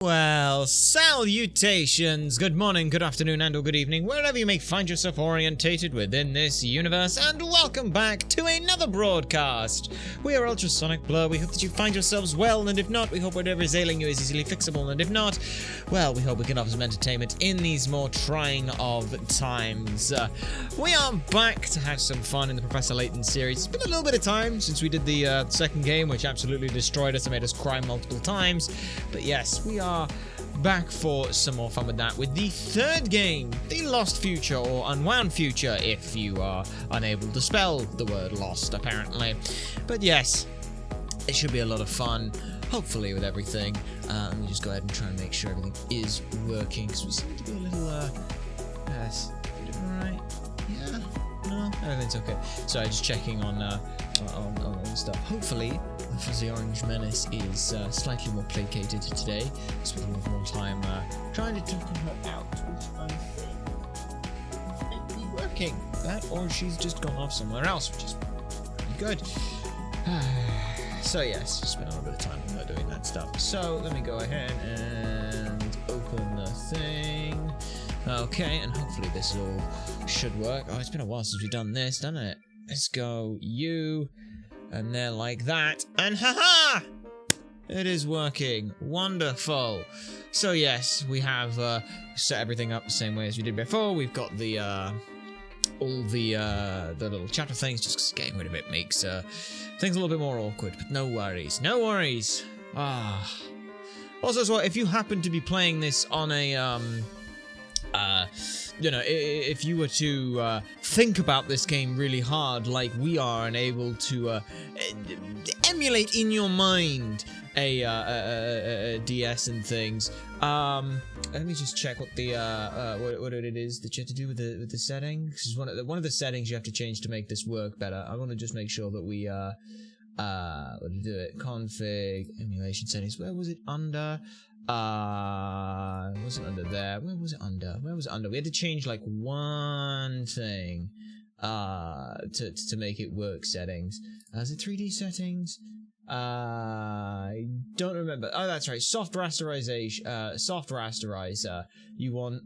Well, salutations, good morning, good afternoon, and or good evening, wherever you may find yourself orientated within this universe, and welcome back to another broadcast. We are Ultrasonic Blur. We hope that you find yourselves well, and if not, we hope whatever is ailing you is easily fixable, and if not, well, we hope we can offer some entertainment in these more trying of times. We are back to have some fun in the Professor Layton series. It's been a little bit of time since we did the second game, which absolutely destroyed us and made us cry multiple times, but yes, we are back for some more fun with that, with the third game, the Lost Future, or Unwound Future, if you are unable to spell the word lost, apparently. But yes, it should be a lot of fun, hopefully, with everything. Let me just go ahead and try and make sure everything is working, because we seem to be a little, yes, alright, yeah, no, everything's okay. So just checking on stuff. Hopefully, the Fuzzy Orange Menace is slightly more placated today, so we have more time trying to take her out, which I think might be working. That, or she's just gone off somewhere else, which is pretty good. So yes, spent a little bit of time doing that stuff. So let me go ahead and open the thing. Okay, and hopefully this all should work. Oh, it's been a while since we've done this, hasn't it? Let's go you, and then like that, and haha! It is working. Wonderful. So yes, we have set everything up the same way as we did before. We've got the all the little chapter things, just because getting rid of it makes things a little bit more awkward, but no worries. No worries. Also, as well, if you happen to be playing this on a you know, if you were to think about this game really hard, like we are, and able to emulate in your mind a DS and things. Let me just check what the what it is that you have to do with the settings. This is one of the settings you have to change to make this work better. I want to just make sure that we what to do it? Config emulation settings. Where was it under? It wasn't under there. Where was it under? Where was it under? We had to change like one thing to make it work. Settings. Is it 3D settings? I don't remember. Oh, that's right. Soft rasterization. Soft rasterizer. You want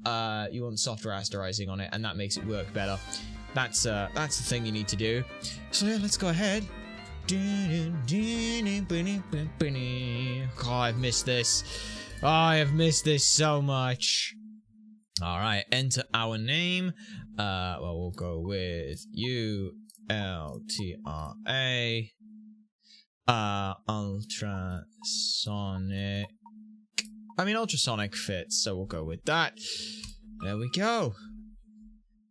soft rasterizing on it, and that makes it work better. That's the thing you need to do. So yeah, let's go ahead. Oh, I've missed this. Oh, I have missed this so much. Alright, enter our name. Well, we'll go with ULTRA. Ultrasonic. I mean, ultrasonic fits, so we'll go with that. There we go.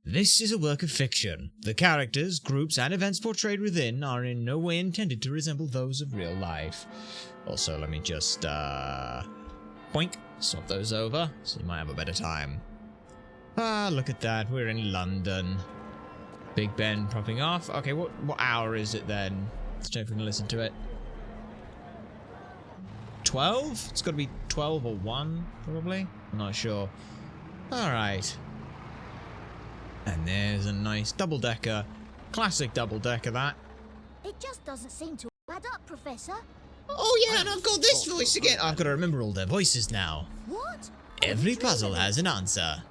This is a work of fiction. The characters, groups, and events portrayed within are in no way intended to resemble those of real life. Also, let me just, boink, swap those over, so you might have a better time. Look at that, we're in London. Big Ben popping off. Okay, what hour is it then? Let's check if we can listen to it. 12? It's gotta be 12 or 1, probably? I'm not sure. Alright. And there's a nice double-decker. Classic double-decker, that. It just doesn't seem to add up, Professor. Oh yeah, and I've got this voice again. I've got to remember all their voices now. What? Every puzzle has an answer.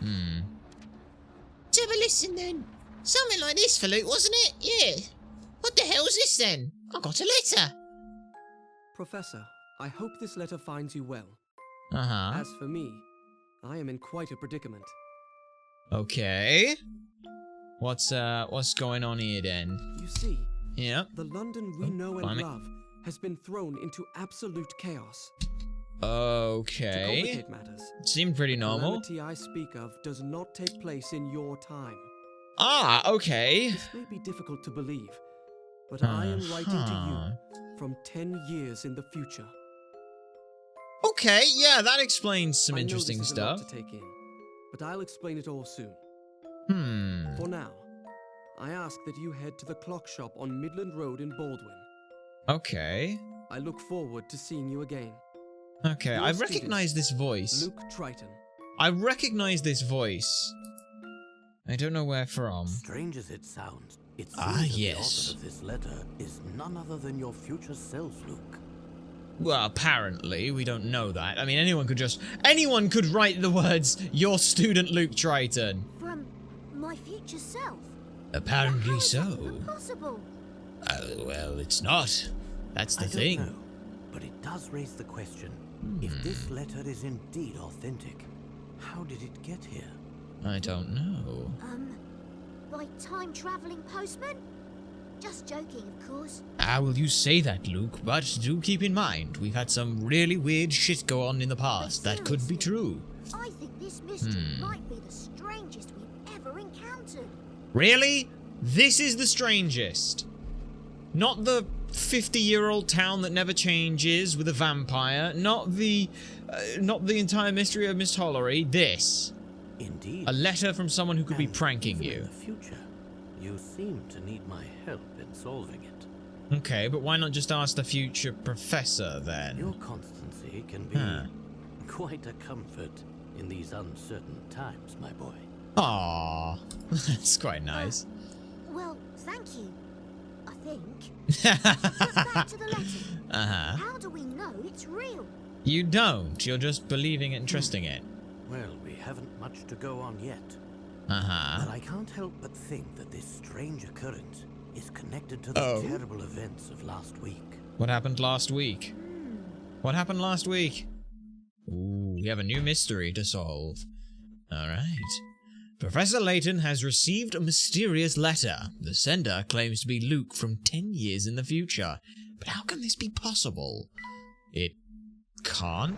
Let's have a listen then. Something like this for Luke, wasn't it? Yeah. What the hell's this then? I got a letter. Professor, I hope this letter finds you well. Uh-huh. As for me, I am in quite a predicament. Okay. What's going on here then? You see, Yep. the London we know and love has been thrown into absolute chaos. Okay. To complicate matters, Seemed pretty the normal. calamity I speak of does not take place in your time. Ah, okay. This may be difficult to believe, but I am writing to you from 10 years in the future. Okay, yeah, that explains some I know interesting this is a lot stuff. to take in, but I'll explain it all soon. For now, I ask that you head to the clock shop on Midland Road in Baldwin. Okay. I look forward to seeing you again. Okay, Your I student, recognize this voice. Luke Triton. I recognize this voice. I don't know where from. Strange as it sounds, it seems Ah, that yes. the author of this letter is none other than your future self, Luke. Well, apparently, we don't know that. I mean, anyone could write the words, "Your student Luke Triton." From my future self? Apparently How is that so. even possible? Well, it's not. That's the thing. I don't know, but it does raise the question. If this letter is indeed authentic, how did it get here? I don't know. By time-traveling postman? Just joking, of course. How will you say that, Luke? But do keep in mind, we've had some really weird shit go on in the past. That could be true. I think this mystery might be the strangest we've ever encountered. Really? This is the strangest. Not the 50-year-old town that never changes with a vampire. Not the entire mystery of Miss Hollery. This. Indeed. A letter from someone who could be And pranking even you. In the future, you seem to need my help in solving it. Okay, but why not just ask the future professor then? Your constancy can be quite a comfort in these uncertain times, my boy. Aww, that's quite nice. Well, thank you. I think. But back to the letter. How do we know it's real? You don't. You're just believing it and trusting it. Well, we haven't much to go on yet. But I can't help but think that this strange occurrence is connected to the terrible events of last week. What happened last week? What happened last week? Ooh, we have a new mystery to solve. Alright. Professor Layton has received a mysterious letter. The sender claims to be Luke from 10 years in the future. But how can this be possible? It can't?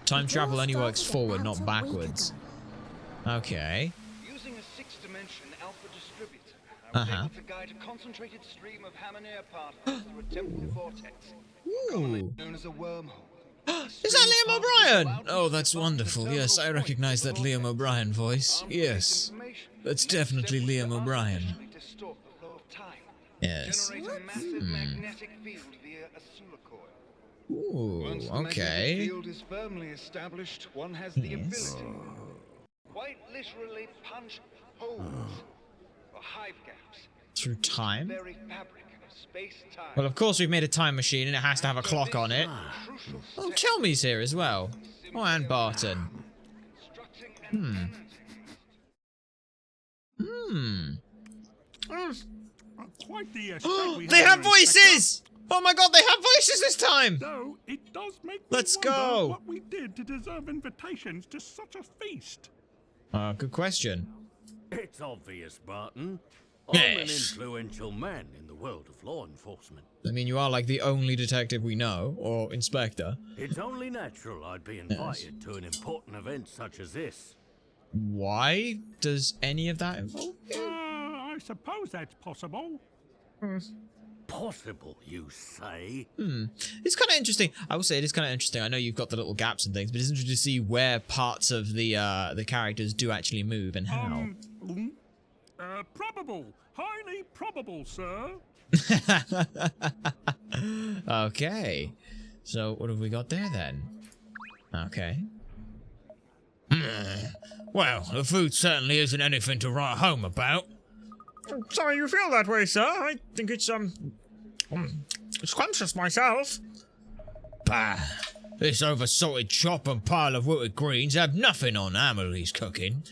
Time travel only works forward, not backwards. Okay. Using a six-dimension alpha distributor, I was able to guide a concentrated stream of ham-and-air particles through a temporal vortex, commonly known as a wormhole. Is that Liam O'Brien? Oh, that's wonderful. Yes, I recognize that Liam O'Brien voice. Yes, that's definitely Liam O'Brien. Yes. Generate a massive magnetic field via a solar coil. Ooh, Once the magnetic okay. field is firmly established, one has the ability, quite literally, punch holes or hive gaps Through time? very fabric of space-time. Well, of course we've made a time machine and it has to have a clock on it. Oh, Chelmy's here as well. Oh, and Barton. Quite the estate we They have have here, Inspector. voices! Oh my god, they have voices this time! Though it does make me Let's wonder go. what we did to deserve invitations to such a feast. Good question. It's obvious, Barton. I'm an Yes. influential man in the world of law enforcement. I mean, you are like the only detective we know, or inspector. It's only natural I'd be invited to an important event such as this. Why does any of that involve you? I suppose that's possible. Possible, you say? It's kind of interesting. I will say it is kind of interesting. I know you've got the little gaps and things, but it's interesting to see where parts of the characters do actually move and how. Probable. Highly probable, sir. Okay. So what have we got there then? Okay. Well, the food certainly isn't anything to write home about. Sorry you feel that way, sir. I think it's scrumptious myself. Bah. This over-salted chop and pile of wilted greens have nothing on Amelie's cooking.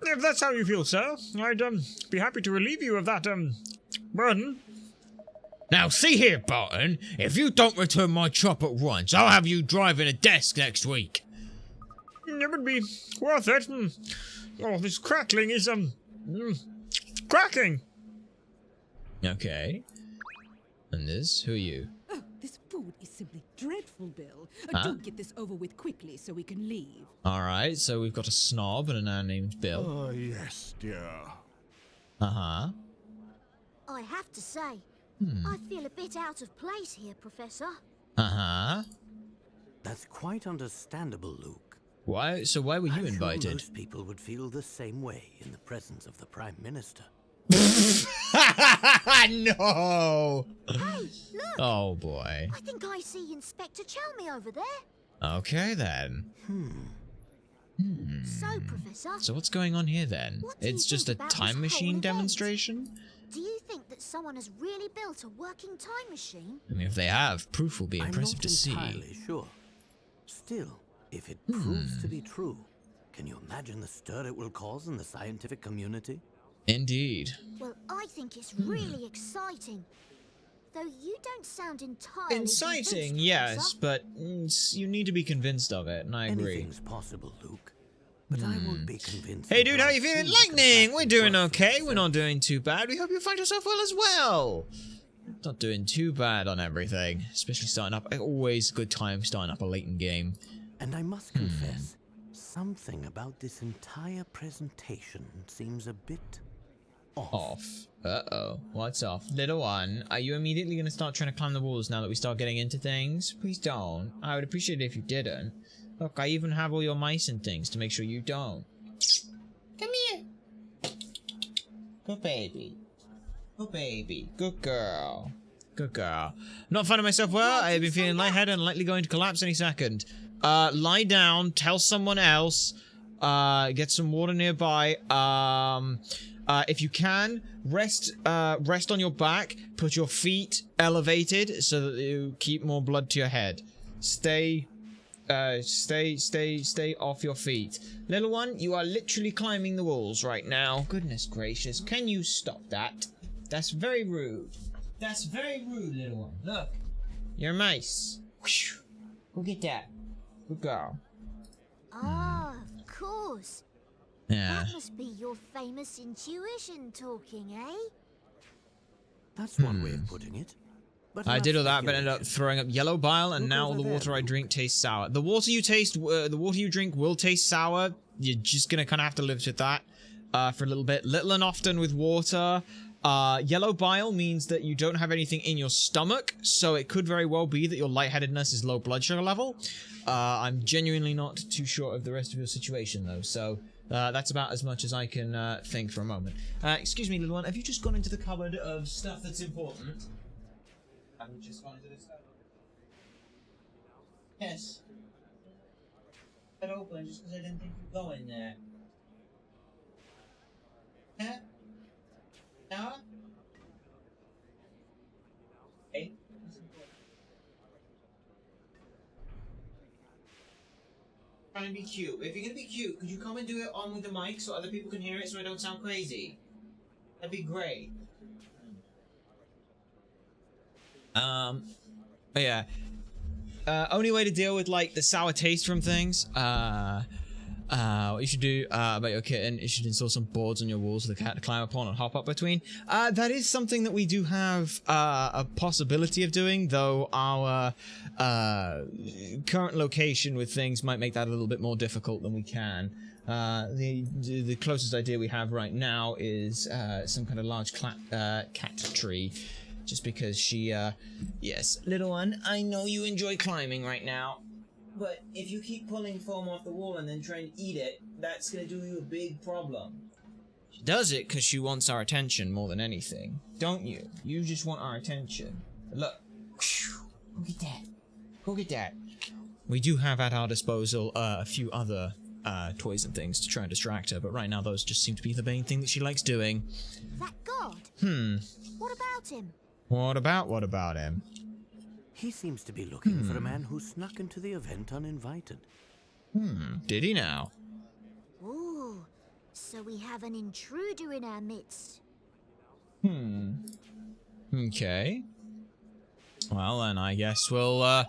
If that's how you feel, sir, I'd be happy to relieve you of that burden. Now see here, Barton. If you don't return my chop at once, I'll have you driving a desk next week. It would be worth it. Oh, this crackling is cracking. Okay. And this? Who are you? Oh, this food is simply dreadful, Bill. Do get this over with quickly so we can leave. Alright, so we've got a snob and a man named Bill. Oh, yes, dear. Uh-huh. I have to say, I feel a bit out of place here, Professor. Uh-huh. That's quite understandable, Luke. Why? So why were you I'm sure invited? most people would feel the same way in the presence of the Prime Minister. No! Hey, look! Oh boy. I think I see Inspector Chelmy over there. Okay then. So, Professor, So what's going on here then? What do you It's just a think about this time whole machine event? demonstration? Do you think that someone has really built a working time machine? I mean, if they have, proof will be impressive to see. I'm not entirely sure. Still, if it proves to be true, can you imagine the stir it will cause in the scientific community? Indeed. Well, I think it's really exciting. Though you don't sound entirely Inciting, convinced, yes, Professor. but you need to be convinced of it, and I agree. Anything's possible, Luke. But I won't be convinced. Hey dude, how you until I feeling? see the Lightning! We're contraption doing work for okay. We're myself. not doing too bad. We hope you find yourself well as well. Not doing too bad on everything. Especially starting up. Always a good time starting up a Layton game. And I must confess, something about this entire presentation seems a bit off. Uh-oh. What's off? Little one, are you immediately going to start trying to climb the walls now that we start getting into things? Please don't. I would appreciate it if you didn't. Look, I even have all your mice and things to make sure you don't. Come here. Good baby. Good baby. Good girl. Good girl. Not finding myself well. I've been feeling lightheaded and likely going to collapse any second. Lie down. Tell someone else. Get some water nearby. If you can, rest on your back. Put your feet elevated so that you keep more blood to your head. Stay off your feet. Little one, you are literally climbing the walls right now. Goodness gracious, can you stop that? That's very rude. That's very rude, little one. Look, you're a mice. Go get that. Good girl. Ah, of course. Yeah. That must be your famous intuition talking, eh? That's one way of putting it. But I did all enough that, but ended up throwing up yellow bile, and Look now all over the water there, I drink tastes sour. The water you drink will taste sour. You're just gonna kind of have to live with that for a little bit. Little and often with water. Yellow bile means that you don't have anything in your stomach, so it could very well be that your lightheadedness is low blood sugar level. I'm genuinely not too sure of the rest of your situation, though, so that's about as much as I can think for a moment. Excuse me, little one, have you just gone into the cupboard of stuff that's important? Have you just gone into this cupboard? Yes. It open just because I didn't think you'd go in there. Huh? No? Hey. Trying to be cute. If you're gonna be cute, could you come and do it on with the mic so other people can hear it so I don't sound crazy? That'd be great. But yeah. Only way to deal with like the sour taste from things, what you should do about your kitten, you should install some boards on your walls for the cat to climb upon and hop up between. That is something that we do have a possibility of doing, though our current location with things might make that a little bit more difficult than we can. The closest idea we have right now is some kind of large cat tree. Just because she, yes, little one, I know you enjoy climbing right now. But if you keep pulling foam off the wall and then trying to eat it, that's going to do you a big problem. She does it because she wants our attention more than anything. Don't you? You just want our attention. Look. Go get that. Go get that. We do have at our disposal a few other toys and things to try and distract her, but right now those just seem to be the main thing that she likes doing. That god? What about him? What about him? He seems to be looking for a man who snuck into the event uninvited. Did he now? Ooh, so we have an intruder in our midst. Okay. Well, then I guess we'll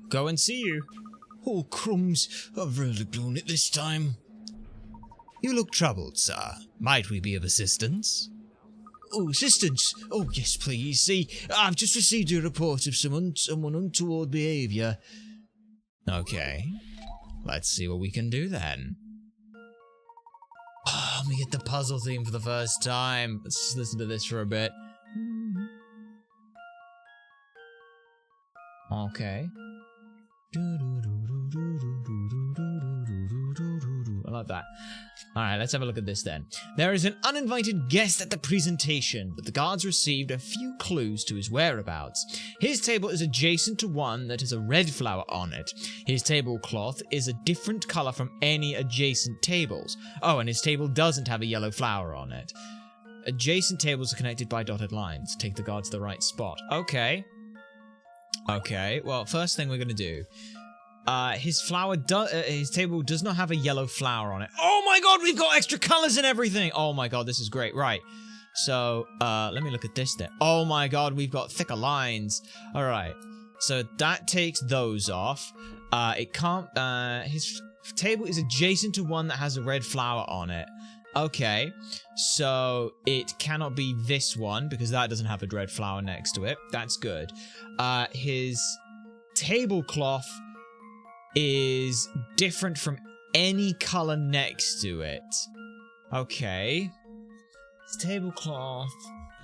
go and see you. Oh, crumbs, I've really blown it this time. You look troubled, sir. Might we be of assistance? Oh, assistance? Oh, yes, please. See, I've just received a report of someone untoward behaviour. Okay. Let's see what we can do then. Let me get the puzzle theme for the first time. Let's just listen to this for a bit. Okay. I like that. Alright, let's have a look at this then. There is an uninvited guest at the presentation, but the guards received a few clues to his whereabouts. His table is adjacent to one that has a red flower on it. His tablecloth is a different colour from any adjacent tables. Oh, and his table doesn't have a yellow flower on it. Adjacent tables are connected by dotted lines. Take the guard to the right spot. Okay. Okay, well, first thing we're going to do. His table does not have a yellow flower on it. Oh my god, we've got extra colors and everything! Oh my god, this is great. Right. So, let me look at this then. Oh my god, we've got thicker lines. Alright. So that takes those off. It can't, his table is adjacent to one that has a red flower on it. Okay, so it cannot be this one because that doesn't have a red flower next to it. That's good. His tablecloth is different from any color next to it. Okay. His tablecloth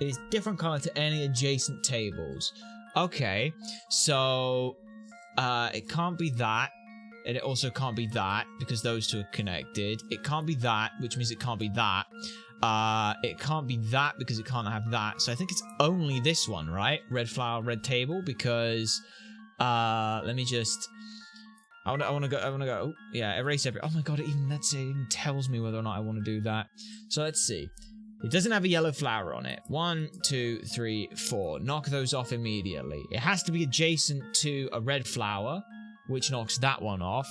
is different color to any adjacent tables. Okay, so it can't be that. And it also can't be that, because those two are connected. It can't be that, which means it can't be that. It can't be that, because it can't have that. So I think it's only this one, right? Red flower, red table, because... let me just... I want to go... Oh, yeah, erase every... Oh my god, it even tells me whether or not I want to do that. So let's see. It doesn't have a yellow flower on it. 1, 2, 3, 4. Knock those off immediately. It has to be adjacent to a red flower, which knocks that one off,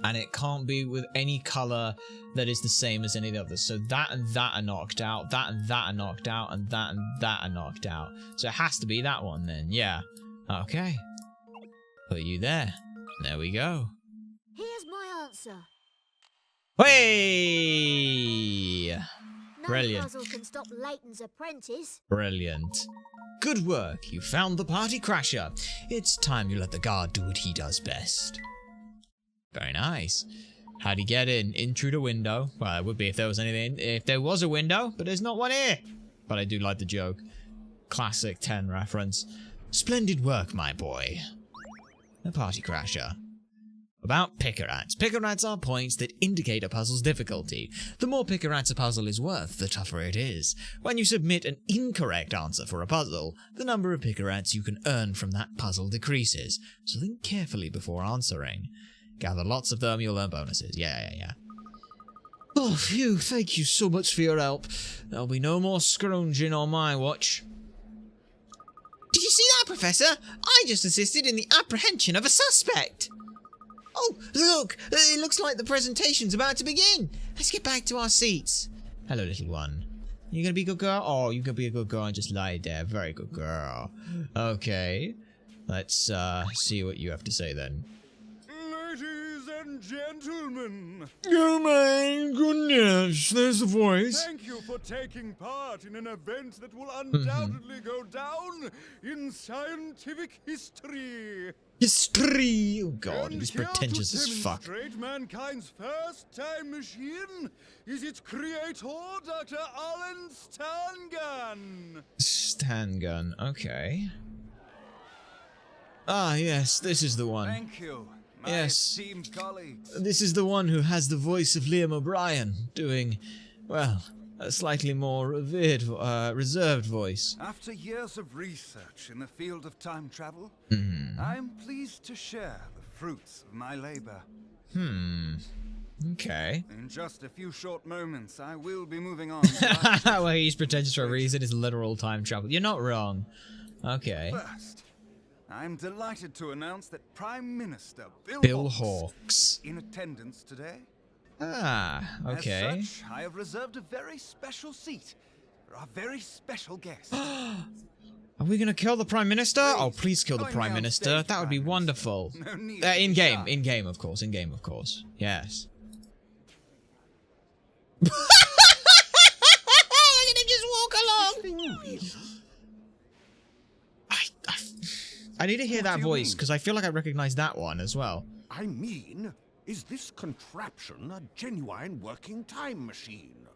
and it can't be with any color that is the same as any of the others. So that and that are knocked out, that and that are knocked out, and that are knocked out. So it has to be that one then, yeah. Okay. Put you there. There we go. Here's my answer. Hey! Brilliant. No puzzle can stop Layton's apprentice. Brilliant. Good work, you found the party crasher. It's time you let the guard do what he does best. Very nice. How'd he get in? In through the window. Well, it would be if there was anything. If there was a window, but there's not one here. But I do like the joke. Classic 10 reference. Splendid work, my boy. The party crasher. About picker-rats. Picker-rats are points that indicate a puzzle's difficulty. The more picker-rats a puzzle is worth, the tougher it is. When you submit an incorrect answer for a puzzle, the number of picker-rats you can earn from that puzzle decreases, so think carefully before answering. Gather lots of them, you'll earn bonuses. Yeah. Oh, phew, thank you so much for your help. There'll be no more scrounging on my watch. Did you see that, Professor? I just assisted in the apprehension of a suspect. Oh, look! It looks like the presentation's about to begin. Let's get back to our seats. Hello, little one. You gonna be a good girl? Oh, you gonna be a good girl and just lie there. Very good girl. Okay. Let's see what you have to say then. Ladies and gentlemen. Oh my goodness, there's the voice. Thank you for taking part in an event that will undoubtedly go down in scientific history. History! Oh god, And he's here pretentious to as fuck. demonstrate mankind's first time machine is its creator, Dr. Alan Stangun. Stangun, okay. Ah, yes, this is the one. Thank you, my Yes. esteemed colleagues. This is the one who has the voice of Liam O'Brien, doing, well, a slightly more reserved voice. After years of research in the field of time travel, I'm pleased to share the fruits of my labor. Okay. In just a few short moments, I will be moving on. Well, he's pretentious for a reason. It's literal time travel. You're not wrong. Okay. First, I'm delighted to announce that Prime Minister Bill Hawkes. in attendance today. Ah, okay. As such, I have reserved a very special seat for our very special guest. Are we gonna kill the Prime Minister? Oh, please kill the join Prime me on Minister. stage, That would be Prime wonderful. No need to be In-game, shy. in-game, of course. In-game, of course. Yes. Look at him just walk along. I need to hear that do you voice, mean? because I feel like I recognize that one as well. I mean, is this contraption a genuine working time machine?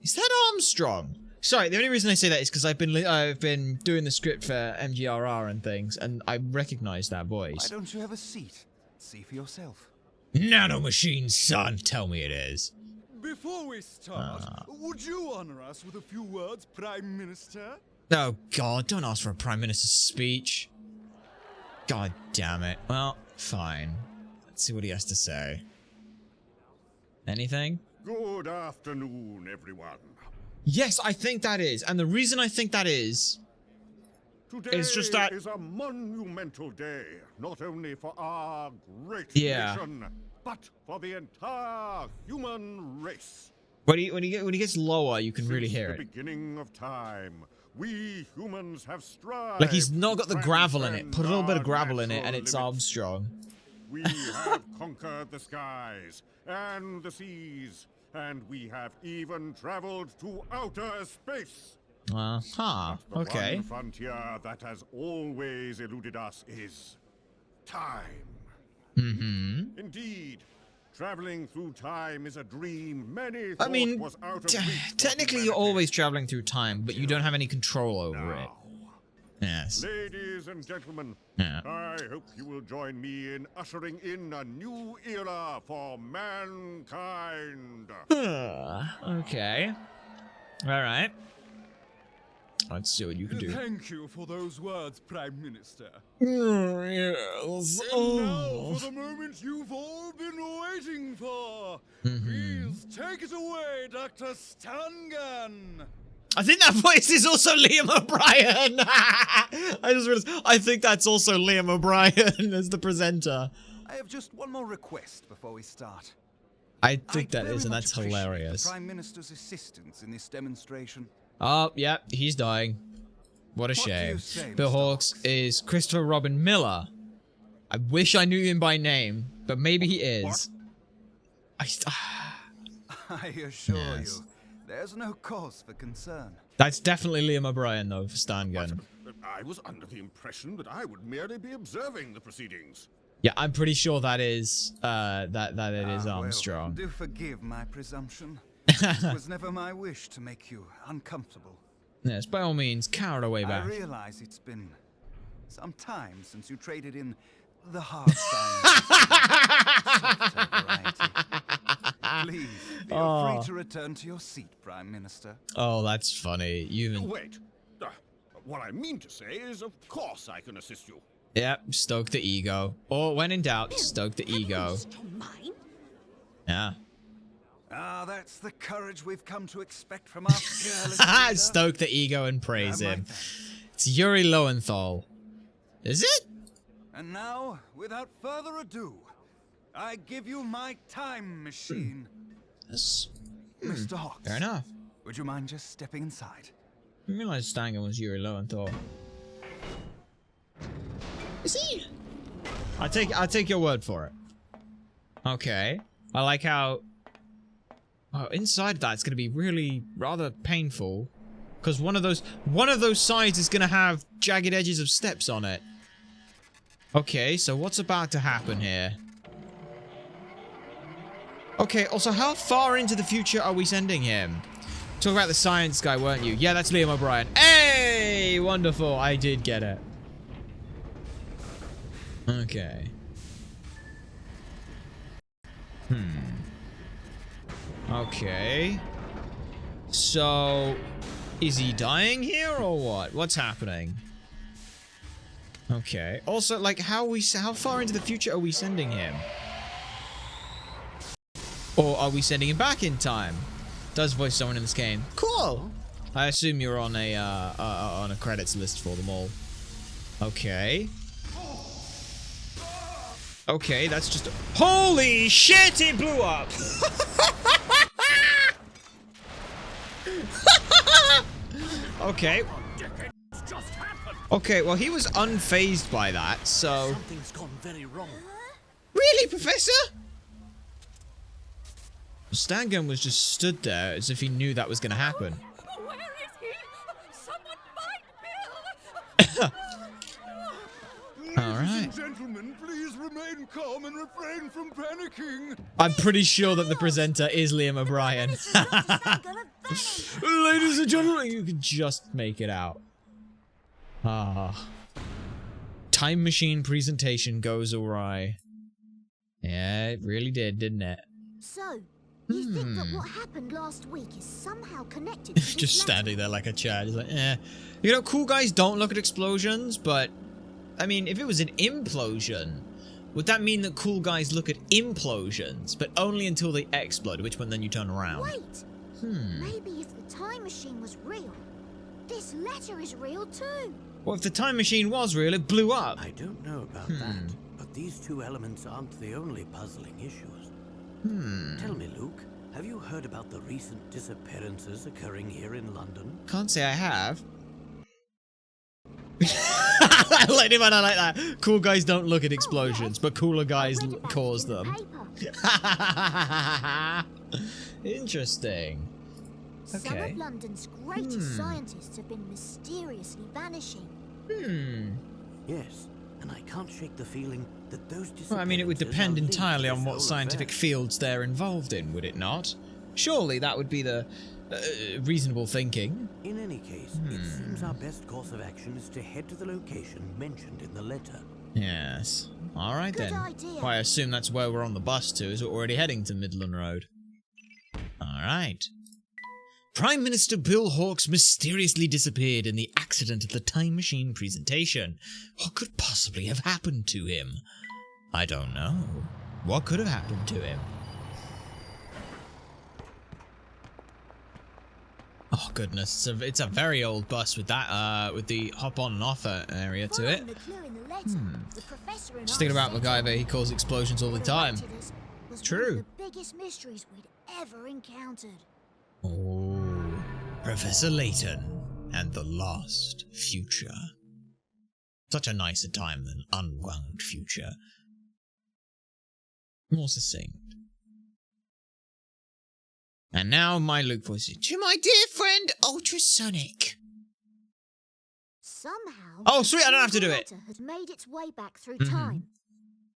Is that Armstrong? Sorry, the only reason I say that is because I've been doing the script for MGRR and things, and I recognize that Why voice. don't you have a seat? See for yourself. Nanomachine, son, tell me it is. Before we start, would you honor us with a few words, Prime Minister? Oh god, don't ask for a Prime Minister's speech. God damn it. Well, fine. Let's see what he has to say. Anything? Good afternoon, everyone. Yes, I think that is. And the reason I think that is... Today it's just that... is a monumental day, not only for our great Yeah. nation, but for the entire human race. When he gets lower, you can really hear Since it. the beginning of time, we humans have strived. Like he's not got the to gravel in it. Put a little bit of transcend gravel in it, our and it's natural Armstrong. We have conquered the skies and the seas, and we have even traveled to outer space. Uh-huh. The Okay. one frontier that has always eluded us is time. Mm-hmm. Indeed, traveling through time is a dream many I thought mean, was out of reach for technically you're humanity. always traveling through time, but you don't have any control over it. Now, Yes. ladies and gentlemen, Yeah. I hope you will join me in ushering in a new era for mankind. Okay. Alright. Let's see what you can do. Thank you for those words, Prime Minister. Yes. And now for the moment you've all been waiting for. Please take it away, Dr. Stangan. I think that voice is also Liam O'Brien. I just realized. I think that's also Liam O'Brien as the presenter. I have just one more request before we start. I think that very is, and much that's appreciate hilarious. The Prime Minister's assistance in this demonstration. Oh, yeah, he's dying. What a What do you shame. say, Bill Mr. Hawks is Christopher Robin Miller. I wish I knew him by name, but maybe he is. I assure Yes. you, there's no cause for concern. That's definitely Liam O'Brien, though, for Stan Gun. I was under the impression that I would merely be observing the proceedings. Yeah, I'm pretty sure that is that it is Well, Armstrong. do forgive my presumption. It was never my wish to make you uncomfortable. Yes, by all means, cower away I back. realize it's been some time since you traded in the hard science. Please, feel free to return to your seat, Prime Minister. Oh, that's funny. You even... Wait. What I mean to say is, of course I can assist you. Yep, stoke the ego. Or when in doubt, stoke the ego. Yeah. Ah, that's the courage we've come to expect from our fearless leader. Stoke the ego and praise My him. thanks. It's Yuri Lowenthal. Is it? And now, without further ado, I give you my time machine. Yes. Mr. Hawks. Fair enough. Would you mind just stepping inside? I didn't realize Stan Gun was Yuri Lowenthal. Is he? I'll take your word for it. Okay. I like how... Oh, inside that's gonna be really rather painful. Because one of those sides is gonna have jagged edges of steps on it. Okay, so what's about to happen here? Okay, also how far into the future are we sending him? Talk about the science guy, weren't you? Yeah, that's Liam O'Brien. Hey! Wonderful, I did get it. Okay. Okay. So, is he dying here or what? What's happening? Okay. Also, like, how far into the future are we sending him? Or are we sending him back in time? Does voice someone in this game. Cool. I assume you're on a credits list for them all. Okay. Okay, that's just... Holy shit, it blew up! Okay. Okay, well, he was unfazed by that, so... Something's gone very wrong. Really, Professor? Stan Gun was just stood there as if he knew that was going to happen. Where is he? Someone find Bill! All right. Ladies and gentlemen, please remain calm and refrain from panicking. I'm pretty sure that the presenter is Liam O'Brien. Ladies and gentlemen, you can just make it out. Ah. Time machine presentation goes awry. Yeah, it really did, didn't it? So, you think that what happened last week is somehow connected to this Just letter? standing there like a Chad. He's like, eh. You know, cool guys don't look at explosions, but... I mean, if it was an implosion, would that mean that cool guys look at implosions, but only until they explode, which one then you turn around? Wait! Maybe if the time machine was real, this letter is real too. Well, if the time machine was real, it blew up. I don't know about that, but these two elements aren't the only puzzling issues. Tell me, Luke, have you heard about the recent disappearances occurring here in London? Can't say I have. I like him and I like that. Cool guys don't look at explosions, but cooler guys cause them. Interesting. Okay. Some of London's greatest scientists have been mysteriously vanishing. Yes, and I can't shake the feeling that those disappearances Well, I mean, it would depend are linked entirely to on this what whole scientific affair. fields they're involved in, would it not? Surely that would be the reasonable thinking. In any case, it seems our best course of action is to head to the location mentioned in the letter. Yes. Alright Good then. idea. Well, I assume that's where we're on the bus to, is we're already heading to Midland Road. Alright. Prime Minister Bill Hawkes mysteriously disappeared in the accident at the time machine presentation. What could possibly have happened to him? I don't know. What could have happened to him? Oh goodness, it's a very old bus with that with the hop on and off area to it. Following the clue in the letter, the professor and Just I thinking about said MacGyver, he calls explosions all the what time. awaited us was True. one of the biggest mysteries we'd ever encountered. Oh, Professor Layton and the lost future. Such a nicer time than unwound future. More succinct. And now my Luke voice is, to my dear friend Ultrasonic. Somehow, Oh, sweet, I don't have to do the it. letter had made its way back through time,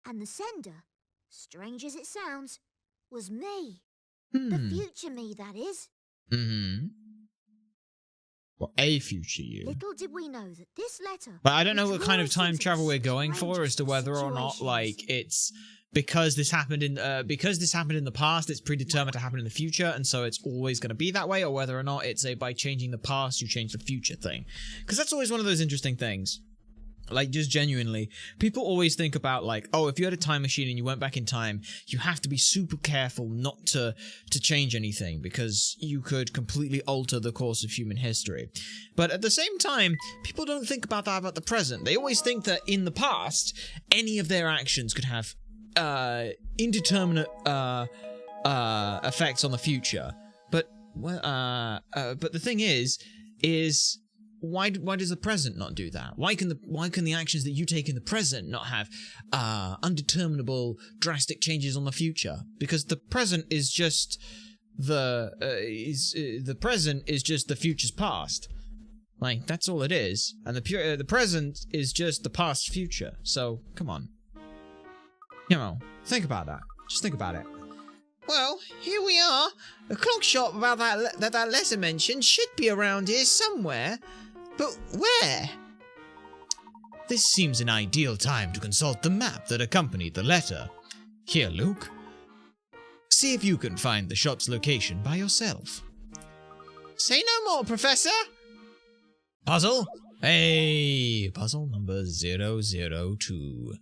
and the sender, strange as it sounds, was me. The future me, that is. Well, a future you. Little did we know that this letter. But I don't know would what kind draw of us time into travel the we're going for as strangest to of whether or not, situations. like, it's because this happened in the past, it's predetermined to happen in the future, and so it's always going to be that way, or whether or not it's a by changing the past you change the future thing. Because that's always one of those interesting things. Like, just genuinely, people always think about, like, oh, if you had a time machine and you went back in time, you have to be super careful not to change anything, because you could completely alter the course of human history. But at the same time, people don't think about that about the present. They always think that in the past, any of their actions could have indeterminate effects on the future. But the thing is why does the present not do that? Why can the actions that you take in the present not have undeterminable drastic changes on the future? Because the present is just the present is just the future's past. Like, that's all it is, and the present is just the past future. So come on, you know, think about that. Just think about it. Well, here we are. The clock shop about that letter mentioned should be around here somewhere. But where? This seems an ideal time to consult the map that accompanied the letter. Here, Luke. See if you can find the shop's location by yourself. Say no more, Professor! Puzzle? Hey, puzzle number 002.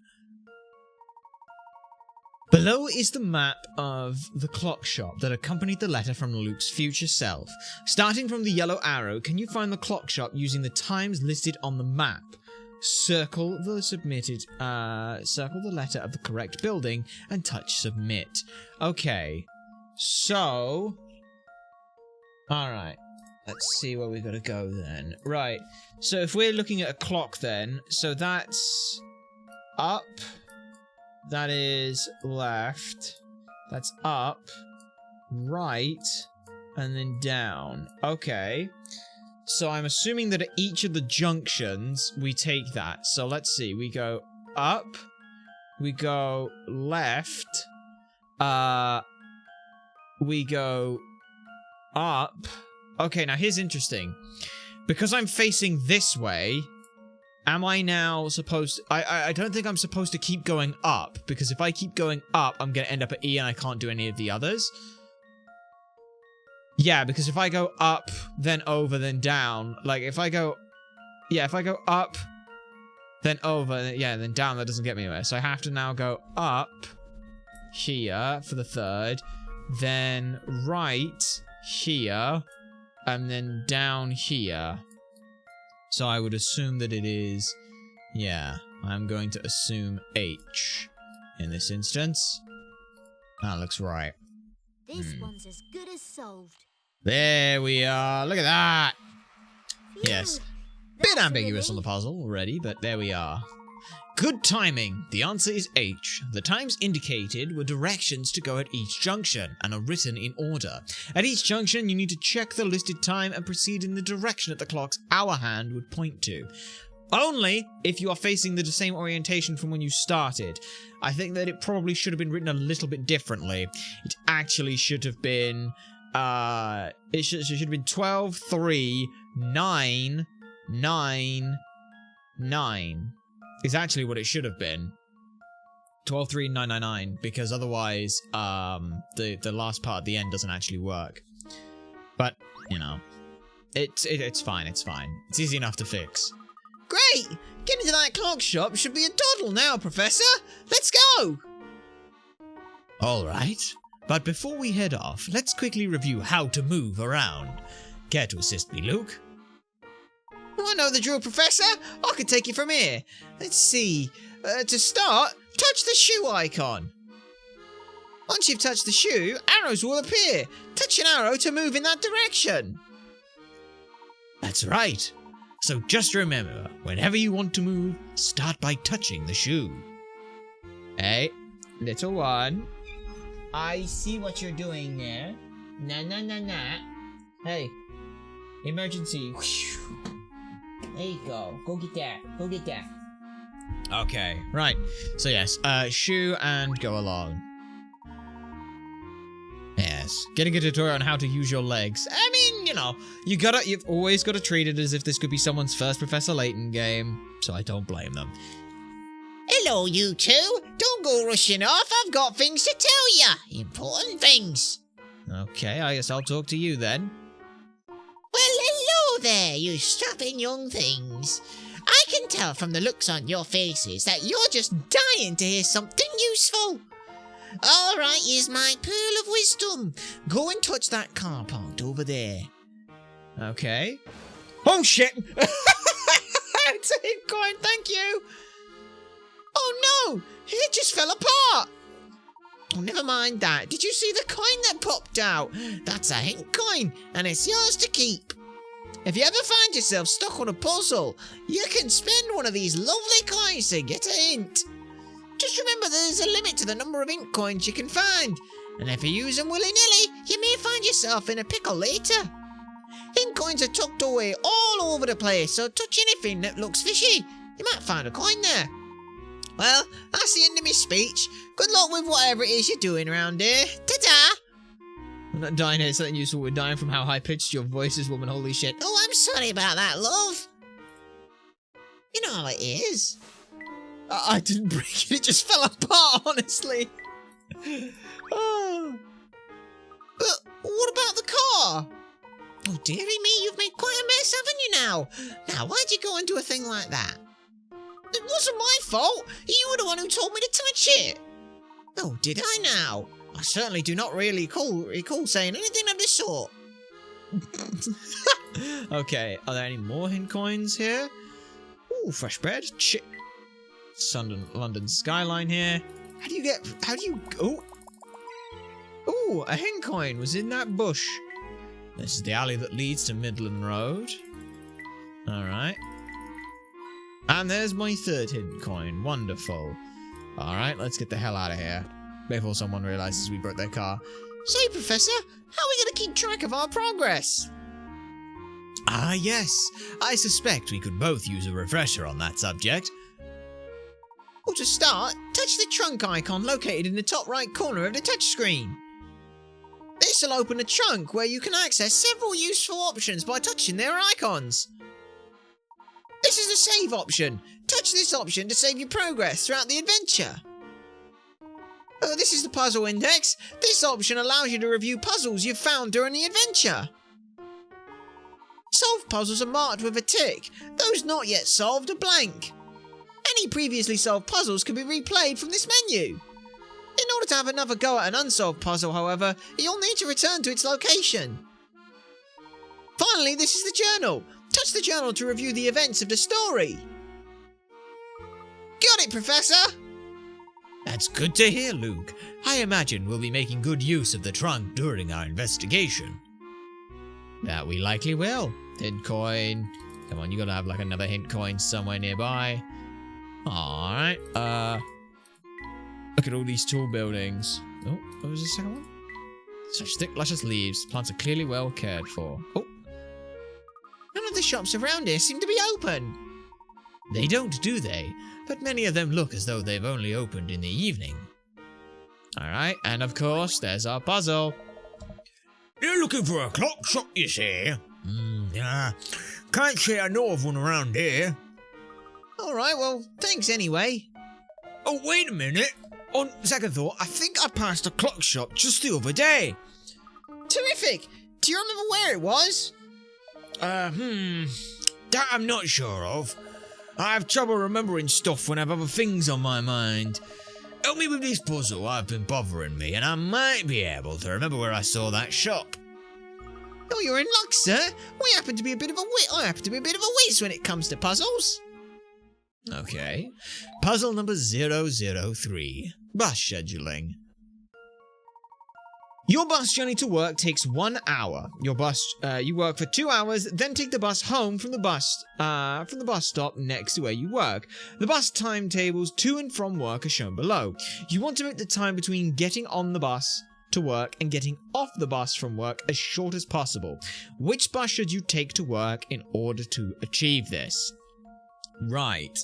Below is the map of the clock shop that accompanied the letter from Luke's future self. Starting from the yellow arrow, can you find the clock shop using the times listed on the map? Circle the letter of the correct building and touch submit. Okay, so... Alright, let's see where we've got to go then. Right, so if we're looking at a clock then, so that's up... That is left. That's up, right, and then down. Okay. So I'm assuming that at each of the junctions, we take that. So let's see. We go up. We go left. We go up. Okay, now here's interesting. Because I'm facing this way... Am I now supposed to... I don't think I'm supposed to keep going up, because if I keep going up, I'm going to end up at E and I can't do any of the others. Yeah, because if I go up, then over, then down, like if I go... Yeah, if I go up, then over, yeah, then down, that doesn't get me anywhere. So I have to now go up here for the third, then right here, and then down here. So I would assume that it is... Yeah, I'm going to assume H in this instance. That looks right. This one's as good as solved. There we are. Look at that. Phew, Yes. Bit that's a ambiguous on the relief. puzzle already, but there we are. Good timing. The answer is H. The times indicated were directions to go at each junction and are written in order. At each junction, you need to check the listed time and proceed in the direction that the clock's hour hand would point to. Only if you are facing the same orientation from when you started. I think that it probably should have been written a little bit differently. It actually should have been... it should have been 12, 3, 9, 9, 9. Is actually what it should have been. 12, 3, 9, 9, 9. Because otherwise, the last part at the end doesn't actually work. But, you know. It's fine, it's fine. It's easy enough to fix. Great! Getting to that clock shop should be a doddle now, Professor. Let's go! Alright, but before we head off, let's quickly review how to move around. Care to assist me, Luke? Oh, I know the drill, Professor. I can take you from here. Let's see. To start, touch the shoe icon. Once you've touched the shoe, arrows will appear. Touch an arrow to move in that direction. That's right. So just remember, whenever you want to move, start by touching the shoe. Hey, little one. I see what you're doing there. Nah. Hey, emergency. There you go. Go get that. Go get that. Okay, right. So yes, shoe and go along. Yes, getting a tutorial on how to use your legs. I mean, you know, you've always got to treat it as if this could be someone's first Professor Layton game, so I don't blame them. Hello, you two. Don't go rushing off. I've got things to tell you. Important things. Okay, I guess I'll talk to you then. Well, hello there, you strapping young things. I can tell from the looks on your faces that you're just dying to hear something useful. All right, here's my pearl of wisdom. Go and touch that car parked over there. Okay. Oh shit! It's a hit coin, thank you! Oh no! It just fell apart! Oh, never mind that. Did you see the coin that popped out? That's a hint coin, and it's yours to keep. If you ever find yourself stuck on a puzzle, you can spend one of these lovely coins to get a hint. Just remember there's a limit to the number of ink coins you can find, and if you use them willy-nilly, you may find yourself in a pickle later. Ink coins are tucked away all over the place, so touch anything that looks fishy. You might find a coin there. Well, that's the end of my speech. Good luck with whatever it is you're doing around here. Ta-ta! I'm not dying here, something useful. We're dying from how high-pitched your voice is, woman. Holy shit. Oh, I'm sorry about that, love. You know how it is. I didn't break it, it just fell apart, honestly. Oh. But what about the car? Oh, dearie me, you've made quite a mess, haven't you now? Now, why'd you go and do a thing like that? It wasn't my fault. You were the one who told me to touch it. Oh, did I now? I certainly do not really recall saying anything of the sort. Okay, are there any more hint coins here? Ooh, fresh bread. London skyline here. How do you, ooh, a hint coin was in that bush. This is the alley that leads to Midland Road. Alright. And there's my third hidden coin. Wonderful. Alright, let's get the hell out of here. Before someone realizes we broke their car. Say, Professor, how are we going to keep track of our progress? Ah, yes. I suspect we could both use a refresher on that subject. Well, to start, touch the trunk icon located in the top right corner of the touchscreen. This will open a trunk where you can access several useful options by touching their icons. This is the save option. Touch this option to save your progress throughout the adventure. This is the puzzle index. This option allows you to review puzzles you've found during the adventure. Solved puzzles are marked with a tick. Those not yet solved are blank. Any previously solved puzzles can be replayed from this menu. In order to have another go at an unsolved puzzle, however, you'll need to return to its location. Finally, this is the journal. Touch the journal to review the events of the story. Got it, Professor! That's good to hear, Luke. I imagine we'll be making good use of the trunk during our investigation. That we likely will. Hint coin. Come on, you gotta have like another hint coin somewhere nearby. Alright, look at all these tall buildings. Oh, what was the second one? Such thick, luscious leaves. Plants are clearly well cared for. Oh. None of the shops around here seem to be open. They don't, do they? But many of them look as though they've only opened in the evening. Alright, and of course, there's our puzzle. You're looking for a clock shop, you say? Can't say I know of one around here. Alright, well, thanks anyway. Oh, wait a minute. On second thought, I think I passed a clock shop just the other day. Terrific! Do you remember where it was? That I'm not sure of. I have trouble remembering stuff when I have other things on my mind. Help me with this puzzle, I've been bothering me, and I might be able to remember where I saw that shop. Oh, you're in luck, sir. I happen to be a bit of a whiz when it comes to puzzles. Okay. Puzzle number 003. Bus scheduling. Your bus journey to work takes 1 hour. You work for 2 hours, then take the bus home from the bus stop next to where you work. The bus timetables to and from work are shown below. You want to make the time between getting on the bus to work and getting off the bus from work as short as possible. Which bus should you take to work in order to achieve this? Right.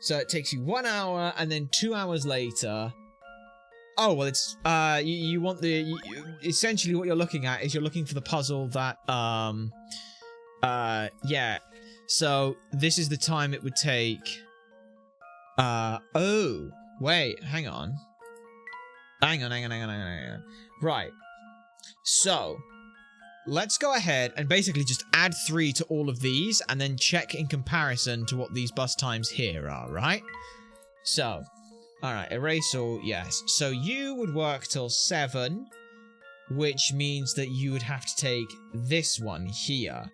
So it takes you 1 hour, and then 2 hours later. Oh, well, it's, you want the, essentially what you're looking at is you're looking for the puzzle that, yeah. So, this is the time it would take, oh, wait, hang on. Hang on. Right. So, let's go ahead and basically just add 3 to all of these, and then check in comparison to what these bus times here are, right? So, alright, erase all, yes. So you would work till 7, which means that you would have to take this one here.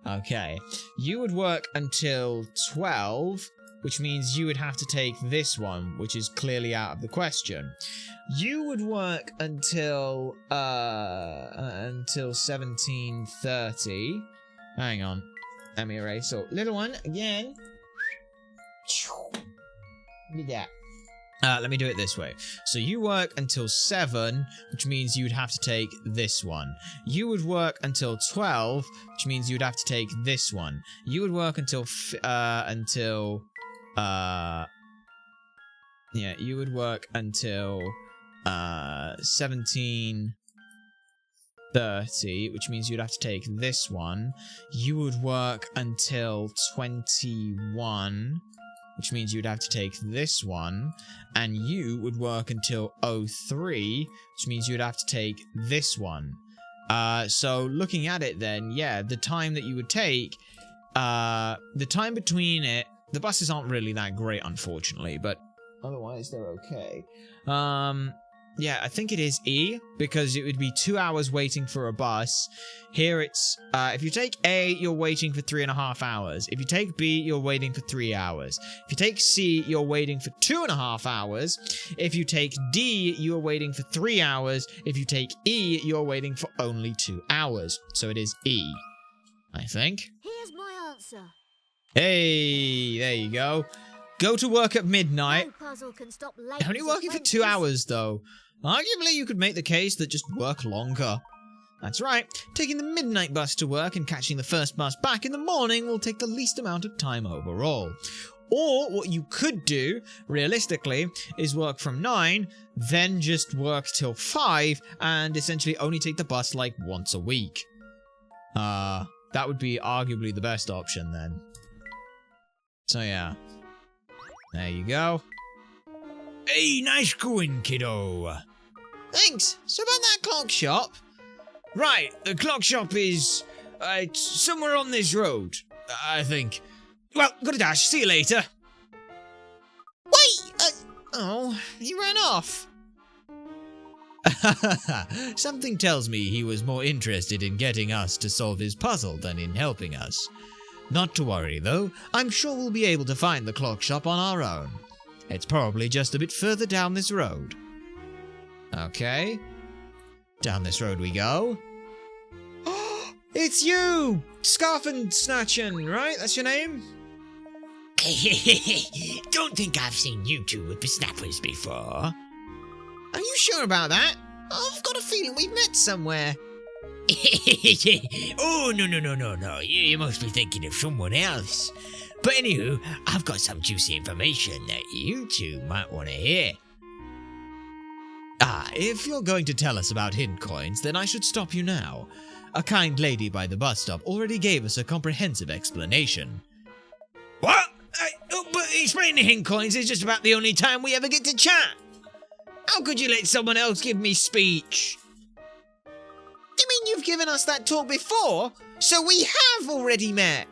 Okay. You would work until 12, which means you would have to take this one, which is clearly out of the question. You would work until 17:30. Hang on. Let me erase all. Little one, again. Give me that. Let me do it this way. So you work until 7, which means you would have to take this one. You would work until 12, which means you would have to take this one. You would work until you would work until 17:30, which means you'd have to take this one. You would work until 21, which means you'd have to take this one, and you would work until 03, which means you'd have to take this one. So looking at it then, yeah, the time that you would take, the time between it, the buses aren't really that great, unfortunately, but otherwise they're okay. Yeah, I think it is E, because it would be 2 hours waiting for a bus. Here it's, if you take A, you're waiting for 3.5 hours. If you take B, you're waiting for 3 hours. If you take C, you're waiting for 2.5 hours. If you take D, you're waiting for 3 hours. If you take E, you're waiting for only 2 hours. So it is E, I think. Here's my answer. Hey, there you go. Go to work at midnight. No puzzle can stop Layton's Only working for 2 hours, though. Arguably, you could make the case that just work longer. That's right. Taking the midnight bus to work and catching the first bus back in the morning will take the least amount of time overall. Or what you could do, realistically, is work from 9, then just work till 5, and essentially only take the bus like once a week. That would be arguably the best option then. So yeah. There you go. Hey, nice going, kiddo. Thanks. So about that clock shop? Right, the clock shop is somewhere on this road, I think. Well, gotta dash. See you later. Wait! Oh, he ran off. Something tells me he was more interested in getting us to solve his puzzle than in helping us. Not to worry, though. I'm sure we'll be able to find the clock shop on our own. It's probably just a bit further down this road. Okay. Down this road we go. It's you! Scarf and Snatchin, right? That's your name? Don't think I've seen you two with the snappers before. Are you sure about that? I've got a feeling we've met somewhere. Oh, no. You must be thinking of someone else. But anywho, I've got some juicy information that you two might want to hear. If you're going to tell us about hidden coins, then I should stop you now. A kind lady by the bus stop already gave us a comprehensive explanation. What? But explaining the hidden coins is just about the only time we ever get to chat. How could you let someone else give me speech? You mean you've given us that talk before? So we have already met?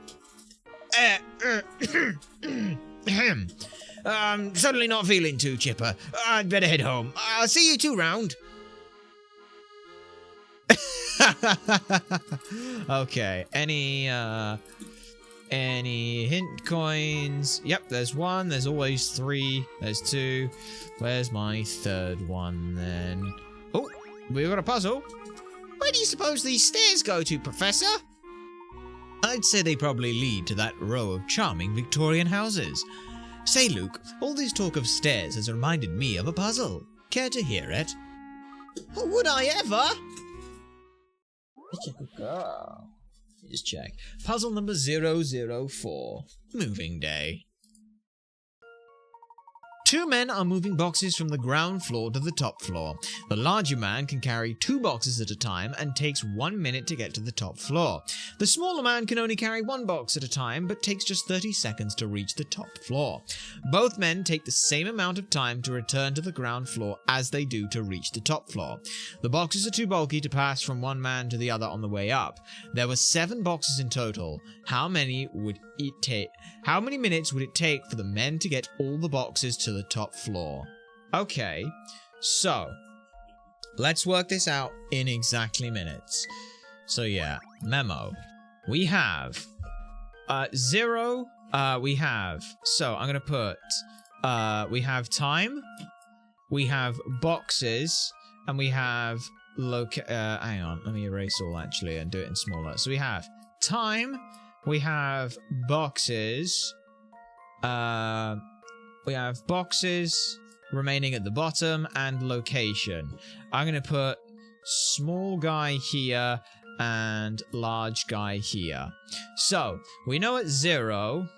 Suddenly not feeling too chipper. I'd better head home. I'll see you two round. Okay, any hint coins? Yep, there's one, there's always three, there's two. Where's my third one then? Oh, we've got a puzzle. Where do you suppose these stairs go to, Professor? I'd say they probably lead to that row of charming Victorian houses. Say, Luke, all this talk of stairs has reminded me of a puzzle. Care to hear it? Would I ever? Just check. Puzzle number 004. Moving day. Two men are moving boxes from the ground floor to the top floor. The larger man can carry 2 boxes at a time and takes 1 minute to get to the top floor. The smaller man can only carry 1 box at a time but takes just 30 seconds to reach the top floor. Both men take the same amount of time to return to the ground floor as they do to reach the top floor. The boxes are too bulky to pass from one man to the other on the way up. There were 7 boxes in total. How many minutes would it take for the men to get all the boxes to the top floor? Okay, so let's work this out in exactly minutes. So yeah, memo. We have 0. So I'm gonna put we have time, we have boxes, and we have hang on, let me erase all actually and do it in smaller. So we have time, we have boxes, we have boxes remaining at the bottom, and location. I'm going to put small guy here and large guy here. So, we know at 0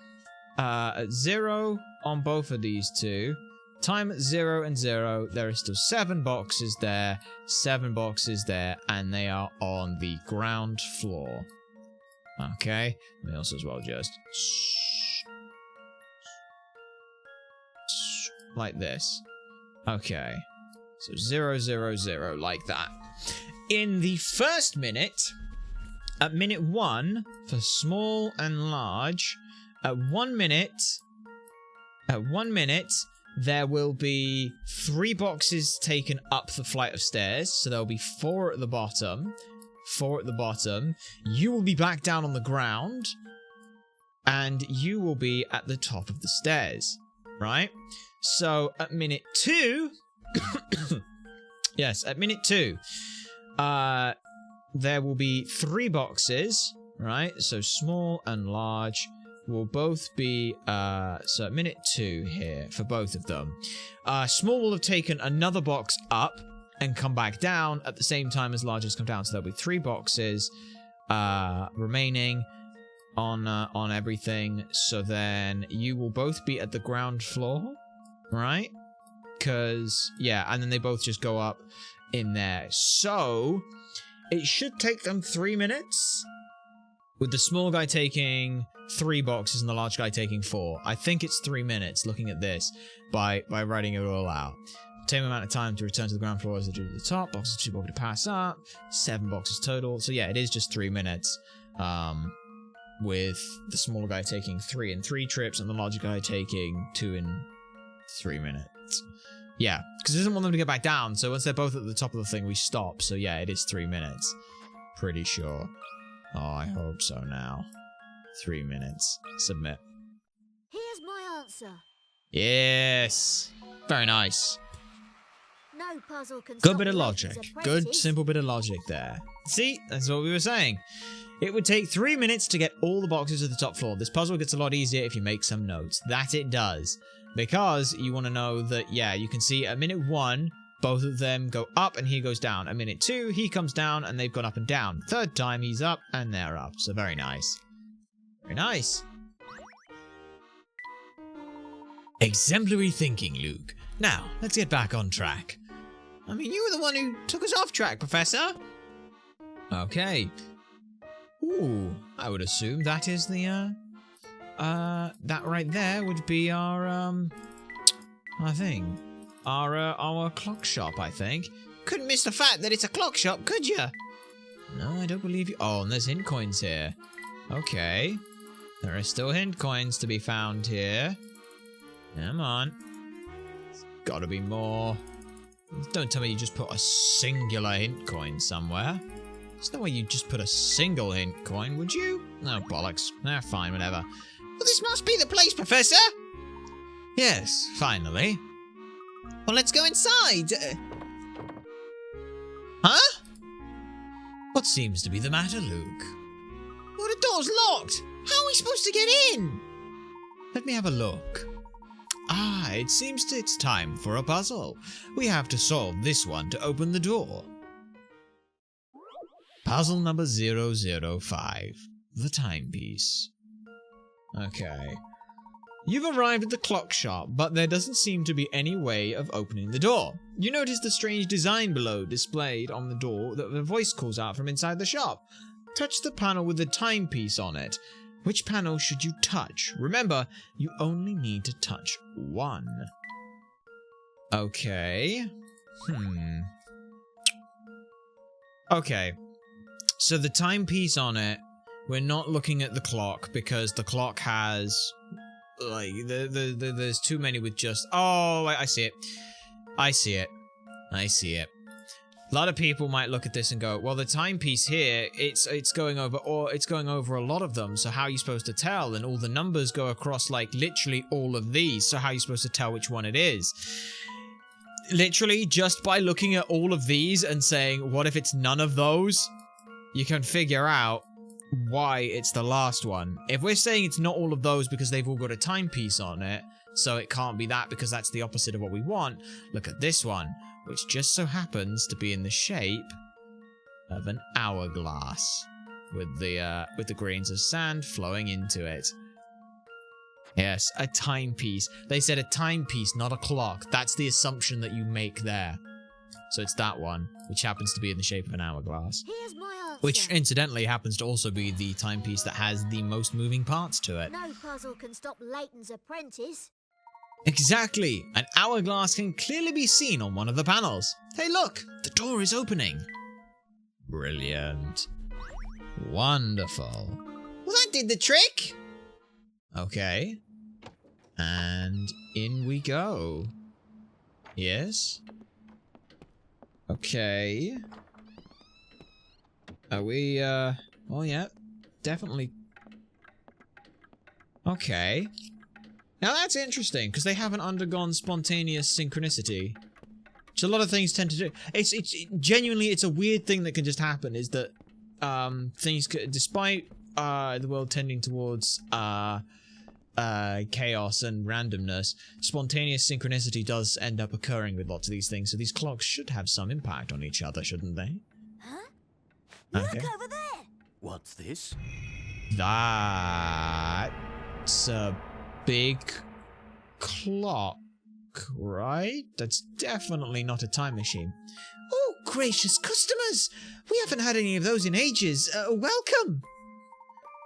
on both of these two, time at 0 and 0, there are still 7 boxes there, 7 boxes there, and they are on the ground floor. Okay, we also as well just like this. Okay, so 0, 0, 0, like that. In the first minute, at minute 1 for small and large, at 1 minute, there will be 3 boxes taken up the flight of stairs, so there'll be 4 at the bottom. 4 at the bottom. You will be back down on the ground, and you will be at the top of the stairs, right? So at minute 2, yes, at minute 2, there will be 3 boxes, right? So small and large will both be, so at minute 2 here for both of them. Small will have taken another box up and come back down at the same time as large has come down. So there'll be 3 boxes remaining on everything. So then you will both be at the ground floor, right? Because, yeah, and then they both just go up in there. So it should take them 3 minutes, with the small guy taking 3 boxes and the large guy taking 4. I think it's 3 minutes looking at this by writing it all out. Same amount of time to return to the ground floor as they do to the top. Boxes too bulky to pass up. 7 boxes total. So yeah, it is just 3 minutes. With the smaller guy taking 3 in 3 trips and the larger guy taking 2 in 3 minutes. Yeah, because it doesn't want them to get back down. So once they're both at the top of the thing, we stop. So yeah, it is 3 minutes. Pretty sure. Oh, I hope so now. 3 minutes. Submit. Here's my answer. Yes. Very nice. No puzzle can Good stop bit of Layton's logic. Good, apprentice. simple bit of logic there. See, that's what we were saying. It would take 3 minutes to get all the boxes to the top floor. This puzzle gets a lot easier if you make some notes. That it does. Because you want to know that, yeah, you can see at minute 1, both of them go up and he goes down. At minute 2, he comes down and they've gone up and down. Third time, he's up and they're up. So very nice. Very nice. Exemplary thinking, Luke. Now, let's get back on track. I mean, you were the one who took us off track, Professor. Okay. Ooh, I would assume that is the, that right there would be our, thing. Our clock shop, I think. Couldn't miss the fact that it's a clock shop, could you? No, I don't believe you. Oh, and there's hint coins here. Okay. There are still hint coins to be found here. Come on. There's gotta be more. Don't tell me you just put a singular hint coin somewhere. There's no way you'd just put a single hint coin, would you? No, bollocks. Fine, whatever. Well, this must be the place, Professor. Yes, finally. Well, let's go inside. Huh? What seems to be the matter, Luke? Well, the door's locked. How are we supposed to get in? Let me have a look. Ah, it seems it's time for a puzzle. We have to solve this one to open the door. Puzzle number 005. The timepiece. Okay. You've arrived at the clock shop, but there doesn't seem to be any way of opening the door. You notice the strange design below displayed on the door that the voice calls out from inside the shop. Touch the panel with the timepiece on it. Which panel should you touch? Remember, you only need to touch one. Okay. Okay. So the timepiece on it, we're not looking at the clock because the clock has... like, there's too many with just... Oh, I see it. I see it. I see it. A lot of people might look at this and go, well, the timepiece here, it's going over a lot of them, so how are you supposed to tell? And all the numbers go across, like, literally all of these, so how are you supposed to tell which one it is? Literally, just by looking at all of these and saying, what if it's none of those? You can figure out why it's the last one. If we're saying it's not all of those because they've all got a timepiece on it, so it can't be that because that's the opposite of what we want, look at this one, which just so happens to be in the shape of an hourglass with the grains of sand flowing into it. Yes, a timepiece. They said a timepiece, not a clock. That's the assumption that you make there. So it's that one, which happens to be in the shape of an hourglass. Here's my answer. Which, incidentally, happens to also be the timepiece that has the most moving parts to it. No puzzle can stop Layton's apprentice. Exactly! An hourglass can clearly be seen on one of the panels. Hey look! The door is opening! Brilliant. Wonderful. Well, that did the trick! Okay. And in we go. Yes? Okay. Are we, oh yeah, definitely. Okay. Now that's interesting, because they haven't undergone spontaneous synchronicity. Which a lot of things tend to do. It's genuinely, it's a weird thing that can just happen, is that, things could, despite, the world tending towards, chaos and randomness, spontaneous synchronicity does end up occurring with lots of these things, so these clocks should have some impact on each other, shouldn't they? Huh? Okay. Look over there! What's this? That's a big clock, right? That's definitely not a time machine. Oh, gracious customers! We haven't had any of those in ages. Welcome!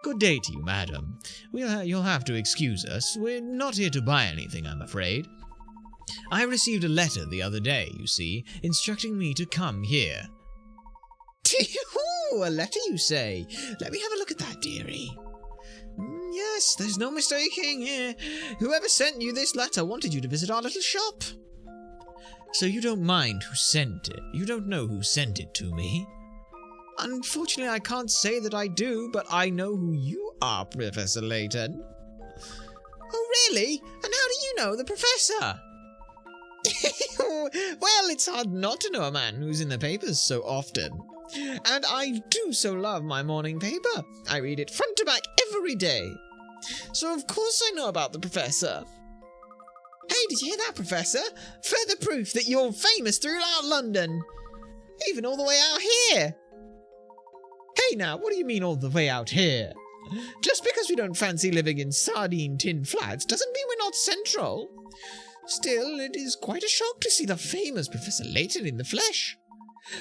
Good day to you, madam. You'll have to excuse us. We're not here to buy anything, I'm afraid. I received a letter the other day, you see, instructing me to come here. Oh, a letter, you say? Let me have a look at that, dearie. Yes, there's no mistaking here. Whoever sent you this letter wanted you to visit our little shop. So you don't mind who sent it? You don't know who sent it to me? Unfortunately, I can't say that I do, but I know who you are, Professor Layton. Oh, really? And how do you know the professor? Well, it's hard not to know a man who's in the papers so often. And I do so love my morning paper. I read it front to back every day. So of course I know about the professor. Hey, did you hear that, Professor? Further proof that you're famous throughout London. Even all the way out here. Hey now, what do you mean all the way out here? Just because we don't fancy living in sardine tin flats doesn't mean we're not central. Still, it is quite a shock to see the famous Professor Layton in the flesh.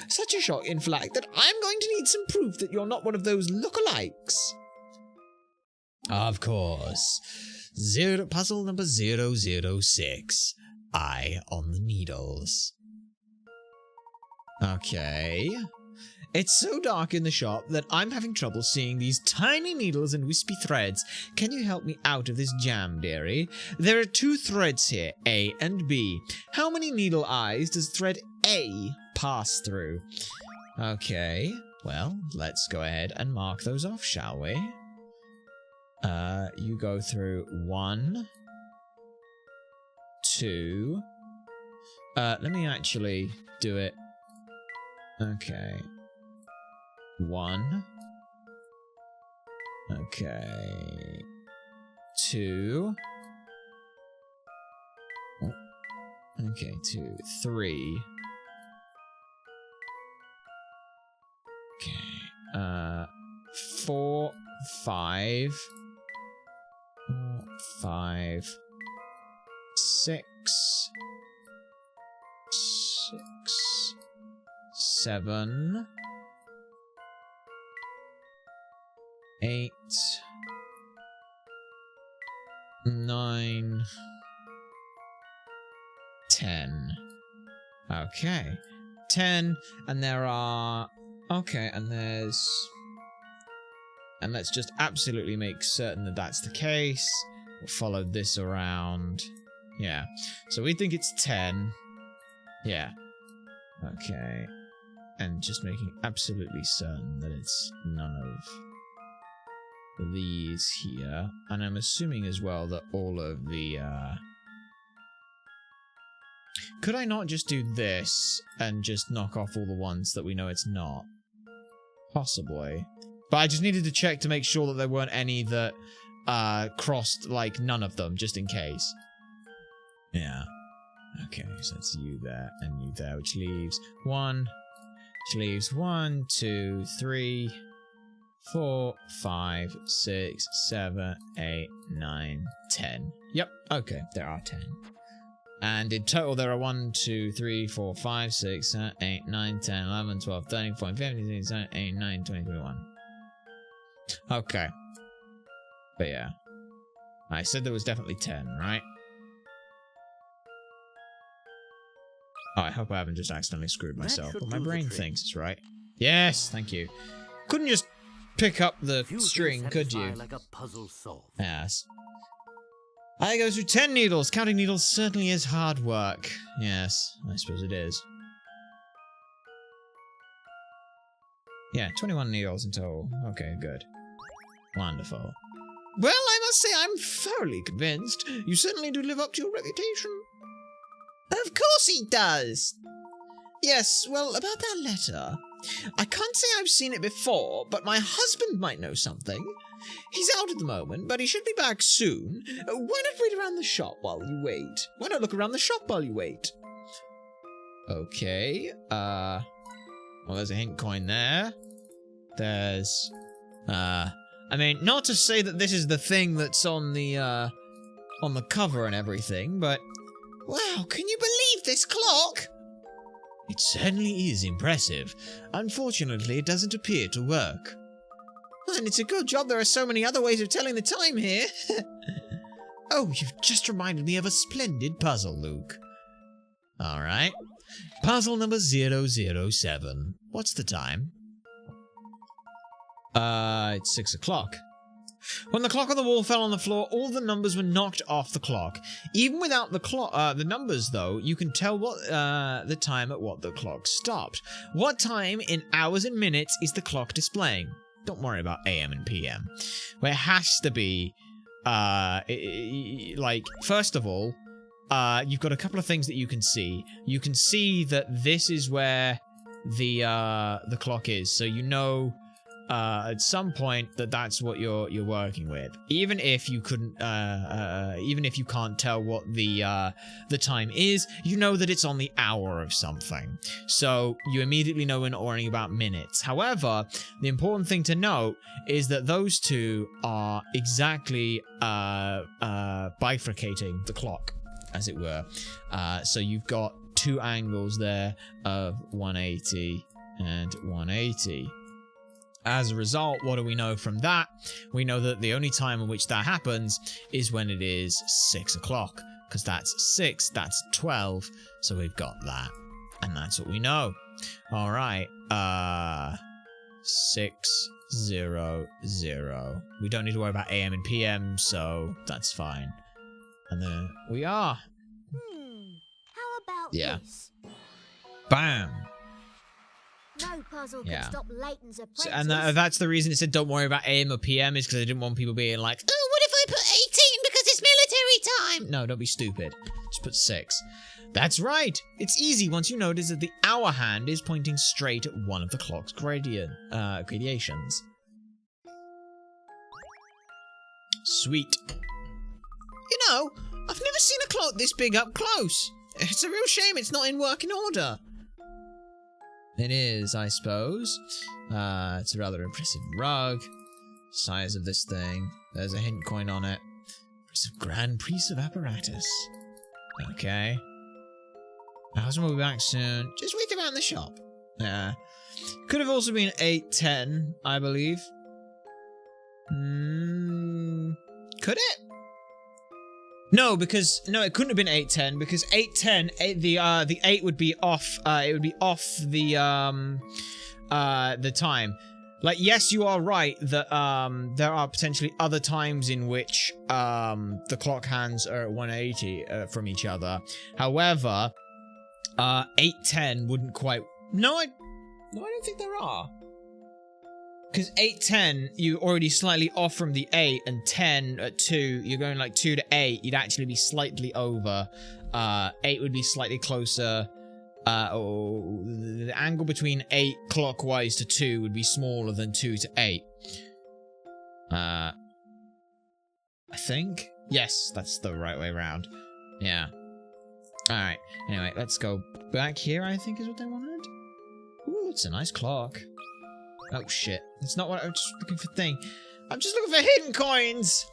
Such a shock, in fact, that I'm going to need some proof that you're not one of those lookalikes. Of course. Puzzle number 006. Eye on the needles. Okay. It's so dark in the shop that I'm having trouble seeing these tiny needles and wispy threads. Can you help me out of this jam, dearie? There are 2 threads here, A and B. How many needle eyes does thread A pass through? Okay, well, let's go ahead and mark those off, shall we? You go through 1, 2. Let me actually do it. Okay. 1. Okay. 2. Okay, 2, 3. Okay. 4, 5. 4, 5. 6. 6. 7. 8, 9, 10. Okay. 10, and there are... Okay, and there's... And let's just absolutely make certain that that's the case. We'll follow this around. Yeah. So we think it's 10. Yeah. Okay. And just making absolutely certain that it's none of these here. And I'm assuming as well that all of the, Could I not just do this and just knock off all the ones that we know it's not? Possibly. But I just needed to check to make sure that there weren't any that, crossed, like, none of them, just in case. Yeah. Okay, so that's you there and you there, which leaves 1. Which leaves 1, 2, 3, 4, 5, 6, 7, 8, 9, 10. Yep, okay, there are 10. And in total, there are 1, 2, 3, 4, 5, 6, 7, 8, 9, 10, 11, 12, 13, 14, 15, 16, 17, 18, 19, 20, 21. Okay. But yeah. I said there was definitely 10, right? Oh, I hope I haven't just accidentally screwed myself, but my brain thinks it's right. Yes, thank you. Couldn't just pick up the string, could you? Like a puzzle solved. Yes. I go through 10 needles. Counting needles certainly is hard work. Yes, I suppose it is. Yeah, 21 needles in total. Okay, good. Wonderful. Well, I must say I'm thoroughly convinced. You certainly do live up to your reputation. Of course he does. Yes, well, about that letter. I can't say I've seen it before, but my husband might know something. He's out at the moment, but he should be back soon. Why not wait around the shop while you wait? Why not look around the shop while you wait? Okay, well, there's a hint coin there. There's, I mean, not to say that this is the thing that's on the cover and everything, but... Wow, can you believe this clock? It certainly is impressive. Unfortunately, it doesn't appear to work. And it's a good job there are so many other ways of telling the time here. Oh, you've just reminded me of a splendid puzzle, Luke. Alright. Puzzle number 007. What's the time? It's 6 o'clock. When the clock on the wall fell on the floor, all the numbers were knocked off the clock. Even without the numbers, though, you can tell what the time at what the clock stopped. What time in hours and minutes is the clock displaying? Don't worry about AM and PM. Well, it has to be, like, first of all, you've got a couple of things that you can see. You can see that this is where the clock is, so you know at some point that's what you're working with. Even if you couldn't, even if you can't tell what the time is, you know that it's on the hour of something. So you immediately know we're not worrying about minutes. However, the important thing to note is that those two are exactly bifurcating the clock, as it were. So you've got two angles there of 180 and 180. As a result, what do we know from that? We know that the only time in which that happens is when it is 6 o'clock, because that's 6, that's 12, so we've got that. And that's what we know. Alright, 600. We don't need to worry about AM and PM, so that's fine. And there we are. How about this? Bam. No puzzle can stop Layton's apprentice. And that's the reason it said don't worry about AM or PM, is because I didn't want people being like, oh, what if I put 18 because it's military time? No, don't be stupid. Just put 6. That's right. It's easy once you notice that the hour hand is pointing straight at one of the clock's gradations. Sweet. You know, I've never seen a clock this big up close. It's a real shame it's not in working order. It is, I suppose. It's a rather impressive rug. Size of this thing. There's a hint coin on it. Impressive grand piece of apparatus. Okay. My husband will be back soon. Just wait around the shop. Yeah. Could have also been 8:10, I believe. Could it? No, because it couldn't have been 8:10 because 8:10 the 8 would be off. It would be off the time. Like, yes, you are right that there are potentially other times in which the clock hands are at 180 from each other. However, 8:10 wouldn't quite. No, I don't think there are. Because 8:10, you're already slightly off from the 8, and 10 at 2, you're going like 2 to 8, you'd actually be slightly over. 8 would be slightly closer. The angle between 8 clockwise to 2 would be smaller than 2 to 8. I think? Yes, that's the right way around. Yeah. Alright, anyway, let's go back here, I think is what they wanted. Ooh, it's a nice clock. Oh shit, it's not what I'm just looking for thing. I'm just looking for hidden coins!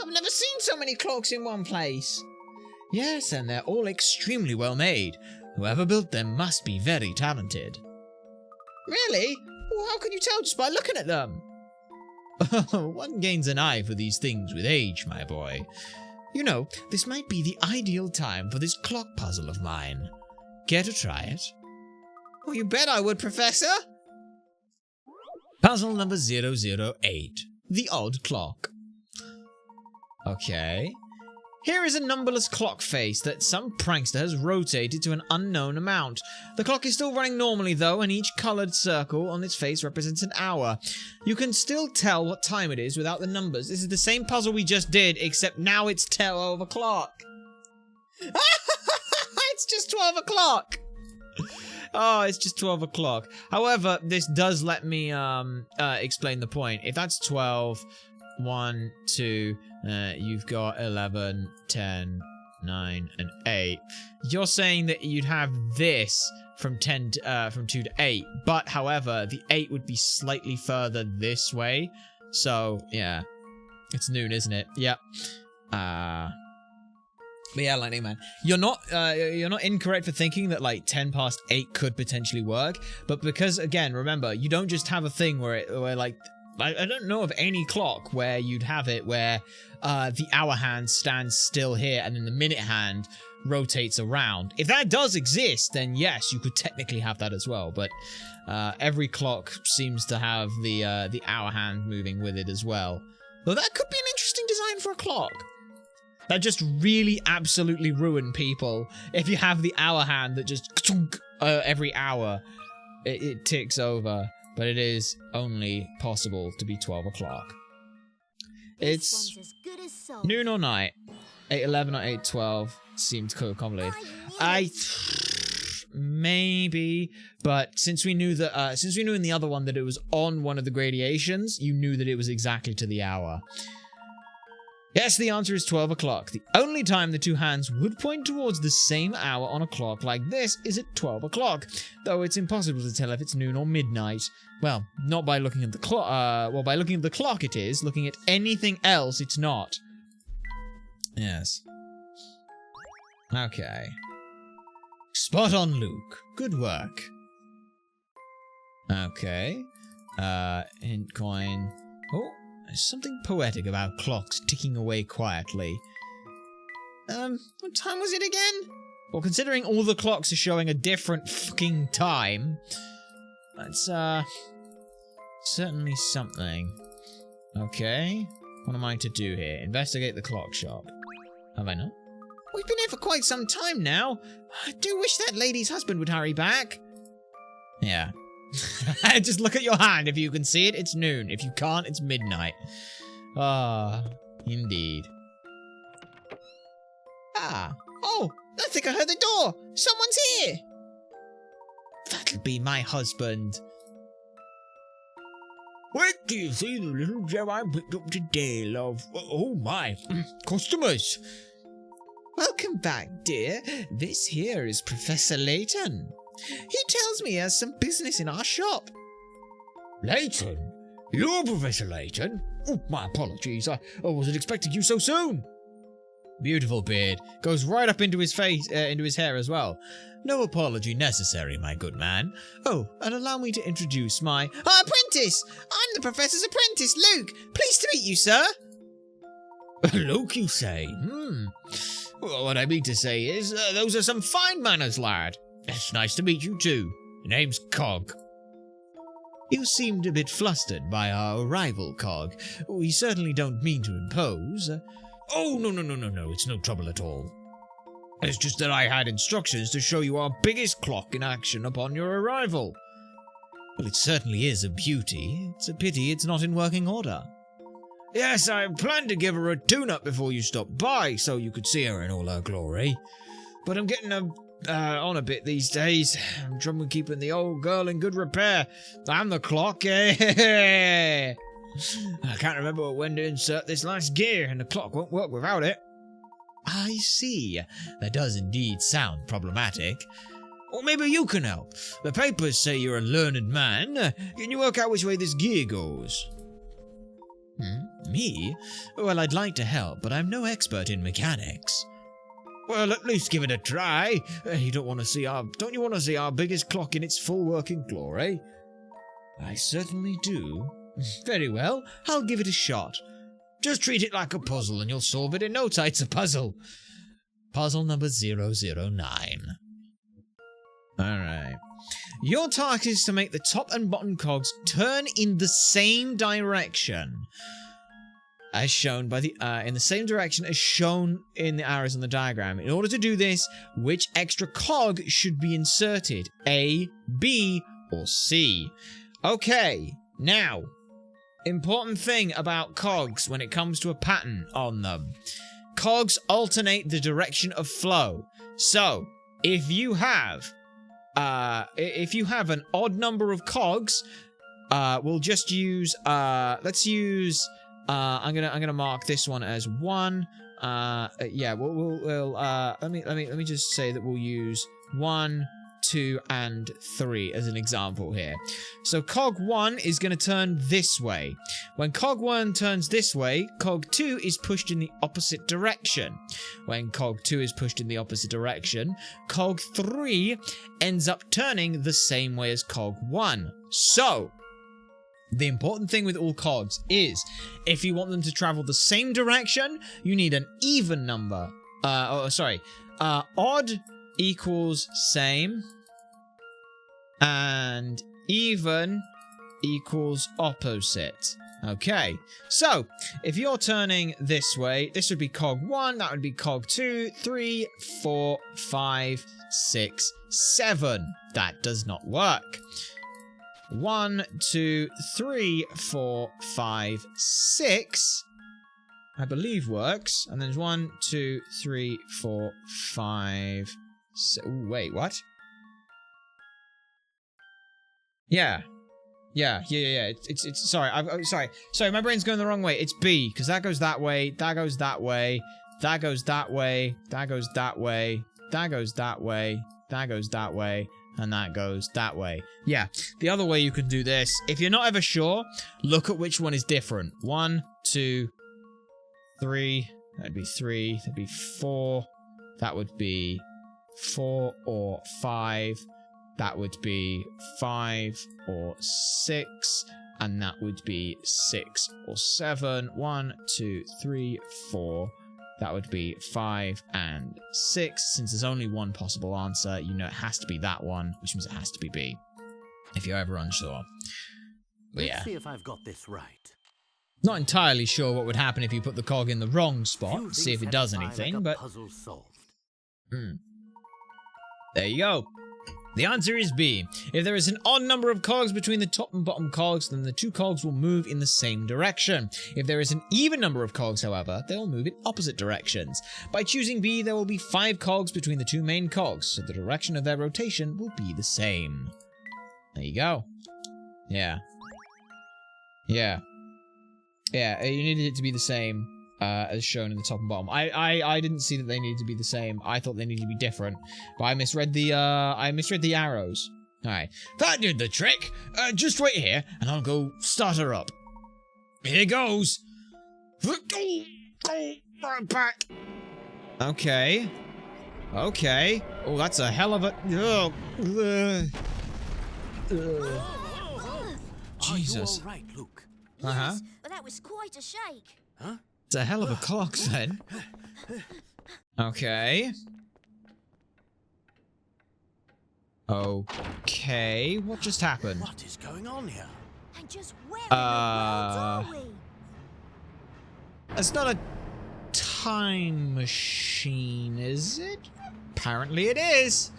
I've never seen so many clocks in one place. Yes, and they're all extremely well made. Whoever built them must be very talented. Really? Well, how can you tell just by looking at them? One gains an eye for these things with age, my boy. You know, this might be the ideal time for this clock puzzle of mine. Care to try it? Oh, you bet I would, Professor! Puzzle number 008. The Odd Clock. Okay. Here is a numberless clock face that some prankster has rotated to an unknown amount. The clock is still running normally though, and each coloured circle on its face represents an hour. You can still tell what time it is without the numbers. This is the same puzzle we just did, except now it's 12 o'clock. It's just 12 o'clock! Oh, it's just 12 o'clock. However, this does let me explain the point. If that's 12, 1, 2, you've got 11, 10, 9, and 8. You're saying that you'd have this from 2 to 8, but however, the 8 would be slightly further this way. So, yeah. It's noon, isn't it? Yep. But yeah, Lightning Man, you're not incorrect for thinking that like 10 past 8 could potentially work, but because again, remember, you don't just have a thing where like I don't know of any clock where you'd have it where the hour hand stands still here and then the minute hand rotates around. If that does exist, then yes, you could technically have that as well, but every clock seems to have the hour hand moving with it as well. Though that could be an interesting design for a clock. That just really absolutely ruin people if you have the hour hand that just every hour it ticks over, but it is only possible to be 12 o'clock. It's As good as sold. noon or night. 8:11 or 8:12 seems complicated. Maybe, but since we knew that since we knew in the other one that it was on one of the gradations, you knew that it was exactly to the hour. Yes, the answer is 12 o'clock. The only time the two hands would point towards the same hour on a clock like this is at 12 o'clock, though it's impossible to tell if it's noon or midnight. Well, not by looking at the clock. Well, by looking at the clock it is. Looking at anything else, it's not. Yes. Okay. Spot on, Luke. Good work. Okay. Hint coin. Oh. There's something poetic about clocks ticking away quietly. What time was it again? Well, considering all the clocks are showing a different fucking time, that's, certainly something. Okay. What am I to do here? Investigate the clock shop. Have I not? We've been here for quite some time now. I do wish that lady's husband would hurry back. Yeah. Just look at your hand. If you can see it, it's noon. If you can't, it's midnight. Ah, indeed. Ah. Oh, I think I heard the door. Someone's here. That'll be my husband. Wait till you see the little gem I picked up today, love. Oh my, customers. Welcome back, dear. This here is Professor Layton. He tells me he has some business in our shop. Layton? You're Professor Layton? Oh, my apologies. I wasn't expecting you so soon. Beautiful beard. Goes right up into his face, into his hair as well. No apology necessary, my good man. Oh, and allow me to introduce my apprentice. I'm the professor's apprentice, Luke. Pleased to meet you, sir. Luke, you say? Well, what I mean to say is, those are some fine manners, lad. It's nice to meet you too. Your name's Cog. You seemed a bit flustered by our arrival, Cog. We certainly don't mean to impose. Oh, no, it's no trouble at all. It's just that I had instructions to show you our biggest clock in action upon your arrival. Well, it certainly is a beauty. It's a pity it's not in working order. Yes, I planned to give her a tune-up before you stopped by, so you could see her in all her glory. But I'm getting on a bit these days. I'm trouble keeping the old girl in good repair. And the clock, I can't remember when to insert this last gear, and the clock won't work without it. I see. That does indeed sound problematic. Or maybe you can help. The papers say you're a learned man. Can you work out which way this gear goes? Me? Well, I'd like to help, but I'm no expert in mechanics. Well, at least give it a try. You don't want to see our biggest clock in its full working glory? I certainly do. Very well, I'll give it a shot. Just treat it like a puzzle and you'll solve it in no time. It's a puzzle. Puzzle number 009. Alright. Your task is to make the top and bottom cogs turn in the same direction as shown by the in the same direction as shown in the arrows on the diagram. In order to do this, which extra cog should be inserted? A, B, or C? Okay, now, important thing about cogs when it comes to a pattern on them. Cogs alternate the direction of flow. So, if you have an odd number of cogs, we'll just use let's use I'm gonna mark this one as 1. Yeah, we'll let me just say that we'll use 1, 2, and 3 as an example here. So cog 1 is going to turn this way. When cog 1 turns this way, cog 2 is pushed in the opposite direction. When cog 2 is pushed in the opposite direction, cog 3 ends up turning the same way as cog 1. So, the important thing with all cogs is, if you want them to travel the same direction, you need an even number. Odd equals same, and even equals opposite. Okay, so if you're turning this way, this would be cog 1, that would be cog 2, 3, 4, 5, 6, 7. That does not work. 1, 2, 3, 4, 5, 6, I believe works. And there's 1, 2, 3, 4, 5, 6. Ooh, wait, what? Yeah. It's sorry. Sorry, my brain's going the wrong way. It's B, because that goes that way, that goes that way, that goes that way, that goes that way, that goes that way, that goes that way, and that goes that way. Yeah, the other way you can do this, if you're not ever sure, look at which one is different. 1, 2, 3, that'd be 3, that'd be 4, that would be 4 or 5, that would be 5 or 6, and that would be 6 or 7. 1, 2, 3, 4. That would be 5 and 6. Since there's only one possible answer, you know it has to be that one, which means it has to be B. If you're ever unsure. But yeah. Let's see if I've got this right. Not entirely sure what would happen if you put the cog in the wrong spot. See if it does anything, but... Puzzle solved. There you go. The answer is B. If there is an odd number of cogs between the top and bottom cogs, then the two cogs will move in the same direction. If there is an even number of cogs, however, they will move in opposite directions. By choosing B, there will be 5 cogs between the two main cogs, so the direction of their rotation will be the same. There you go. Yeah, you needed it to be the same. As shown in the top and bottom. I didn't see that they needed to be the same. I thought they needed to be different. But I misread the arrows. Alright. That did the trick. Just wait here, and I'll go start her up. Here goes. Back. Okay. Okay. Oh, that's a hell of a... Jesus. Are you all right, Luke? Yes, but that was quite a shake. Huh? It's a hell of a clock, then. Okay. Okay, what just happened? What is going on here? And just where in the world are we? It's not a time machine, is it? Apparently it is.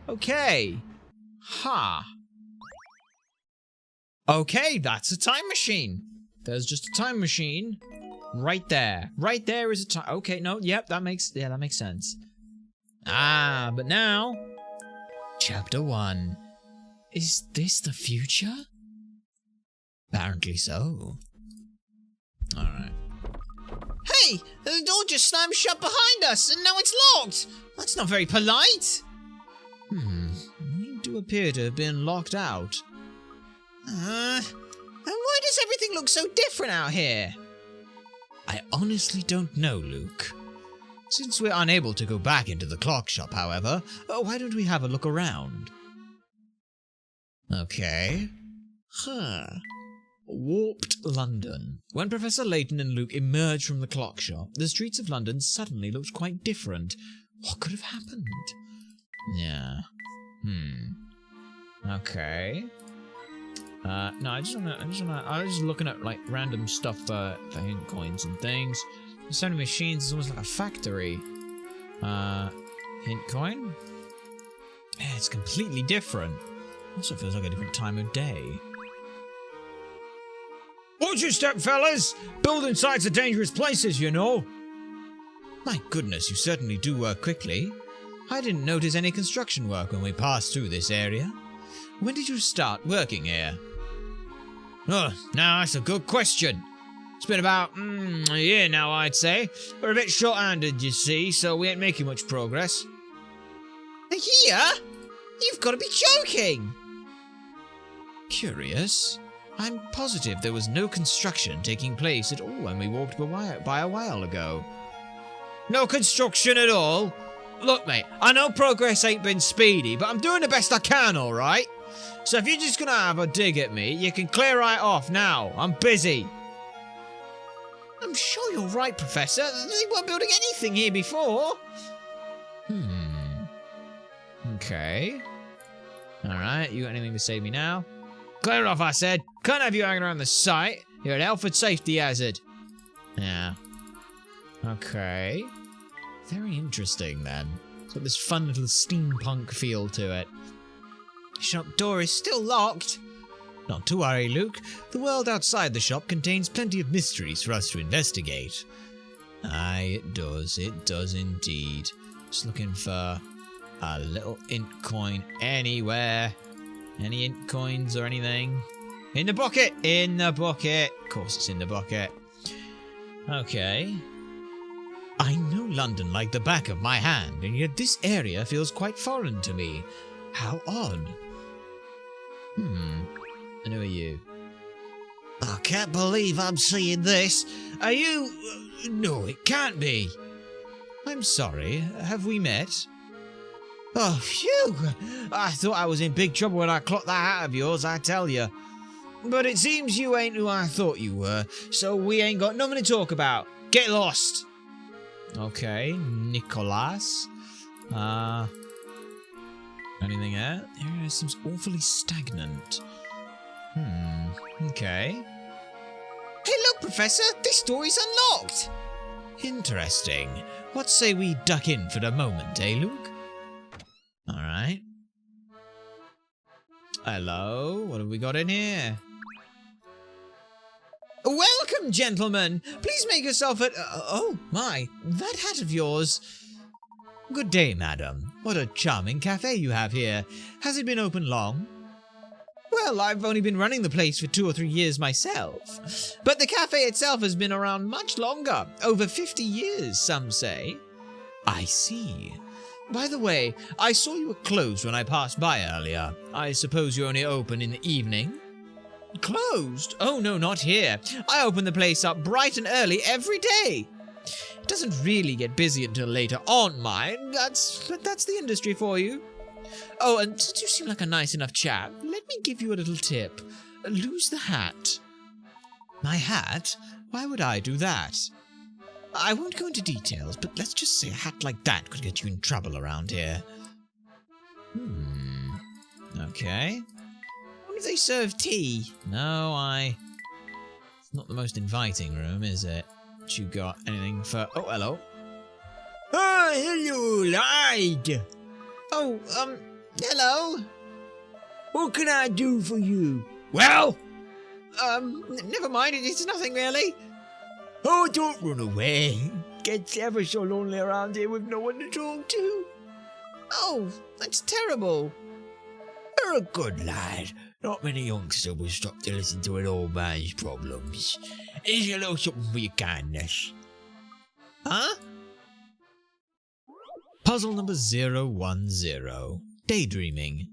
Okay. Ha. Okay, that's a time machine. There's just a time machine. Right there. Right there is a time. Okay, no, yep, that makes sense. Ah, but now... Chapter 1. Is this the future? Apparently so. Alright. Hey! The door just slammed shut behind us, and now it's locked! That's not very polite! We do appear to have been locked out. And why does everything look so different out here? I honestly don't know, Luke. Since we're unable to go back into the clock shop, however, why don't we have a look around? Okay. Warped London. When Professor Layton and Luke emerged from the clock shop, the streets of London suddenly looked quite different. What could have happened? Yeah. Okay. No, I was just looking at like random stuff for hint coins and things. There's so many machines, it's almost like a factory. Hint coin? Yeah, it's completely different. Also feels like a different time of day. Watch your step, fellas! Building sites are dangerous places, you know. My goodness, you certainly do work quickly. I didn't notice any construction work when we passed through this area. When did you start working here? Oh, now that's a good question. It's been about a year now, I'd say. We're a bit short-handed, you see, so we ain't making much progress. A year? You've got to be joking! Curious. I'm positive there was no construction taking place at all when we walked by a while ago. No construction at all? Look, mate, I know progress ain't been speedy, but I'm doing the best I can, alright? So if you're just gonna have a dig at me, you can clear right off now. I'm busy. I'm sure you're right, Professor. They weren't building anything here before. Okay. Alright, you got anything to say to me now? Clear off, I said. Can't have you hanging around the site. You're an Alfred safety hazard. Yeah. Okay. Very interesting, then. It's got this fun little steampunk feel to it. Shop door is still locked. Not to worry, Luke. The world outside the shop contains plenty of mysteries for us to investigate. Aye, it does. It does indeed. Just looking for a little int coin anywhere. Any int coins or anything? In the bucket! In the bucket! Of course it's in the bucket. Okay. I know London like the back of my hand, and yet this area feels quite foreign to me. How odd. And who are you? I can't believe I'm seeing this. Are you... No, it can't be. I'm sorry. Have we met? Oh, phew. I thought I was in big trouble when I clocked that hat of yours, I tell you. But it seems you ain't who I thought you were, so we ain't got nothing to talk about. Get lost. Okay, Nicholas. Anything else? The area seems awfully stagnant. Okay. Hey, look, Professor. This door is unlocked. Interesting. What say we duck in for the moment, eh, Luke? Alright. Hello, what have we got in here? Welcome, gentlemen. Please make yourself at... oh, my. That hat of yours... Good day, madam. What a charming cafe you have here. Has it been open long? Well, I've only been running the place for 2 or 3 years myself. But the cafe itself has been around much longer. Over 50 years, some say. I see. By the way, I saw you were closed when I passed by earlier. I suppose you're only open in the evening? Closed? Oh, no, not here. I open the place up bright and early every day. It doesn't really get busy until later on, mind. That's the industry for you. Oh, and since you seem like a nice enough chap, let me give you a little tip. Lose the hat. My hat? Why would I do that? I won't go into details, but let's just say a hat like that could get you in trouble around here. Okay. What if they serve tea? No, It's not the most inviting room, is it? You got anything for... Oh, hello. Oh, hello, lad. Oh, hello? What can I do for you? Well? Never mind, it's nothing really. Oh, don't run away. Gets ever so lonely around here with no one to talk to. Oh, that's terrible. You're a good lad. Not many youngsters will stop to listen to an old man's problems. Here's a little something for your kindness. Huh? Puzzle number 010. Daydreaming.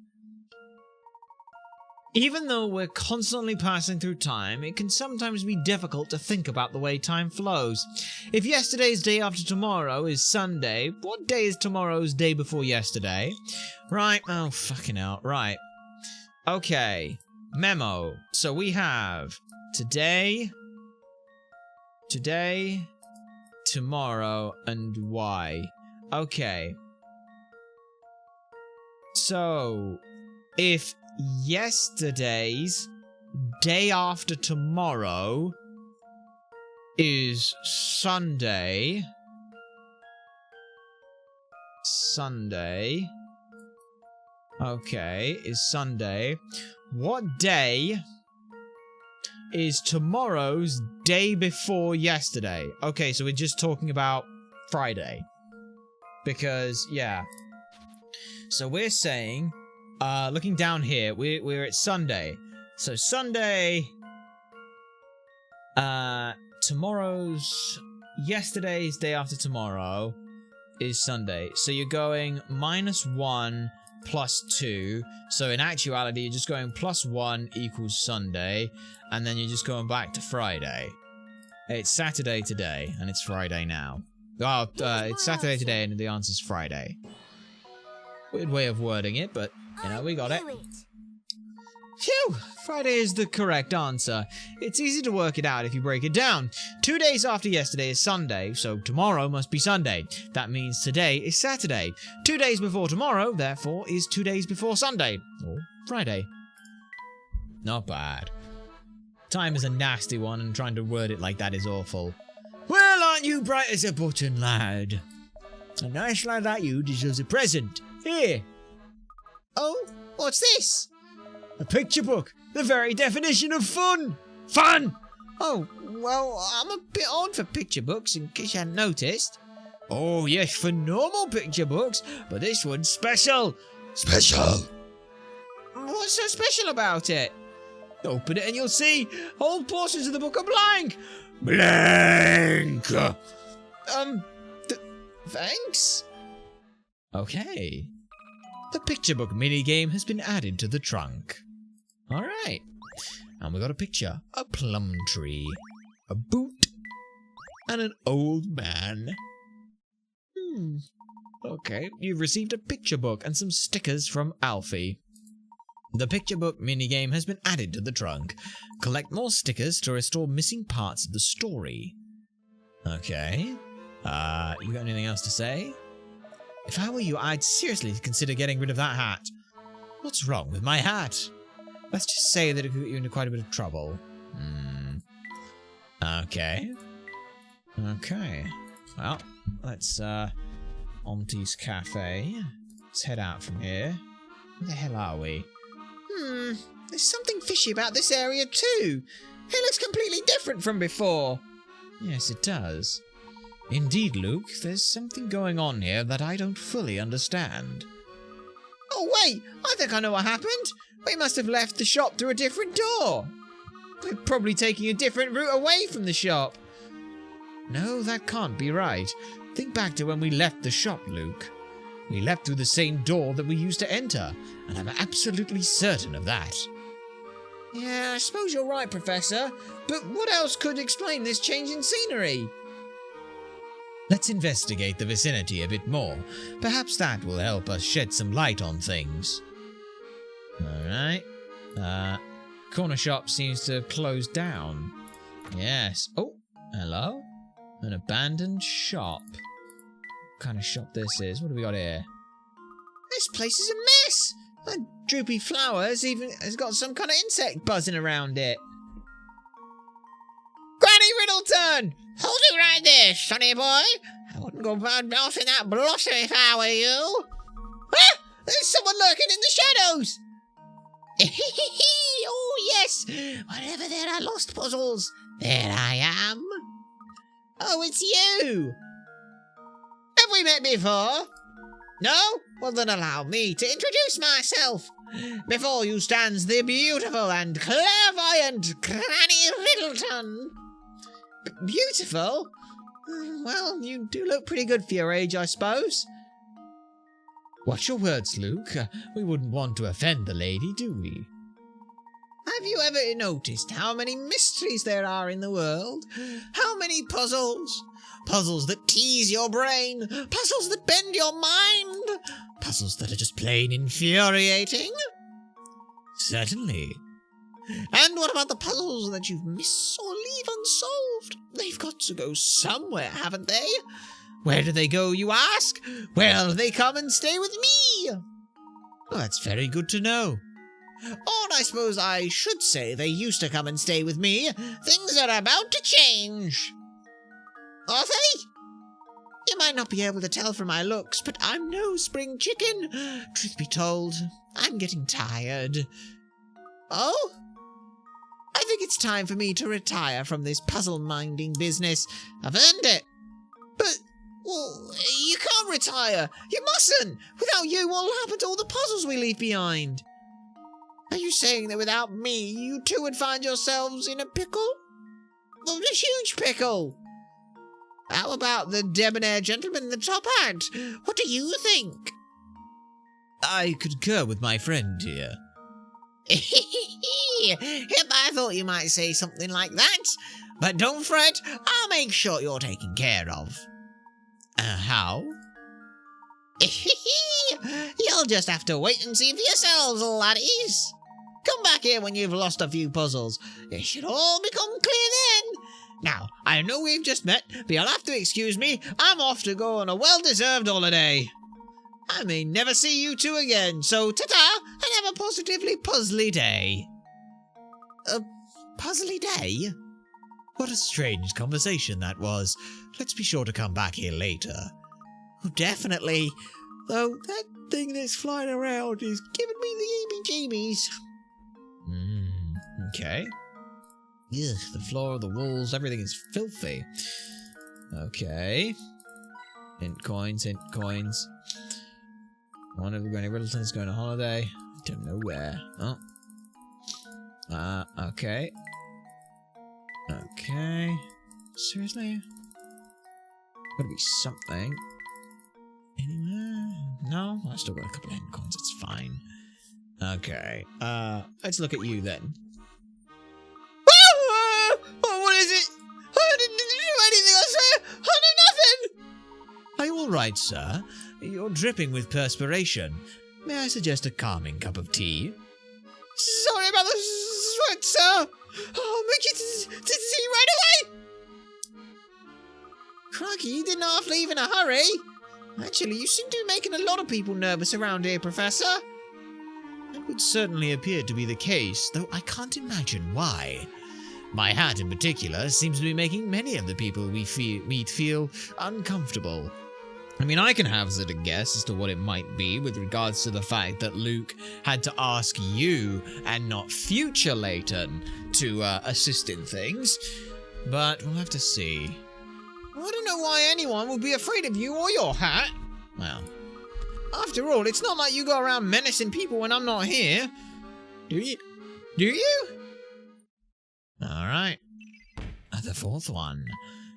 Even though we're constantly passing through time, it can sometimes be difficult to think about the way time flows. If yesterday's day after tomorrow is Sunday, what day is tomorrow's day before yesterday? Right, oh fucking hell, right. Okay, memo. So we have today, tomorrow, and why. Okay. So, if yesterday's day after tomorrow is Sunday, okay, is Sunday, what day is tomorrow's day before yesterday? Okay, so we're just talking about Friday. Because, yeah. So we're saying, looking down here, we're at Sunday. So Sunday, yesterday's day after tomorrow is Sunday. So you're going -1 plus 2. So in actuality, you're just going +1 equals Sunday. And then you're just going back to Friday. It's Saturday today, and it's Friday now. Oh, it's Saturday today, and the answer's Friday. Weird way of wording it, but, you know, we got it. Phew! Friday is the correct answer. It's easy to work it out if you break it down. 2 days after yesterday is Sunday, so tomorrow must be Sunday. That means today is Saturday. 2 days before tomorrow, therefore, is 2 days before Sunday. Or Friday. Not bad. Time is a nasty one, and trying to word it like that is awful. Well, aren't you bright as a button, lad? A nice lad like you deserves a present. Here, Oh, what's this? a picture book. The very definition of fun. Fun! Oh, well, I'm a bit odd for picture books, in case you hadn't noticed. Oh, yes, for normal picture books, but this one's special. Special! What's so special about it? Open it and you'll see whole portions of the book are blank. Blank! Thanks? Okay. The picture book minigame has been added to the trunk. Alright. And we got a picture. A plum tree. A boot. And an old man. Okay, you've received a picture book and some stickers from Alfie. The picture book minigame has been added to the trunk. Collect more stickers to restore missing parts of the story. Okay. You got anything else to say? If I were you, I'd seriously consider getting rid of that hat. What's wrong with my hat? Let's just say that it could get you into quite a bit of trouble. Okay. Okay. Well, let's, Auntie's Cafe. Let's head out from here. Where the hell are we? There's something fishy about this area too. It looks completely different from before. Yes, it does. Indeed, Luke, there's something going on here that I don't fully understand. Oh wait, I think I know what happened. We must have left the shop through a different door. We're probably taking a different route away from the shop. No, that can't be right. Think back to when we left the shop, Luke. We left through the same door that we used to enter, and I'm absolutely certain of that. Yeah, I suppose you're right, Professor. But what else could explain this change in scenery? Let's investigate the vicinity a bit more. Perhaps that will help us shed some light on things. Alright. Corner shop seems to have closed down. Yes. Oh, hello? An abandoned shop. What kind of shop this is? What do we got here? This place is a mess. That droopy flowers even has got some kind of insect buzzing around it. Granny Riddleton! Hold it right there, sonny boy. I wouldn't go bad-mouthing that blossom if I were you. Ah! There's someone lurking in the shadows. Oh, yes. Wherever there are lost puzzles, there I am. Oh, it's you. Have we met before? No? Well, then allow me to introduce myself. Before you stands the beautiful and clairvoyant Granny Riddleton. Beautiful? Well, you do look pretty good for your age, I suppose. Watch your words, Luke. We wouldn't want to offend the lady, do we? Have you ever noticed how many mysteries there are in the world? How many puzzles? Puzzles that tease your brain. Puzzles that bend your mind. Puzzles that are just plain infuriating. Certainly. And what about the puzzles that you've missed or leave unsolved? They've got to go somewhere, haven't they? Where do they go, you ask? Well, they come and stay with me. Well, that's very good to know. Or I suppose I should say they used to come and stay with me. Things are about to change. Are they? You might not be able to tell from my looks, but I'm no spring chicken. Truth be told, I'm getting tired. Oh? I think it's time for me to retire from this puzzle-minding business. I've earned it. But, well, you can't retire. You mustn't. Without you, what'll happen to all the puzzles we leave behind? Are you saying that without me, you two would find yourselves in a pickle? Well, a huge pickle. How about the debonair gentleman in the top hat? What do you think? I concur with my friend here. I thought you might say something like that. But don't fret, I'll make sure you're taken care of. How? You'll just have to wait and see for yourselves, laddies. Come back here when you've lost a few puzzles. It should all become clear then. Now, I know we've just met, but you'll have to excuse me. I'm off to go on a well-deserved holiday. I may never see you two again, so ta-ta, and have a positively puzzly day. Puzzly day? What a strange conversation that was. Let's be sure to come back here later. Oh, definitely. Though that thing that's flying around is giving me the heebie-jeebies. Okay. Ugh, the floor, the walls, everything is filthy. Okay. Hint coins, hint coins. One of the Granny Riddleton's going on holiday. Don't know where. Oh. Okay. Okay. Seriously? Gotta be something. Anywhere? No? I still got a couple of hint coins, it's fine. Okay. Let's look at you then. What is it? I didn't do anything, I swear! I did nothing! Are you alright, sir? You're dripping with perspiration. May I suggest a calming cup of tea? Sorry about the sweat, sir. I'll make you to tea right away. Crikey, you didn't half leave in a hurry. Actually, you seem to be making a lot of people nervous around here, Professor. That would certainly appear to be the case, though I can't imagine why. My hat, in particular, seems to be making many of the people we meet feel uncomfortable. I mean, I can hazard a guess as to what it might be with regards to the fact that Luke had to ask you and not future Layton to assist in things, but we'll have to see. I don't know why anyone would be afraid of you or your hat. Well, after all, it's not like you go around menacing people when I'm not here. Do you? Do you? Alright. The fourth one.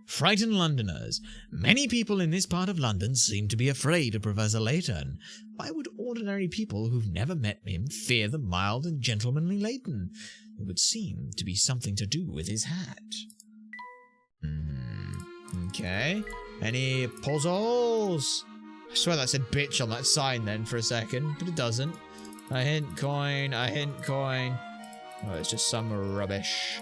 Frightened Londoners. Many people in this part of London seem to be afraid of Professor Layton. Why would ordinary people who've never met him fear the mild and gentlemanly Layton? It would seem to be something to do with his hat. Okay. Any puzzles? I swear that said bitch on that sign then for a second, but it doesn't. A hint coin, a hint coin. Oh, it's just some rubbish.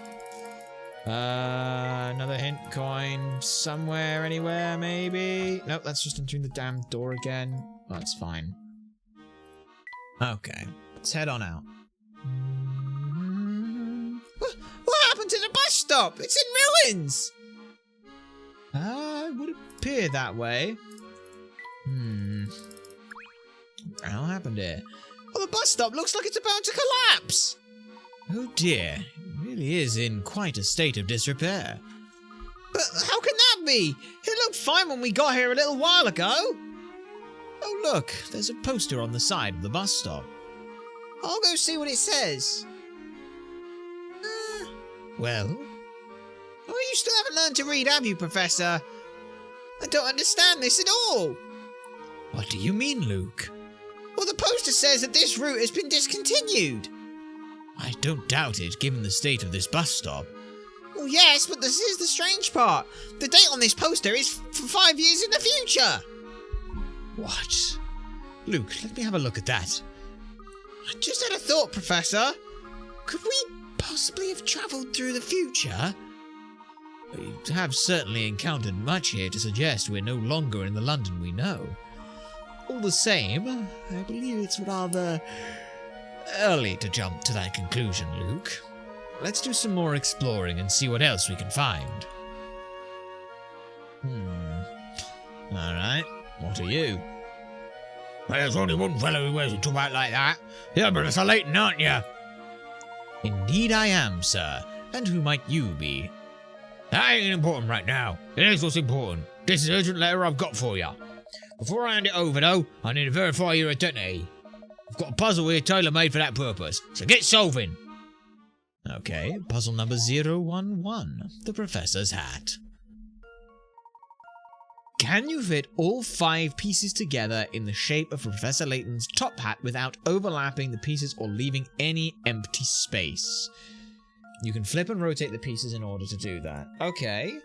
Another hint coin somewhere, anywhere, maybe? Nope, that's just entering the damn door again. Oh, that's fine. Okay, let's head on out. What happened to the bus stop? It's in ruins! It would appear that way. What the hell happened here? Well, the bus stop looks like it's about to collapse! Oh dear, it really is in quite a state of disrepair. But how can that be? It looked fine when we got here a little while ago. Oh look, there's a poster on the side of the bus stop. I'll go see what it says. Well? Oh, you still haven't learned to read, have you, Professor? I don't understand this at all. What do you mean, Luke? Well, the poster says that this route has been discontinued. I don't doubt it, given the state of this bus stop. Well, yes, but this is the strange part. The date on this poster is for 5 years in the future. What? Luke, let me have a look at that. I just had a thought, Professor. Could we possibly have travelled through the future? We have certainly encountered much here to suggest we're no longer in the London we know. All the same, I believe it's rather early to jump to that conclusion, Luke. Let's do some more exploring and see what else we can find. Alright, what are you? There's only one fellow who wears a top hat like that. You're Professor Layton, aren't you? Indeed I am, sir. And who might you be? That ain't important right now. It is what's important. This is an urgent letter I've got for you. Before I hand it over, though, I need to verify your identity. I've got a puzzle here tailor-made for that purpose, so get solving. Okay, puzzle number 011, the Professor's hat. Can you fit all 5 pieces together in the shape of Professor Layton's top hat without overlapping the pieces or leaving any empty space? You can flip and rotate the pieces in order to do that. Okay.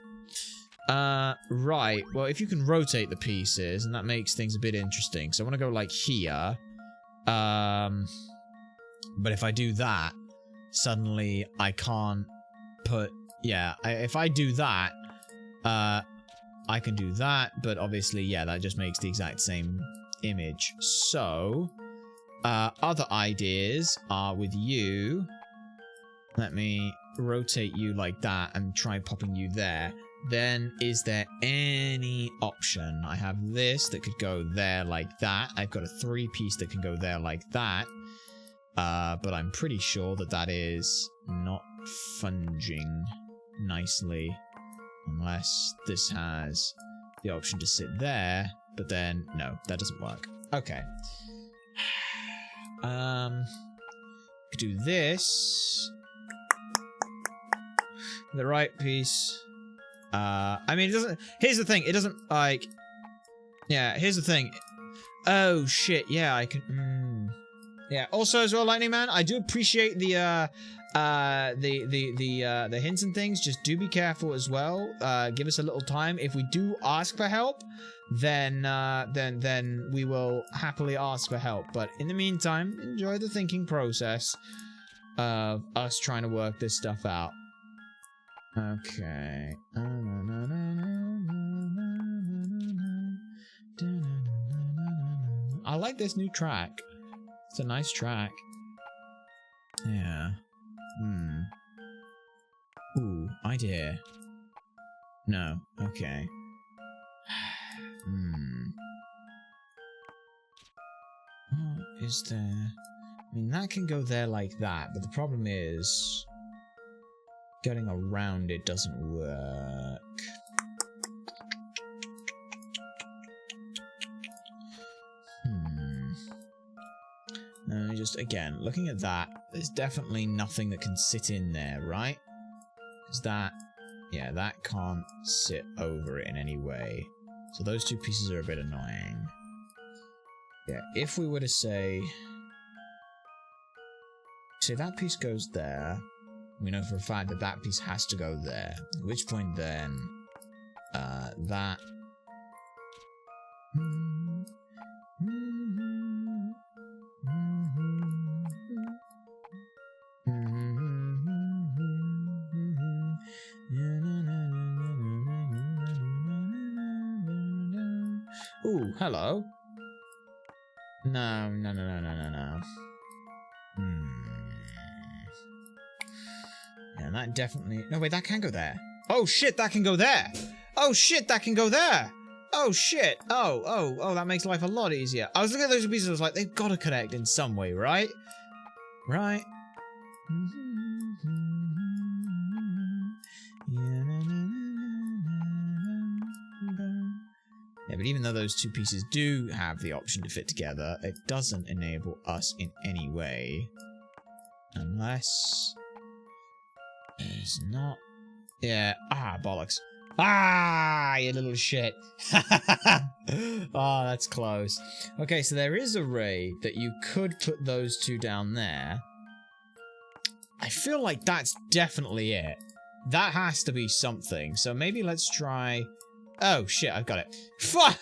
Right. Well, if you can rotate the pieces, and that makes things a bit interesting. So I want to go like here. But if I do that, suddenly I can't put... Yeah, if I do that, I can do that, but obviously, yeah, that just makes the exact same image. So, other ideas are with you. Let me rotate you like that and try popping you there. Then, is there any option? I have this that could go there like that. I've got a 3-piece that can go there like that. But I'm pretty sure that that is not funging nicely. Unless this has the option to sit there. But then, no, that doesn't work. Okay. Could do this. The right piece. I mean, it doesn't... Here's the thing. It doesn't, like... Yeah, here's the thing. Oh, shit. Yeah, I can... Yeah, also as well, Lightning Man, I do appreciate the hints and things. Just do be careful as well. Give us a little time. If we do ask for help, then we will happily ask for help. But in the meantime, enjoy the thinking process of us trying to work this stuff out. Okay. I like this new track. It's a nice track. Yeah. Ooh, idea. No. Okay. What is there? I mean, that can go there like that, but the problem is... getting around it doesn't work. Just, again, looking at that, there's definitely nothing that can sit in there, right? Because that... yeah, that can't sit over it in any way. So those 2 pieces are a bit annoying. Yeah, if we were to say... say that piece goes there... we know for a fact that that piece has to go there. At which point then, that... Ooh, hello. No. Yeah, that definitely... no, wait, that can go there. Oh, shit, that can go there. Oh, shit, that can go there. Oh, shit. Oh, that makes life a lot easier. I was looking at those pieces, I was like, they've got to connect in some way, right? Right? Yeah, but even though those 2 pieces do have the option to fit together, it doesn't enable us in any way. Unless... it's not... yeah, bollocks. You little shit. Oh, that's close. Okay, so there is a way that you could put those 2 down there. I feel like that's definitely it. That has to be something. So maybe let's try... oh, shit, I've got it. Fuck!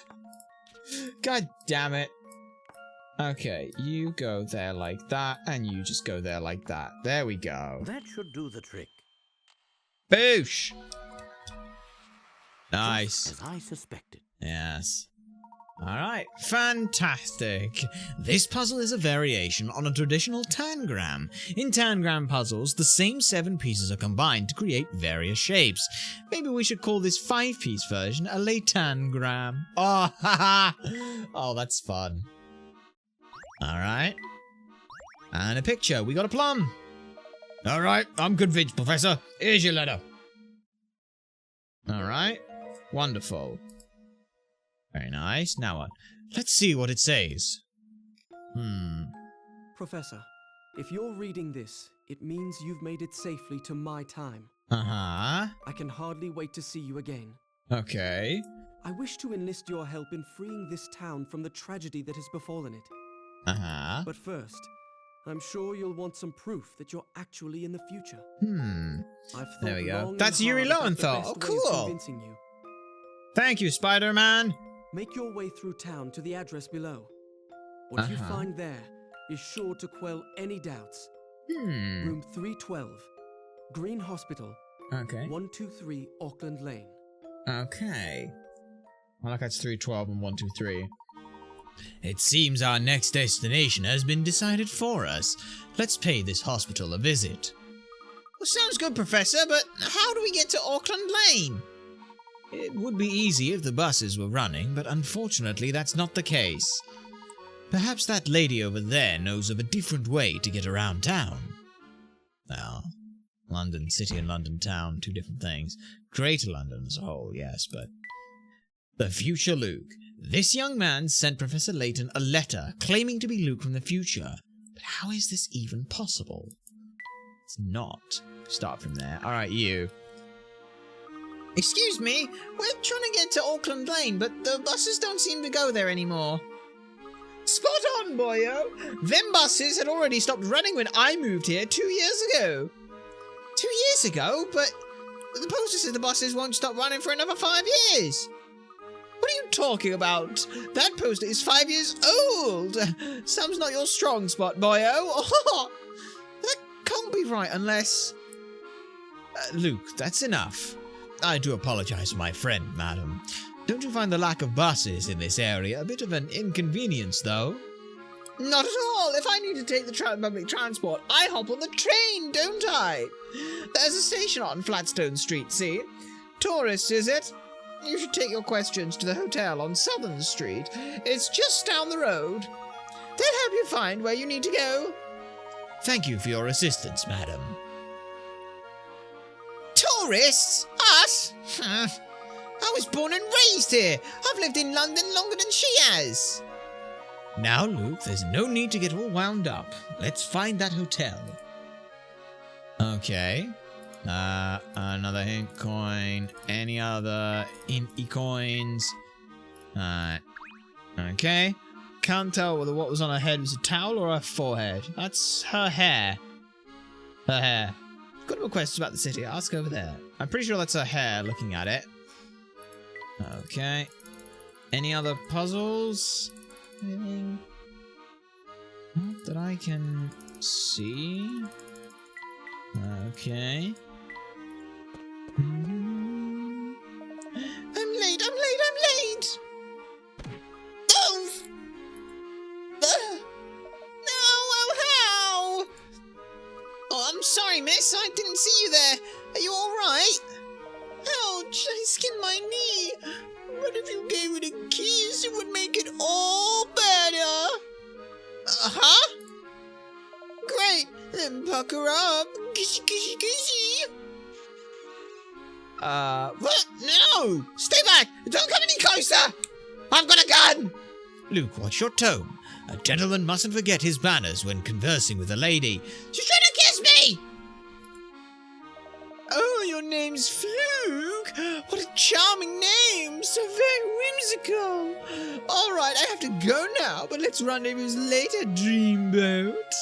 God damn it. Okay, you go there like that, and you just go there like that. There we go. That should do the trick. Boosh! Nice. Just as I suspected. Yes. Alright, fantastic. This puzzle is a variation on a traditional tangram. In tangram puzzles, the same 7 pieces are combined to create various shapes. Maybe we should call this 5-piece version a Laytangram. Oh, haha! Oh, that's fun. Alright. And a picture. We got a plum. Alright, I'm convinced, Professor. Here's your letter. Alright. Wonderful. Very nice. Now what? Let's see what it says. Professor, if you're reading this, it means you've made it safely to my time. Uh-huh. I can hardly wait to see you again. Okay. I wish to enlist your help in freeing this town from the tragedy that has befallen it. Uh-huh. But first, I'm sure you'll want some proof that you're actually in the future. I've thought there we go. long and That's Yuri hard about the Lowenthal. best Oh, way of cool. convincing you. Thank you, Spider-Man. Make your way through town to the address below. What you find there is sure to quell any doubts. Room 312, Green Hospital. Okay. 123 Auckland Lane. Okay. I like that's 312 and 123. It seems our next destination has been decided for us. Let's pay this hospital a visit. Well, sounds good, Professor, but how do we get to Auckland Lane? It would be easy if the buses were running, but unfortunately that's not the case. Perhaps that lady over there knows of a different way to get around town. Well, London City and London Town, two different things. Greater London as a whole, yes, but... The future Luke. This young man sent Professor Layton a letter claiming to be Luke from the future. But how is this even possible? It's not. Start from there. Alright, you. Excuse me, we're trying to get to Auckland Lane, but the buses don't seem to go there anymore. Spot on, boyo! Them buses had already stopped running when I moved here 2 years ago. 2 years ago? But the poster says the buses won't stop running for another 5 years. What are you talking about? That poster is 5 years old. Some's not your strong spot, boyo. That can't be right unless... Luke, that's enough. I do apologize for my friend, madam. Don't you find the lack of buses in this area a bit of an inconvenience, though? Not at all. If I need to take the public transport, I hop on the train, don't I? There's a station on Flatstone Street, see? Tourists, is it? You should take your questions to the hotel on Southern Street. It's just down the road. They'll help you find where you need to go. Thank you for your assistance, madam. Tourists? Us? I was born and raised here. I've lived in London longer than she has. Now, Luke, there's no need to get all wound up. Let's find that hotel. Okay. Another hint coin. Any other hinty coins? Okay. Can't tell whether what was on her head was a towel or her forehead. That's her hair. Her hair. Got more questions about the city. Ask over there. I'm pretty sure that's her hair looking at it. Okay. Any other puzzles? Anything? Not that I can see. Okay. I'm late. Oh! No, how? Oh, I'm sorry, miss. I didn't see you there. Are you alright? Ouch, I skinned my knee. But if you gave me the keys, it would make it all better. Uh-huh? Great. Then pucker up. Kissy, kissy, kissy. What? No! Stay back! Don't come any closer! I've got a gun! Luke, watch your tone. A gentleman mustn't forget his manners when conversing with a lady. She's trying to kiss me! Oh, your name's Fluke? What a charming name! So very whimsical! Alright, I have to go now, but let's rendezvous later, Dreamboat.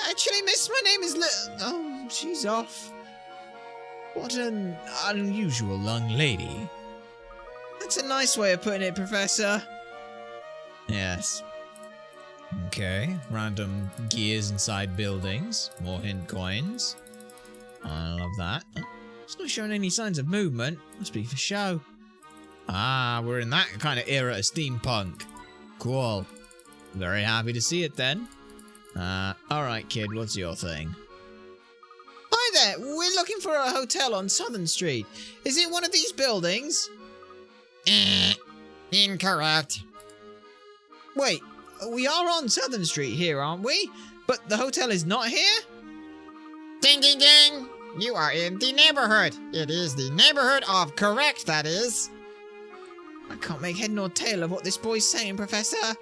Actually, miss, my name is Oh, she's off. What an unusual young lady. That's a nice way of putting it, Professor. Yes. Okay, random gears inside buildings. More hint coins. I love that. It's not showing any signs of movement. Must be for show. Ah, we're in that kind of era of steampunk. Cool. Very happy to see it then. Alright kid, what's your thing? Hi there, we're looking for a hotel on Southern Street. Is it one of these buildings? Incorrect. Wait, we are on Southern Street here, aren't we? But the hotel is not here? Ding ding ding! You are in the neighborhood. It is the neighborhood of correct, that is. I can't make head nor tail of what this boy's saying, Professor.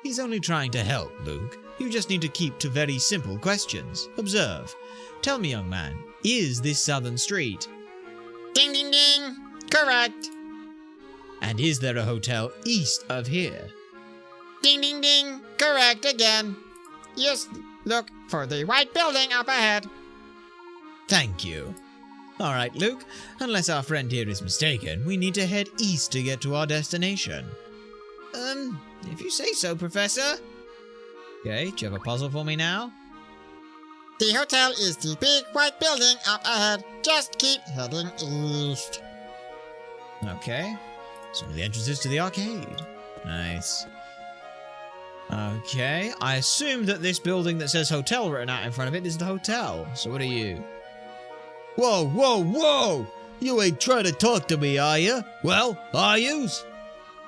He's only trying to help, Luke. You just need to keep to very simple questions. Observe. Tell me, young man, is this Southern Street? Ding ding ding! Correct. And is there a hotel east of here? Ding ding ding! Correct again. Just look for the white building up ahead. Thank you. Alright, Luke, unless our friend here is mistaken, we need to head east to get to our destination. If you say so, Professor. Okay, do you have a puzzle for me now? The hotel is the big white building up ahead. Just keep heading east. Okay, so the entrance is to the arcade. Nice. Okay, I assume that this building that says hotel written out in front of it is the hotel. So what are you? Whoa, whoa, whoa! You ain't trying to talk to me, are you? Well, are yous?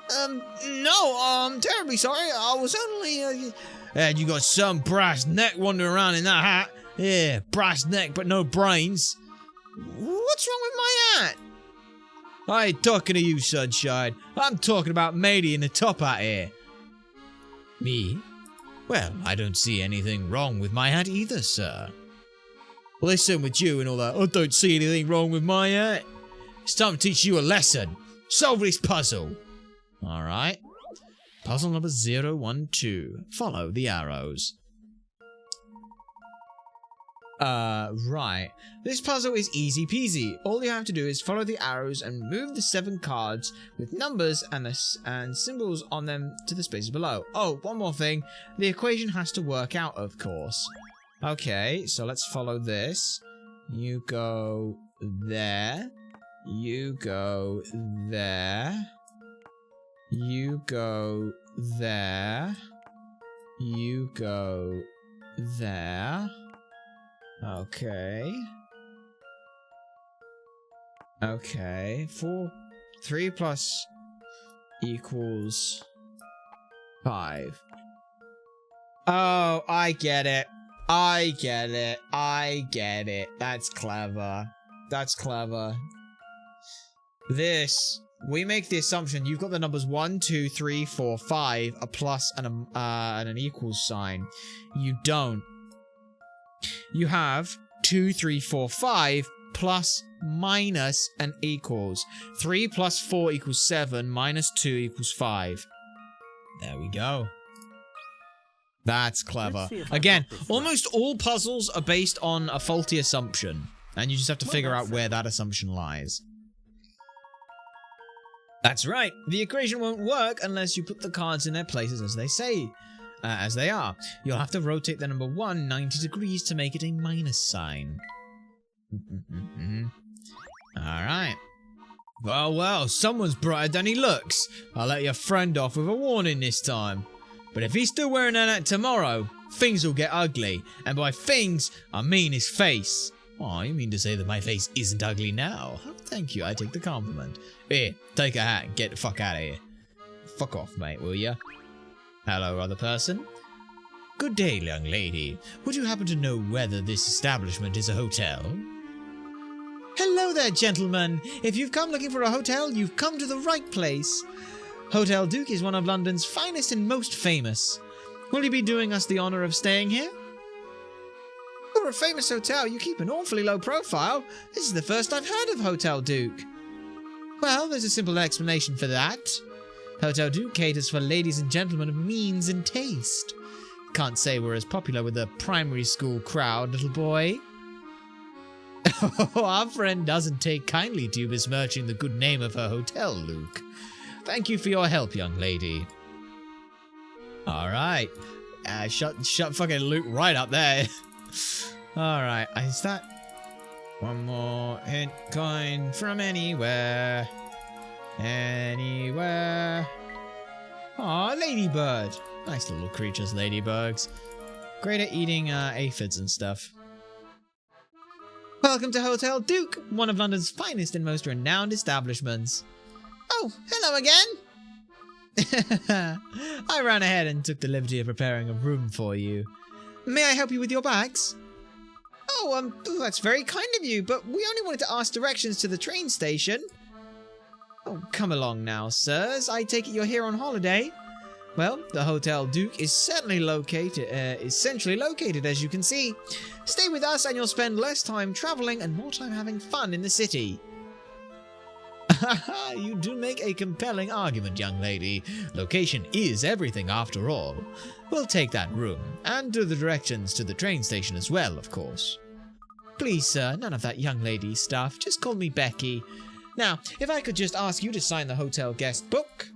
No, I'm terribly sorry. I was only, And you got some brass neck wandering around in that hat. Yeah, brass neck but no brains. What's wrong with my hat? I ain't talking to you, Sunshine. I'm talking about matey in the top hat here. Me? Well, I don't see anything wrong with my hat either, sir. Listen with you and all that. I don't see anything wrong with my hat. It's time to teach you a lesson. Solve this puzzle. Alright. Puzzle number 012. Follow the arrows. Right. This puzzle is easy peasy. All you have to do is follow the arrows and move the 7 cards with numbers and symbols on them to the spaces below. Oh, one more thing. The equation has to work out, of course. Okay, so let's follow this. You go there. You go there. You go there. You go there. Okay. Okay. 3 plus equals 5. Oh, I get it. I get it. I get it. That's clever. That's clever. We make the assumption you've got the numbers 1, 2, 3, 4, 5, a plus and an equals sign. You don't. You have 2, 3, 4, 5 plus minus and equals. 3 plus 4 equals 7 minus 2 equals 5. There we go. That's clever. Again, almost all puzzles are based on a faulty assumption, and you just have to figure out where that assumption lies. That's right. The equation won't work unless you put the cards in their places as they say. As they are. You'll have to rotate the number 1 90 degrees to make it a minus sign. Alright. Well, someone's brighter than he looks. I'll let your friend off with a warning this time. But if he's still wearing that hat tomorrow, things will get ugly. And by things, I mean his face. Oh, you mean to say that my face isn't ugly now? Oh, thank you, I take the compliment. Here, take a hat and get the fuck out of here. Fuck off, mate, will ya? Hello, other person. Good day, young lady. Would you happen to know whether this establishment is a hotel? Hello there, gentlemen. If you've come looking for a hotel, you've come to the right place. Hotel Duke is one of London's finest and most famous. Will you be doing us the honour of staying here? For a famous hotel, you keep an awfully low profile. This is the first I've heard of Hotel Duke. Well, there's a simple explanation for that. Hotel Duke caters for ladies and gentlemen of means and taste. Can't say we're as popular with the primary school crowd, little boy. Our friend doesn't take kindly to you besmirching the good name of her hotel, Luke. Thank you for your help, young lady. Alright. Shut fucking Luke right up there. Alright, is that... One more hint coin from anywhere. Anywhere. Aw, ladybird. Nice little creatures, ladybugs. Great at eating aphids and stuff. Welcome to Hotel Duke, one of London's finest and most renowned establishments. Oh, hello again. I ran ahead and took the liberty of preparing a room for you. May I help you with your bags? Oh, that's very kind of you, but we only wanted to ask directions to the train station. Oh, come along now, sirs. I take it you're here on holiday. Well, the Hotel Duke is centrally located, as you can see. Stay with us and you'll spend less time traveling and more time having fun in the city. You do make a compelling argument, young lady. Location is everything after all. We'll take that room, and do the directions to the train station as well, of course. Please, sir, none of that young lady stuff. Just call me Becky. Now, if I could just ask you to sign the hotel guest book.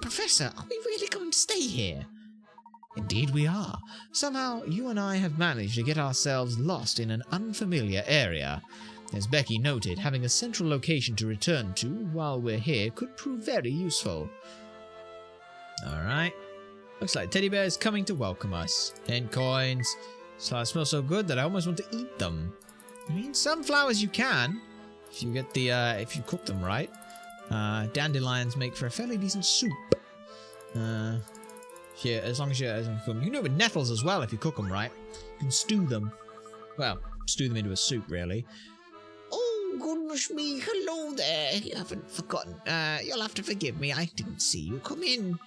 Professor, are we really going to stay here? Indeed we are. Somehow, you and I have managed to get ourselves lost in an unfamiliar area. As Becky noted, having a central location to return to while we're here could prove very useful. Alright. Looks like teddy bears coming to welcome us. 10 coins. So smell so good that I almost want to eat them. I mean, some flowers you can, if you get the if you cook them right. Dandelions make for a fairly decent soup. Yeah, as long as you cook them. You can do it with nettles as well if you cook them right. You can stew them. Well, stew them into a soup, really. Oh, goodness me. Hello there. You haven't forgotten. You'll have to forgive me. I didn't see you come in.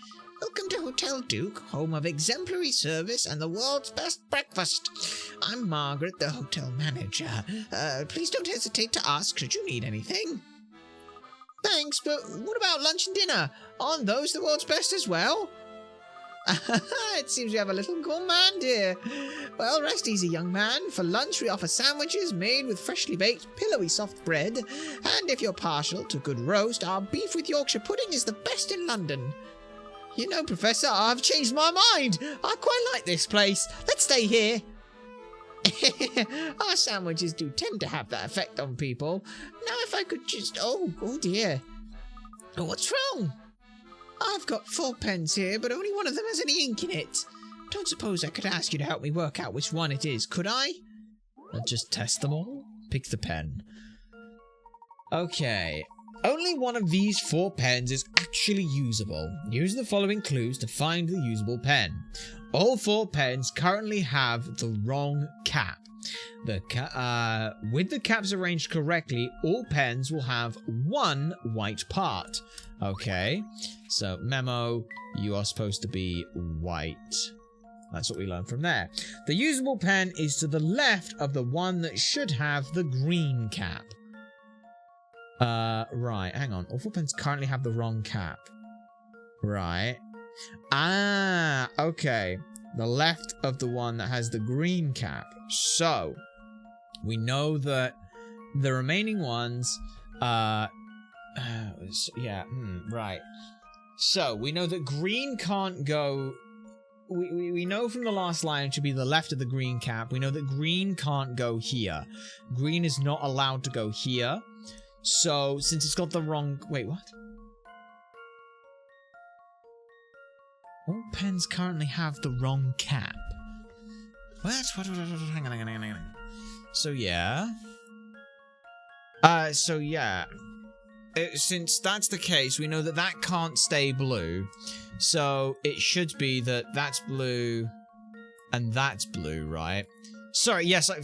Welcome to Hotel Duke, home of exemplary service and the world's best breakfast. I'm Margaret, the hotel manager. Please don't hesitate to ask should you need anything. Thanks, but what about lunch and dinner? Aren't those the world's best as well? It seems we have a little gourmand here. Well, rest easy, young man. For lunch, we offer sandwiches made with freshly baked, pillowy soft bread. And if you're partial to good roast, our beef with Yorkshire pudding is the best in London. You know, Professor, I've changed my mind. I quite like this place. Let's stay here. Our sandwiches do tend to have that effect on people. Now if I could just... Oh dear. Oh, what's wrong? I've got 4 pens here, but only one of them has any ink in it. Don't suppose I could ask you to help me work out which one it is, could I? I'll just test them all. Pick the pen. Okay. Only one of these 4 pens is actually usable. Use the following clues to find the usable pen. All 4 pens currently have the wrong cap. With the caps arranged correctly, all pens will have 1 white part. Okay, so memo, you are supposed to be white. That's what we learned from there. The usable pen is to the left of the one that should have the green cap. Right, hang on. All 4 pens currently have the wrong cap. Right. Ah, okay. The left of the one that has the green cap. So, we know that the remaining ones, right. So, we know that green can't go... We know from the last line it should be the left of the green cap. We know that green can't go here. Green is not allowed to go here. So, since it's got the wrong... Wait, what? All pens currently have the wrong cap. What? Hang on. So, yeah. Since that's the case, we know that that can't stay blue. So, it should be that that's blue and that's blue, right? Sorry, yes, do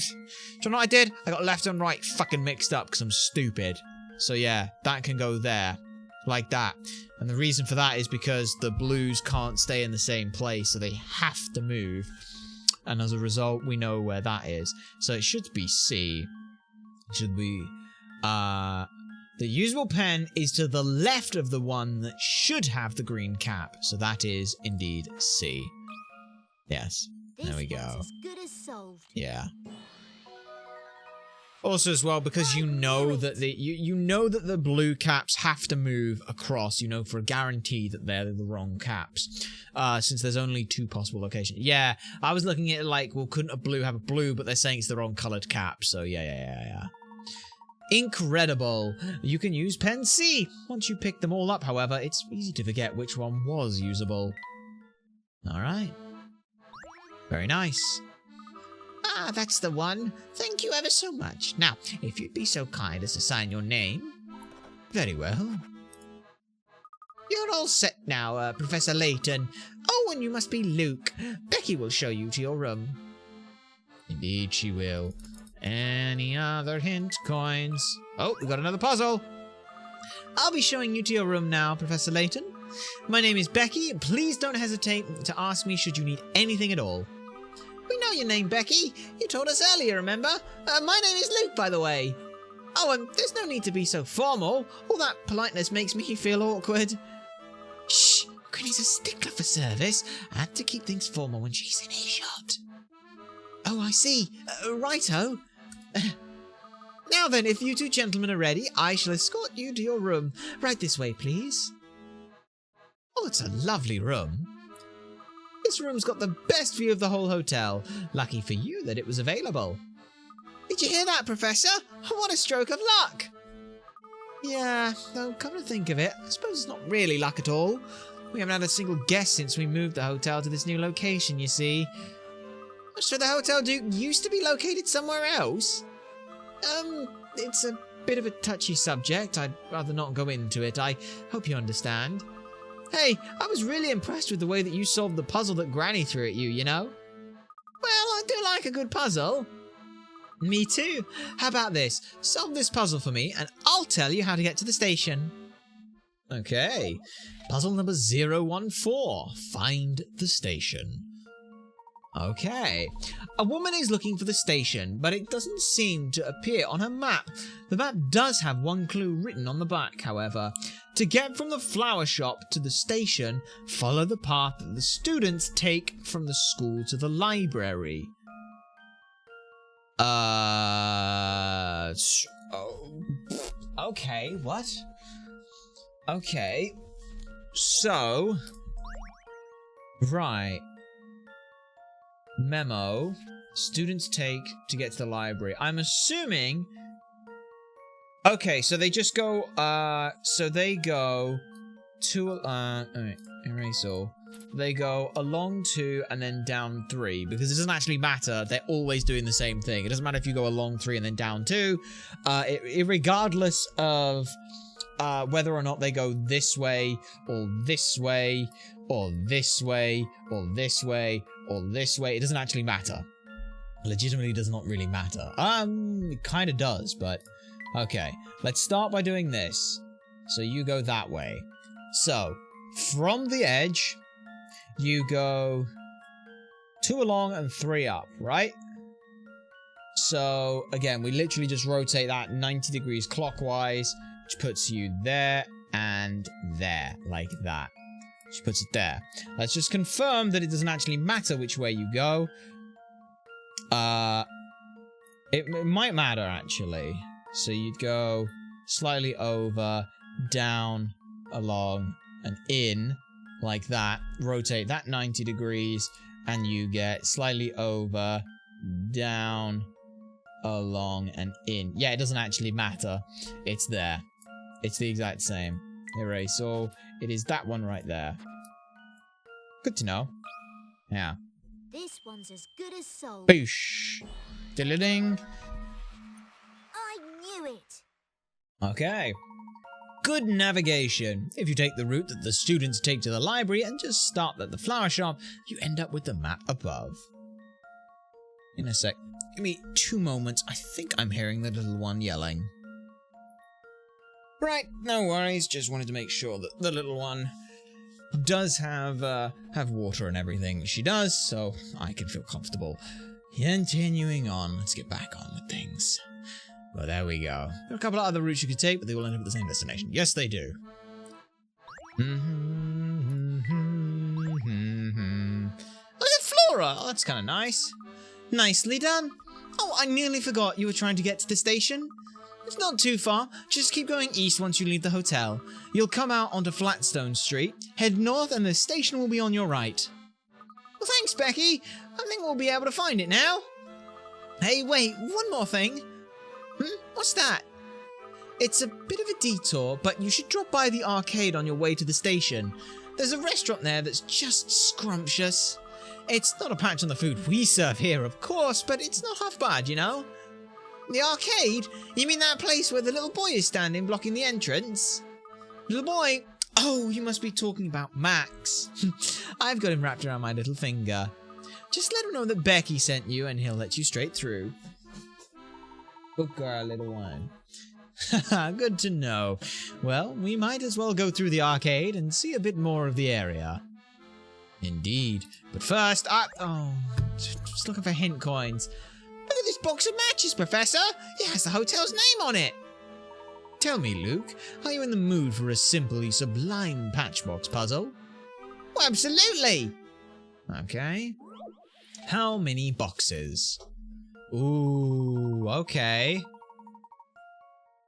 you know what I did? I got left and right fucking mixed up because I'm stupid. So yeah, that can go there. Like that. And the reason for that is because the blues can't stay in the same place, so they have to move. And as a result, we know where that is. So it should be C. It should be... The usable pen is to the left of the one that should have the green cap. So that is indeed C. Yes. There we go. As good as solved. Yeah. Also, as well, because you know that you know that the blue caps have to move across. You know for a guarantee that they're the wrong caps, since there's only 2 possible locations. Yeah, I was looking at it like, well, couldn't a blue have a blue? But they're saying it's the wrong colored cap. So yeah. Incredible. You can use pen C. Once you pick them all up, however, it's easy to forget which one was usable. All right. Very nice. Ah, that's the one. Thank you ever so much. Now, if you'd be so kind as to sign your name. Very well. You're all set now, Professor Layton. Oh, and you must be Luke. Becky will show you to your room. Indeed she will. Any other hint coins? Oh, we got another puzzle. I'll be showing you to your room now, Professor Layton. My name is Becky. Please don't hesitate to ask me should you need anything at all. We know your name, Becky. You told us earlier, remember? My name is Luke, by the way. Oh, and there's no need to be so formal. All that politeness makes me feel awkward. Shh, Granny's a stickler for service. I had to keep things formal when she's in earshot. Oh, I see. Righto. Now then, if you 2 gentlemen are ready, I shall escort you to your room. Right this way, please. Oh, it's a lovely room. This room's got the best view of the whole hotel. Lucky for you that it was available. Did you hear that, Professor? What a stroke of luck! Yeah, though, come to think of it, I suppose it's not really luck at all. We haven't had a single guest since we moved the hotel to this new location, you see. So the Hotel Duke used to be located somewhere else? It's a bit of a touchy subject. I'd rather not go into it. I hope you understand. Hey, I was really impressed with the way that you solved the puzzle that Granny threw at you, you know? Well, I do like a good puzzle. Me too. How about this? Solve this puzzle for me, and I'll tell you how to get to the station. Okay. Puzzle number 014. Find the station. Okay. A woman is looking for the station, but it doesn't seem to appear on her map. The map does have one clue written on the back, however. To get from the flower shop to the station, follow the path that the students take from the school to the library. Okay, what? Okay. So... Right. Memo. Students take to get to the library. I'm assuming... Okay, so they just go, so they go to, erase all. They go along 2 and then down 3, because it doesn't actually matter. They're always doing the same thing. It doesn't matter if you go along 3 and then down 2. Regardless of whether or not they go this way, or this way, or this way, or this way, or this way, it doesn't actually matter. Legitimately does not really matter. It kind of does, but... Okay, let's start by doing this. So you go that way. So, from the edge, you go 2 along and 3 up, right? So, again, we literally just rotate that 90 degrees clockwise, which puts you there and there, like that. Which puts it there. Let's just confirm that it doesn't actually matter which way you go. It might matter, actually. So you'd go slightly over, down, along, and in, like that. Rotate that 90 degrees, and you get slightly over, down, along, and in. Yeah, it doesn't actually matter. It's there. It's the exact same. Erase all. It is that one right there. Good to know. Yeah. This one's as good as sold. Boosh. Diddling. I knew it. Okay. Good navigation. If you take the route that the students take to the library and just start at the flower shop, you end up with the map above. In a sec. Give me 2 moments. I think I'm hearing the little one yelling. Right, no worries. Just wanted to make sure that the little one does have water and everything. She does, so I can feel comfortable. Continuing on. Let's get back on with things. Well, there we go. There are a couple of other routes you could take, but they all end up at the same destination. Yes, they do. Look at Flora! Oh, that's kind of nice. Nicely done. Oh, I nearly forgot you were trying to get to the station. It's not too far. Just keep going east once you leave the hotel. You'll come out onto Flatstone Street, head north, and the station will be on your right. Well, thanks, Becky. I think we'll be able to find it now. Hey, wait, one more thing. What's that? It's a bit of a detour, but you should drop by the arcade on your way to the station. There's a restaurant there that's just scrumptious. It's not a patch on the food we serve here, of course, but it's not half bad, you know? The arcade? You mean that place where the little boy is standing blocking the entrance? Little boy? Oh, you must be talking about Max. I've got him wrapped around my little finger. Just let him know that Becky sent you and he'll let you straight through. Good girl, little one. Good to know. Well, we might as well go through the arcade and see a bit more of the area. Indeed. But first, just looking for hint coins. Look at this box of matches, Professor! It has the hotel's name on it! Tell me, Luke, are you in the mood for a simply sublime patchbox puzzle? Well, absolutely! Okay. How many boxes? Ooh, okay.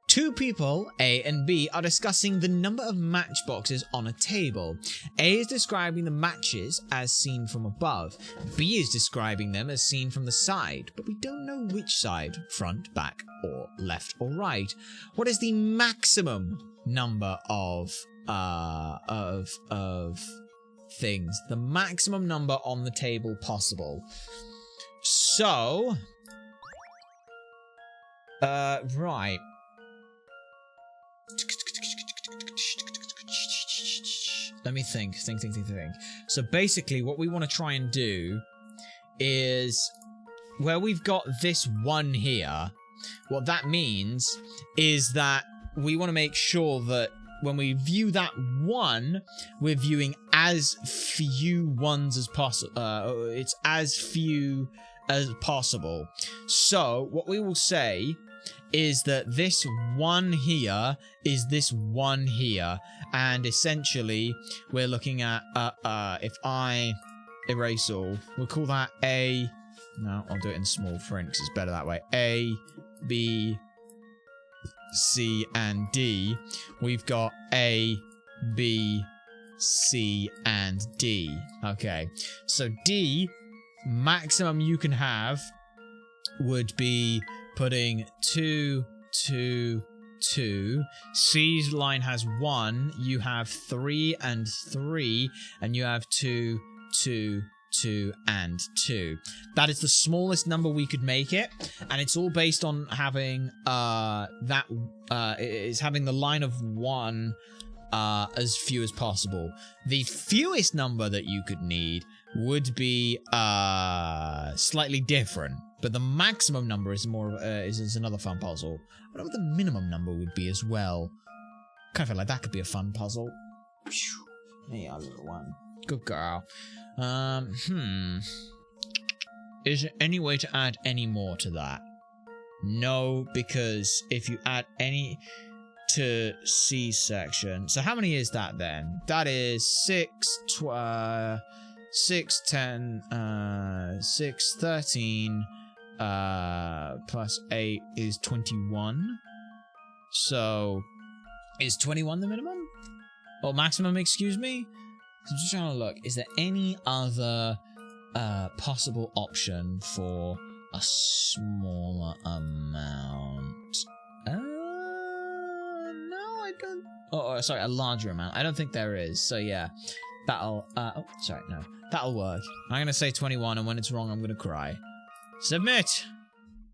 2 people, A and B, are discussing the number of matchboxes on a table. A is describing the matches as seen from above. B is describing them as seen from the side, but we don't know which side, front, back, or left or right. What is the maximum number of things. The maximum number on the table possible. So, right. Let me think. So basically, what we want to try and do is, where we've got this one here, what that means is that we want to make sure that when we view that one, we're viewing as few ones as possible. It's as few as possible. So what we will say is that this one here is this one here, and essentially we're looking at if I erase all, we'll call that A. No, I'll do it in small print because it's better that way. A, B, C, and D. We've got A, B, C, and D. Okay, so D, maximum you can have would be putting 2, 2, 2. C's line has 1. You have 3 and 3, and you have 2, 2, 2, and 2. That is the smallest number we could make it, and it's all based on having is having the line of 1 as few as possible. The fewest number that you could need would be slightly different, but the maximum number is more is another fun puzzle. I wonder what the minimum number would be as well. Kind of feel like that could be a fun puzzle. Yeah, little one. Good girl. Is there any way to add any more to that? No, because if you add any to C section, so how many is that then? That is 6, 10, 6, 13, plus 8 is 21. So, is 21 the minimum? Or maximum, excuse me? I'm just trying to look. Is there any other possible option for a smaller amount? No, I don't. Oh, sorry, a larger amount. I don't think there is. So yeah, that'll. Oh, sorry, no, that'll work. I'm gonna say 21, and when it's wrong, I'm gonna cry. Submit.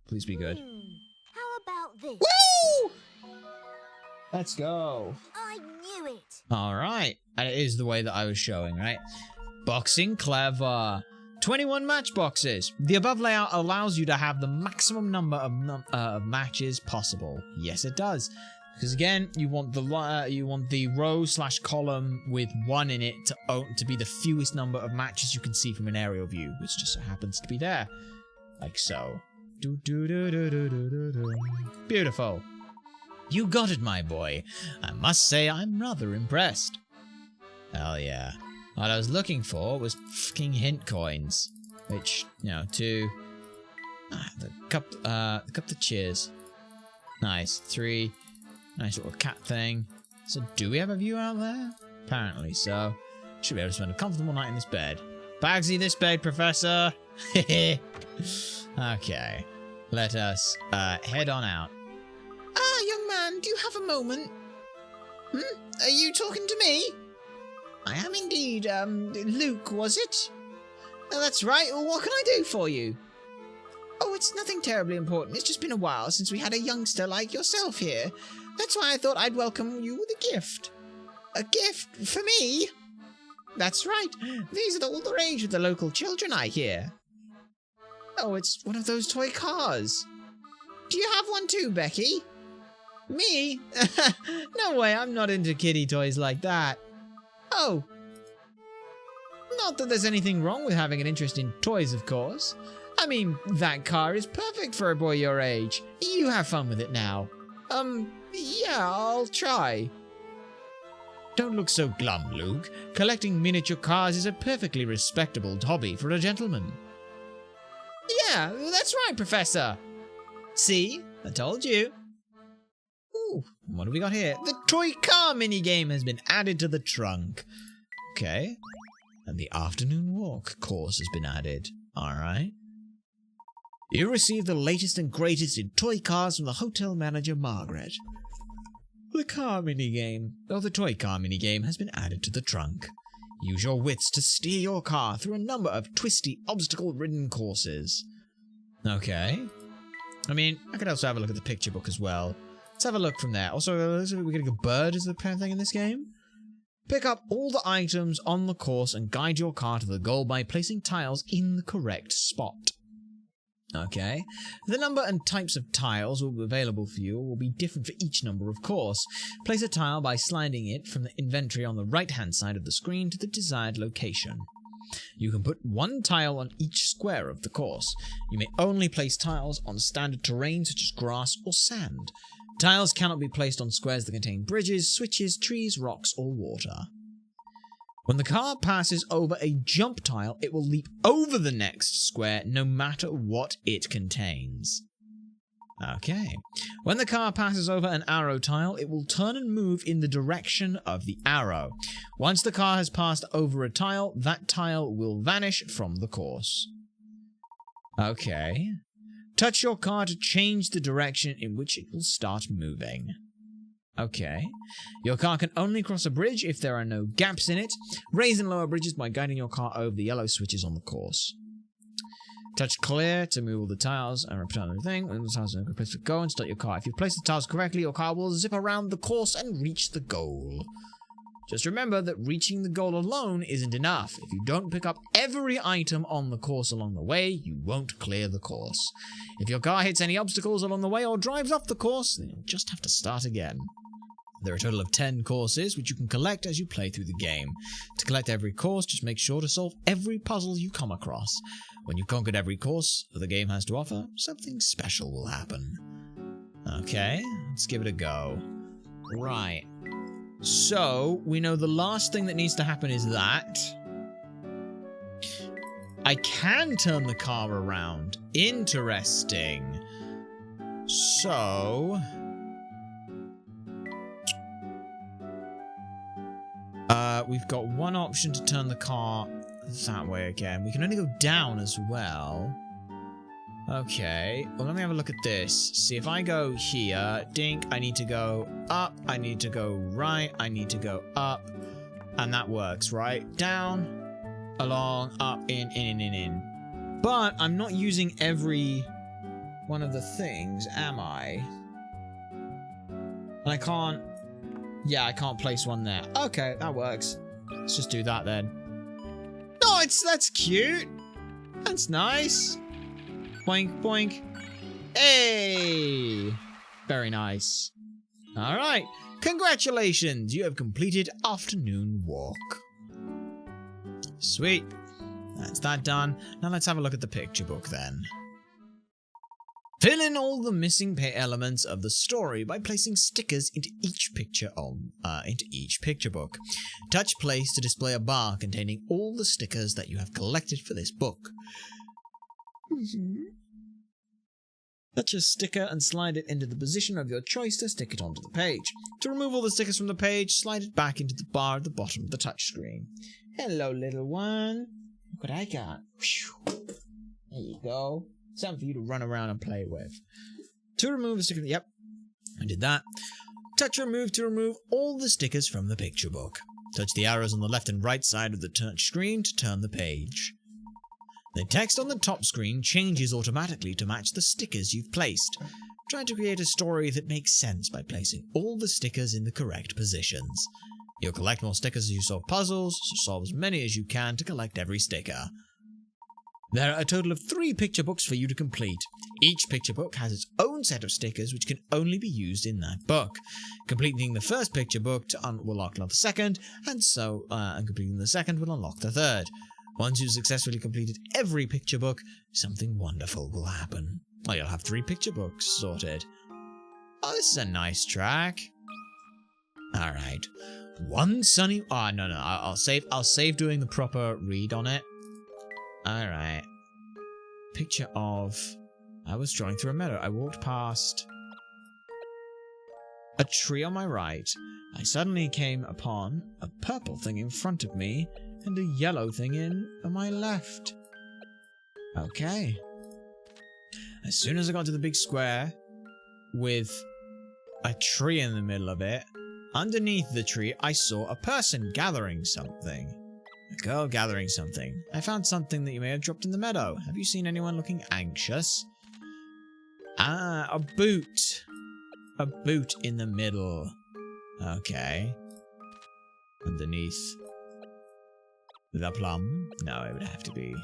Please be good. How about this? Woo! Let's go. I knew it. All right, and it is the way that I was showing, right? Boxing clever. 21 matchboxes. The above layout allows you to have the maximum number of matches possible. Yes, it does. Because again, you want the row / column with 1 in it to be the fewest number of matches you can see from an aerial view, which just so happens to be there, like so. Beautiful. You got it, my boy. I must say I'm rather impressed. Hell yeah. What I was looking for was fucking hint coins. Which, you know, the cup to cheers. Nice. 3. Nice little cat thing. So, do we have a view out there? Apparently so. Should be able to spend a comfortable night in this bed. Bagsy this bed, Professor! Okay. Let us, head on out. Ah, young man, do you have a moment? Are you talking to me? I am indeed. Luke, was it? Oh, that's right. Well, what can I do for you? Oh, it's nothing terribly important. It's just been a while since we had a youngster like yourself here. That's why I thought I'd welcome you with a gift. A gift for me? That's right. These are all the rage with the local children, I hear. Oh, it's one of those toy cars. Do you have one too, Becky? Me? No way, I'm not into kiddie toys like that. Oh. Not that there's anything wrong with having an interest in toys, of course. I mean, that car is perfect for a boy your age. You have fun with it now. Yeah, I'll try. Don't look so glum, Luke. Collecting miniature cars is a perfectly respectable hobby for a gentleman. Yeah, that's right, Professor. See? I told you. Ooh, what do we got here? The toy car minigame has been added to the trunk. Okay. And the afternoon walk course has been added. Alright. You received the latest and greatest in toy cars from the hotel manager, Margaret. The car minigame, or the toy car minigame, has been added to the trunk. Use your wits to steer your car through a number of twisty, obstacle-ridden courses. Okay. I mean, I could also have a look at the picture book as well. Let's have a look from there. Also, we're getting a bird as the parent thing in this game. Pick up all the items on the course and guide your car to the goal by placing tiles in the correct spot. Okay. The number and types of tiles will be available for you will be different for each number, of course. Place a tile by sliding it from the inventory on the right-hand side of the screen to the desired location. You can put one tile on each square of the course. You may only place tiles on standard terrain such as grass or sand. Tiles cannot be placed on squares that contain bridges, switches, trees, rocks, or water. When the car passes over a jump tile, it will leap over the next square no matter what it contains. Okay. When the car passes over an arrow tile, it will turn and move in the direction of the arrow. Once the car has passed over a tile, that tile will vanish from the course. Okay. Touch your car to change the direction in which it will start moving. Okay. Your car can only cross a bridge if there are no gaps in it. Raise and lower bridges by guiding your car over the yellow switches on the course. Touch clear to move all the tiles and return everything. When the tiles are placed to go and start your car. If you place the tiles correctly, your car will zip around the course and reach the goal. Just remember that reaching the goal alone isn't enough. If you don't pick up every item on the course along the way, you won't clear the course. If your car hits any obstacles along the way or drives off the course, then you'll just have to start again. There are a total of 10 courses, which you can collect as you play through the game. To collect every course, just make sure to solve every puzzle you come across. When you've conquered every course that the game has to offer, something special will happen. Okay, let's give it a go. Right. So, we know the last thing that needs to happen is that. I can turn the car around. Interesting. So... we've got one option to turn the car that way again. We can only go down as well. Okay, well, let me have a look at this. See, if I go here, dink, I need to go up, I need to go right, I need to go up, and that works, right? Down, along, up, in. But I'm not using every one of the things, am I? And I can't... Yeah, I can't place one there. Okay, that works. Let's just do that then. Oh, that's cute. That's nice. Boink, boink. Hey! Very nice. Alright. Congratulations! You have completed Afternoon Walk. Sweet. That's that done. Now let's have a look at the picture book then. Fill in all the missing elements of the story by placing stickers into each picture book. Touch place to display a bar containing all the stickers that you have collected for this book. Touch a sticker and slide it into the position of your choice to stick it onto the page. To remove all the stickers from the page, slide it back into the bar at the bottom of the touchscreen. Hello, little one. Look what I got. There you go. Something for you to run around and play with. To remove the sticker... Yep, I did that. Touch remove to remove all the stickers from the picture book. Touch the arrows on the left and right side of the touch screen to turn the page. The text on the top screen changes automatically to match the stickers you've placed. Try to create a story that makes sense by placing all the stickers in the correct positions. You'll collect more stickers as you solve puzzles, so solve as many as you can to collect every sticker. There are a total of 3 picture books for you to complete. Each picture book has its own set of stickers which can only be used in that book. Completing the first picture book will unlock the second, and completing the second will unlock the third. Once you've successfully completed every picture book, something wonderful will happen. Oh, you'll have 3 picture books sorted. Oh, this is a nice track. Alright. One sunny... Oh, no. I'll save doing the proper read on it. Alright. Picture of... I was strolling through a meadow. I walked past a tree on my right. I suddenly came upon a purple thing in front of me and a yellow thing on my left. Okay. As soon as I got to the big square with a tree in the middle of it. Underneath the tree, I saw a person gathering something. A girl gathering something. I found something that you may have dropped in the meadow. Have you seen anyone looking anxious? Ah, a boot. A boot in the middle. Okay. Underneath the plum? No, it would have to be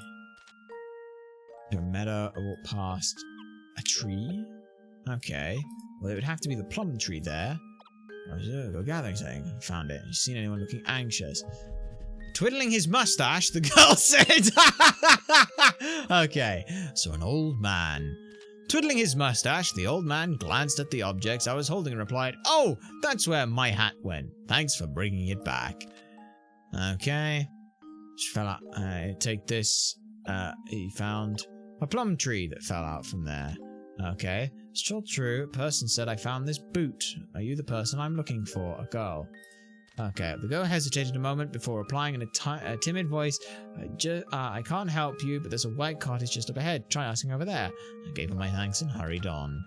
a meadow. I walked past a tree. Okay. Well, it would have to be the plum tree there. Go gathering something. Found it. You seen anyone looking anxious? Twiddling his mustache, the girl said. Okay, so an old man. Twiddling his mustache, the old man glanced at the objects I was holding and replied, "Oh, that's where my hat went. Thanks for bringing it back." Okay. She fell out. Take this. He found a plum tree that fell out from there. Okay. Still true. A person said, "I found this boot. Are you the person I'm looking for?" A girl. Okay. The girl hesitated a moment before replying in a timid voice, "I can't help you, but there's a white cottage just up ahead. Try asking over there." I gave her my thanks and hurried on.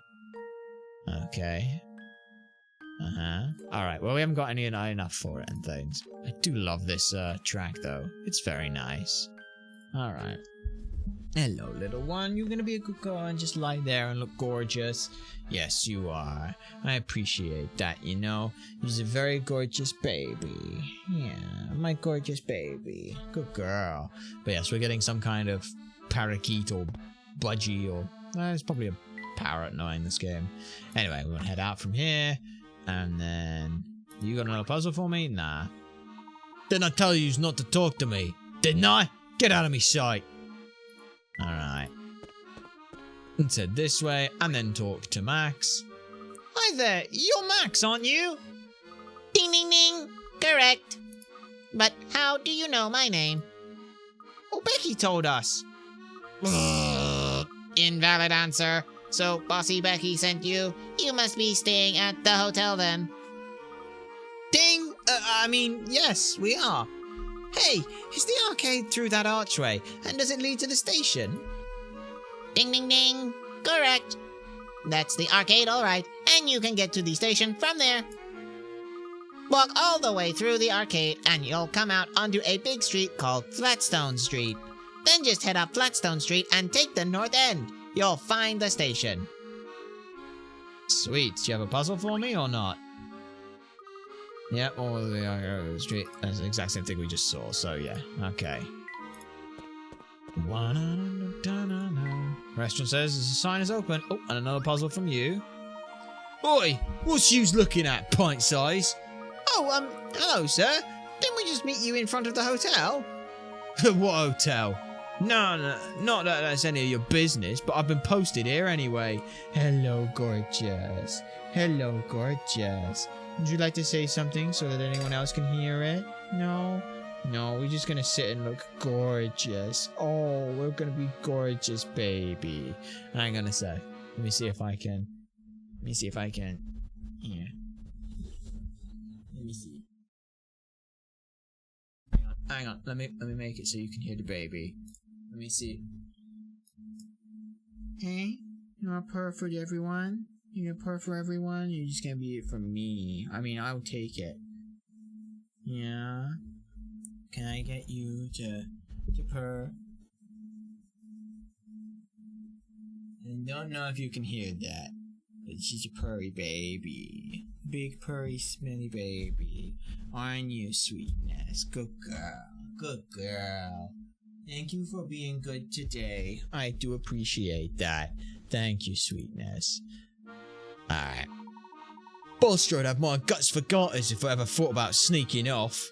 Okay. Alright, well, we haven't got enough for it and things. I do love this track, though. It's very nice. Alright. Hello, little one. You're gonna be a good girl and just lie there and look gorgeous. Yes, you are. I appreciate that, you know. You're a very gorgeous baby. Yeah, my gorgeous baby. Good girl. But yes, we're getting some kind of parakeet or budgie or... it's probably a parrot knowing this game. Anyway, we're gonna head out from here. And then... You got another puzzle for me? Nah. Didn't I tell you not to talk to me? Didn't I? Get out of me sight. Alright. And said this way, and then talk to Max. Hi there, you're Max, aren't you? Ding ding ding. Correct. But how do you know my name? Oh, Becky told us. Invalid answer. So, Bossy Becky sent you. You must be staying at the hotel then. Ding! I mean, yes, we are. Hey, is the arcade through that archway? And does it lead to the station? Ding ding ding. Correct. That's the arcade, alright. And you can get to the station from there. Walk all the way through the arcade and you'll come out onto a big street called Flatstone Street. Then just head up Flatstone Street and take the north end. You'll find the station. Sweet. Do you have a puzzle for me or not? Yep, all the street. That's the exact same thing we just saw, so yeah. Okay. Restaurant says the sign is open. Oh, and another puzzle from you. Oi! What's yous looking at, pint size? Oh, hello, sir. Didn't we just meet you in front of the hotel? What hotel? No, not that that's any of your business, but I've been posted here anyway. Hello, gorgeous. Hello, gorgeous. Would you like to say something so that anyone else can hear it? No? No, we're just gonna sit and look gorgeous. Oh, we're gonna be gorgeous, baby. Hang on a sec. Let me see if I can. Here. Let me see. Hang on. Let me make it so you can hear the baby. Let me see. Hey, you want a purr for everyone? You gonna purr for everyone? You're just gonna be it for me. I mean, I'll take it. Yeah. Can I get you to purr? I don't know if you can hear that, but she's a purry baby. Big purry smelly baby. Aren't you, sweetness? Good girl. Good girl. Thank you for being good today. I do appreciate that. Thank you, sweetness. Alright. Bolster would have more guts for garters if I ever thought about sneaking off.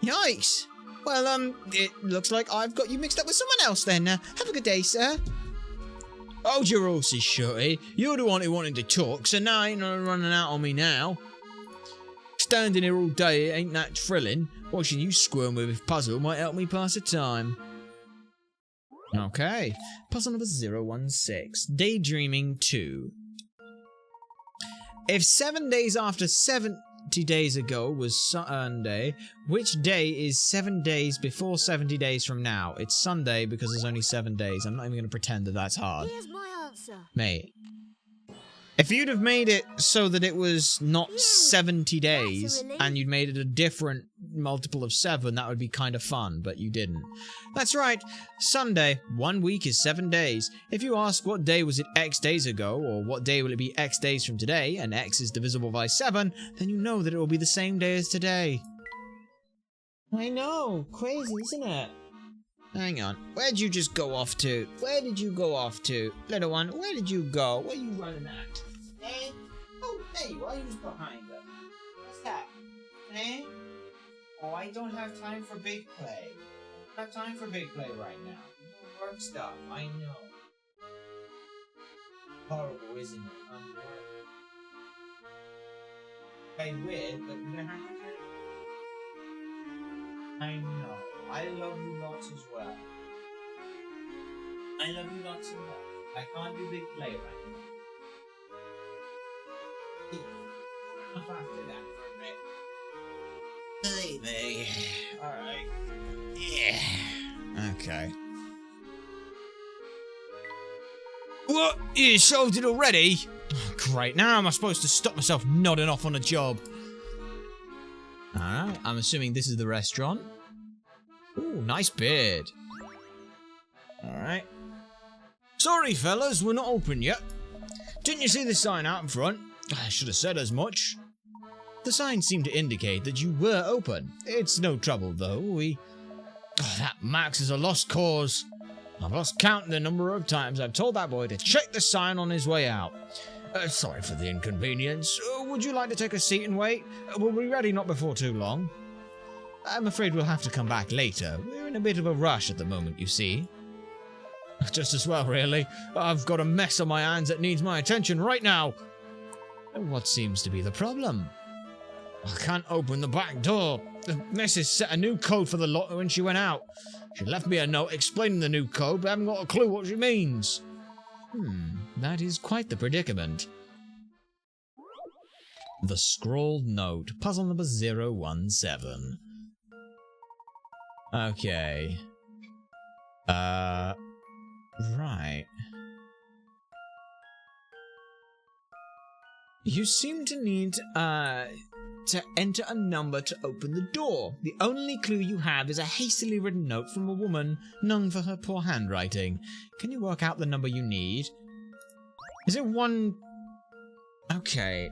Yikes! Well, it looks like I've got you mixed up with someone else then. Have a good day, sir. Hold your horses, Shorty. You're the one who wanted to talk, so now ain't no running out on me now. Standing here all day ain't that thrilling. Watching you squirm with this puzzle might help me pass the time. Okay. Puzzle number 016. Daydreaming 2. If 7 days after 70 days ago was Sunday, which day is 7 days before 70 days from now? It's Sunday because there's only 7 days. I'm not even going to pretend that that's hard. Here's my answer. Mate. If you'd have made it so that it was not 70 days, and you'd made it a different multiple of 7, that would be kind of fun, but you didn't. That's right, Sunday, 1 week is 7 days. If you ask what day was it X days ago, or what day will it be X days from today, and X is divisible by 7, then you know that it will be the same day as today. I know, crazy, isn't it? Hang on, where'd you just go off to? Where did you go off to? Little one, where did you go? Where are you running at? Eh? Oh, there you are, who's behind us? What's that? Eh? Oh, I don't have time for big play. I don't have time for big play right now. I'm doing work stuff, I know. Horrible, isn't it? I'm I will, but you don't have to. I know. I love you lots as well. I love you lots as well. I can't do big play right now. Enough after that for a bit. Believe me. Alright. Yeah. Okay. What? You solved it already? Oh, great, now am I supposed to stop myself nodding off on a job? Alright, I'm assuming this is the restaurant. Ooh, nice beard. Alright. Sorry, fellas, we're not open yet. Didn't you see the sign out in front? I should have said as much. The sign seemed to indicate that you were open. It's no trouble, though. That Max is a lost cause. I've lost count the number of times I've told that boy to check the sign on his way out. Sorry for the inconvenience. Would you like to take a seat and wait? We'll be ready not before too long. I'm afraid we'll have to come back later. We're in a bit of a rush at the moment, you see. Just as well, really. I've got a mess on my hands that needs my attention right now. What seems to be the problem? I can't open the back door. The missus set a new code for the lock when she went out. She left me a note explaining the new code, but I haven't got a clue what she means. That is quite the predicament. The scrawled note, puzzle number 017. Okay. Right. You seem to need, to enter a number to open the door. The only clue you have is a hastily written note from a woman, known for her poor handwriting. Can you work out the number you need? Is it 1... Okay.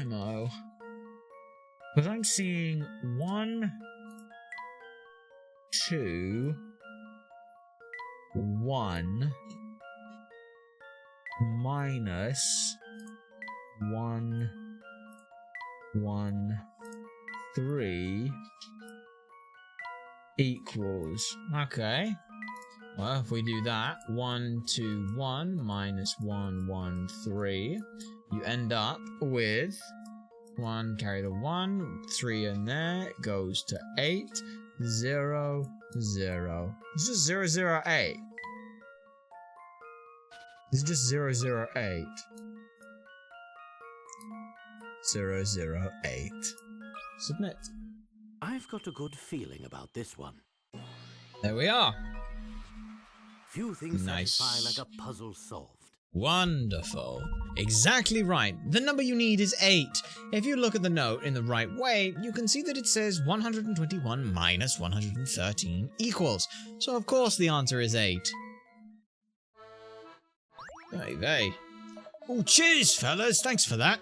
No. Because I'm seeing 1, 2, 1, minus 1, 1, 3 equals. Okay. Well, if we do that, 1, 2, 1 minus 1, 1, 3, you end up with 1, carry the 1, 3 in there, it goes to 8, 0, 0. This is 0, 0, 8. This is just 0, 0, 8. 0, 0, 8. Submit. I've got a good feeling about this one. There we are. Few things Nice. satisfy like a puzzle solved. Wonderful. Exactly right. The number you need is 8. If you look at the note in the right way, you can see that it says 121 minus 113 equals. So of course the answer is 8. Hey. Oh, cheers, fellas. Thanks for that.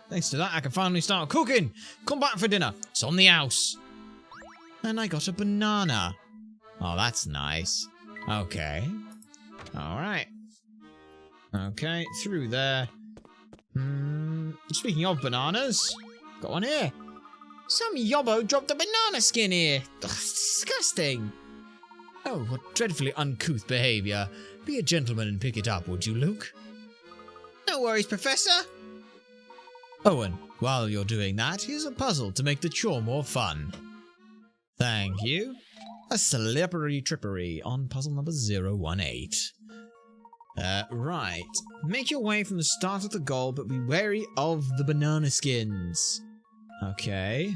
Thanks to that, I can finally start cooking. Come back for dinner. It's on the house. And I got a banana. Oh, that's nice. Okay. Alright. Okay, through there. Speaking of bananas, got one here. Some yobbo dropped a banana skin here. Ugh, it's disgusting. Oh, what dreadfully uncouth behaviour. Be a gentleman and pick it up, would you, Luke? No worries, Professor. Owen, while you're doing that, here's a puzzle to make the chore more fun. Thank you. A slippery trippery on puzzle number 018. Right. Make your way from the start of the goal, but be wary of the banana skins. Okay.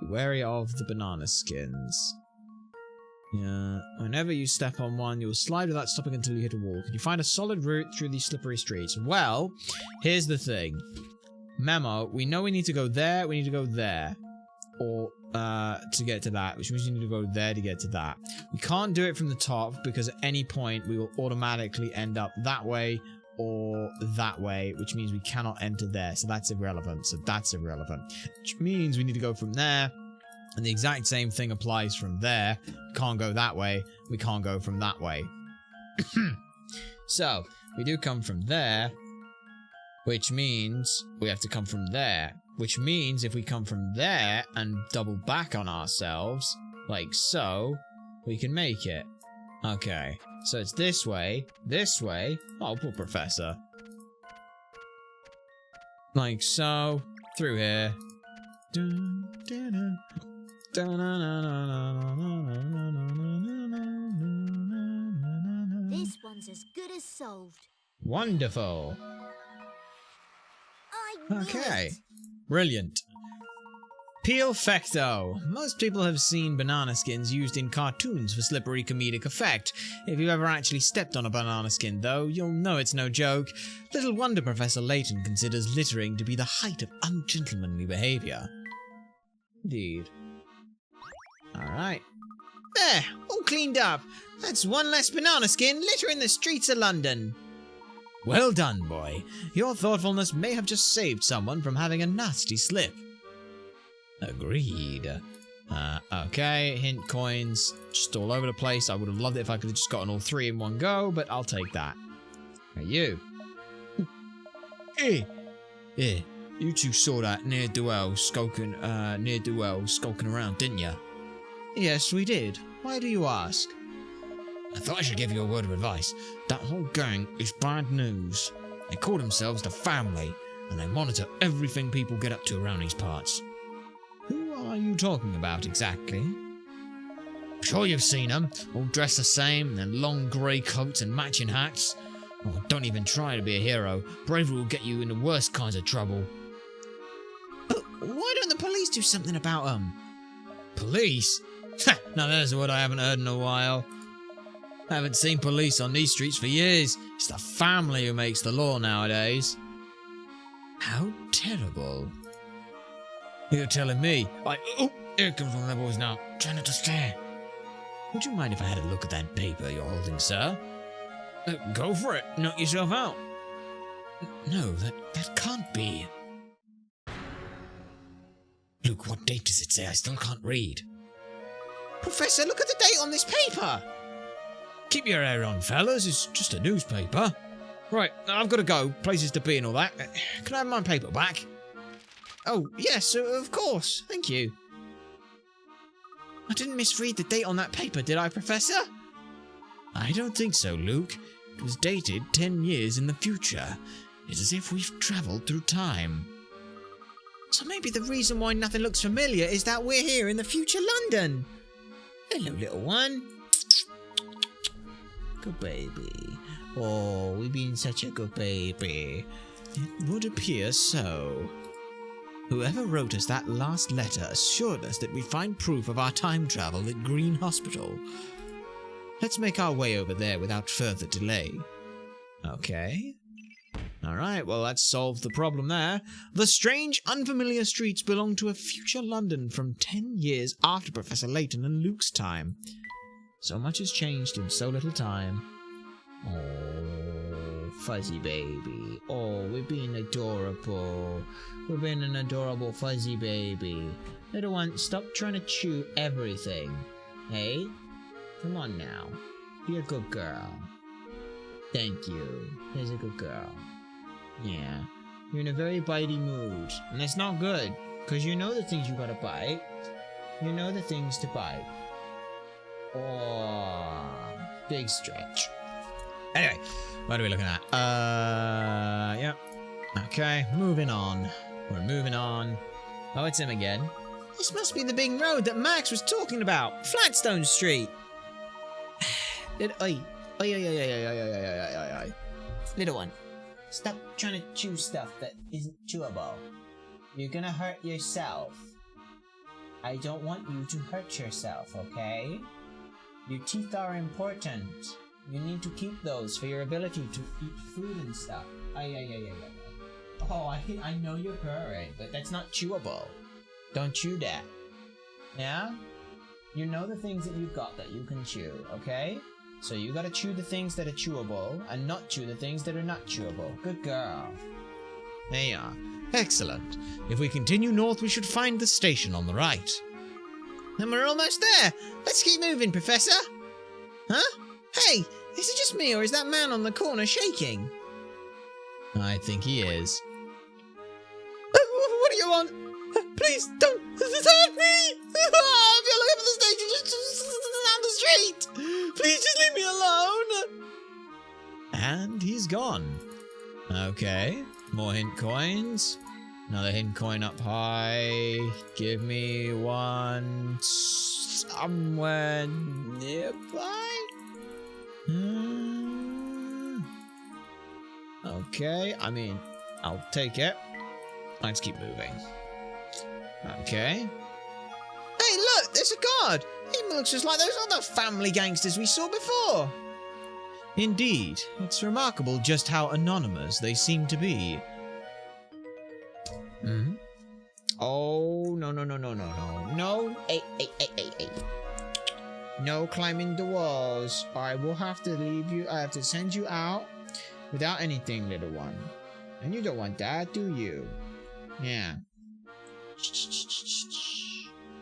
Be wary of the banana skins. Yeah. Whenever you step on one, you'll slide without stopping until you hit a wall. Can you find a solid route through these slippery streets? Well, here's the thing. Memo, we know we need to go there, we need to go there. Or, to get to that, which means we need to go there to get to that. We can't do it from the top, because at any point, we will automatically end up that way, or that way, which means we cannot enter there, so that's irrelevant, which means we need to go from there, and the exact same thing applies from there. We can't go that way, we can't go from that way. So, we do come from there, which means we have to come from there, which means if we come from there and double back on ourselves, like so, we can make it. Okay, so it's this way, oh, poor Professor. Like so, through here. This one's as good as solved. Wonderful. Okay, brilliant. Peel Fecto. Most people have seen banana skins used in cartoons for slippery comedic effect. If you've ever actually stepped on a banana skin, though, you'll know it's no joke. Little wonder Professor Layton considers littering to be the height of ungentlemanly behaviour. Indeed. Alright. There, all cleaned up. That's one less banana skin littering the streets of London. Well done, boy. Your thoughtfulness may have just saved someone from having a nasty slip. Agreed. Okay, hint coins, just all over the place. I would have loved it if I could have just gotten all three in one go, but I'll take that. Hey, you. Hey, you two saw that ne'er-do-well skulking around, didn't you? Yes, we did. Why do you ask? I thought I should give you a word of advice. That whole gang is bad news. They call themselves the Family, and they monitor everything people get up to around these parts. Who are you talking about exactly? I'm sure you've seen them, all dressed the same, in their long grey coats and matching hats. Oh, don't even try to be a hero. Bravery will get you in the worst kinds of trouble. But why don't the police do something about them? Police? Now there's a word I haven't heard in a while. I haven't seen police on these streets for years. It's the Family who makes the law nowadays. How terrible. You're telling me? Oh, here comes one of the boys now. Try not to stare. Would you mind if I had a look at that paper you're holding, sir? Go for it. Knock yourself out. No, that can't be. Luke, what date does it say? I still can't read. Professor, look at the date on this paper. Keep your hair on, fellas. It's just a newspaper. Right, I've got to go. Places to be and all that. Can I have my paper back? Oh, yes, of course. Thank you. I didn't misread the date on that paper, did I, Professor? I don't think so, Luke. It was dated 10 years in the future. It's as if we've travelled through time. So maybe the reason why nothing looks familiar is that we're here in the future London. Hello, little one. Good baby. Oh, we've been such a good baby. It would appear so. Whoever wrote us that last letter assured us that we'd find proof of our time travel at Green Hospital. Let's make our way over there without further delay. Okay. Alright, well that's solved the problem there. The strange, unfamiliar streets belong to a future London from 10 years after Professor Layton and Luke's time. So much has changed in so little time. Oh, fuzzy baby. Oh, we're being adorable. We're being an adorable fuzzy baby. Little one, stop trying to chew everything. Hey? Come on now. Be a good girl. Thank you. Here's a good girl. Yeah. You're in a very bitey mood. And that's not good. Because you know the things you gotta bite. You know the things to bite. Oh, big stretch. Anyway, what are we looking at? Yep. Okay, moving on. We're moving on. Oh, it's him again. This must be the big road that Max was talking about. Flatstone Street. Oi. Little one, stop trying to chew stuff that isn't chewable. You're gonna hurt yourself. I don't want you to hurt yourself, okay? Your teeth are important. You need to keep those for your ability to eat food and stuff. Oh, I know you're purring, but that's not chewable. Don't chew that. Yeah? You know the things that you've got that you can chew, okay? So you gotta chew the things that are chewable and not chew the things that are not chewable. Good girl. There you are. Excellent. If we continue north, we should find the station on the right. And we're almost there. Let's keep moving, Professor. Huh? Hey, is it just me or is that man on the corner shaking? I think he is. What do you want? Please don't hurt me! Oh, if you're looking for the station, just down the street! Please just leave me alone! And he's gone. Okay, more hint coins. Another hint coin up high. Give me one somewhere nearby. Okay, I mean, I'll take it. Let's keep moving. Okay. Hey, look, there's a guard. He looks just like those other family gangsters we saw before. Indeed, it's remarkable just how anonymous they seem to be. Oh, no. No. Hey. No climbing the walls. I will have to leave you. I have to send you out without anything, little one. And you don't want that, do you? Yeah.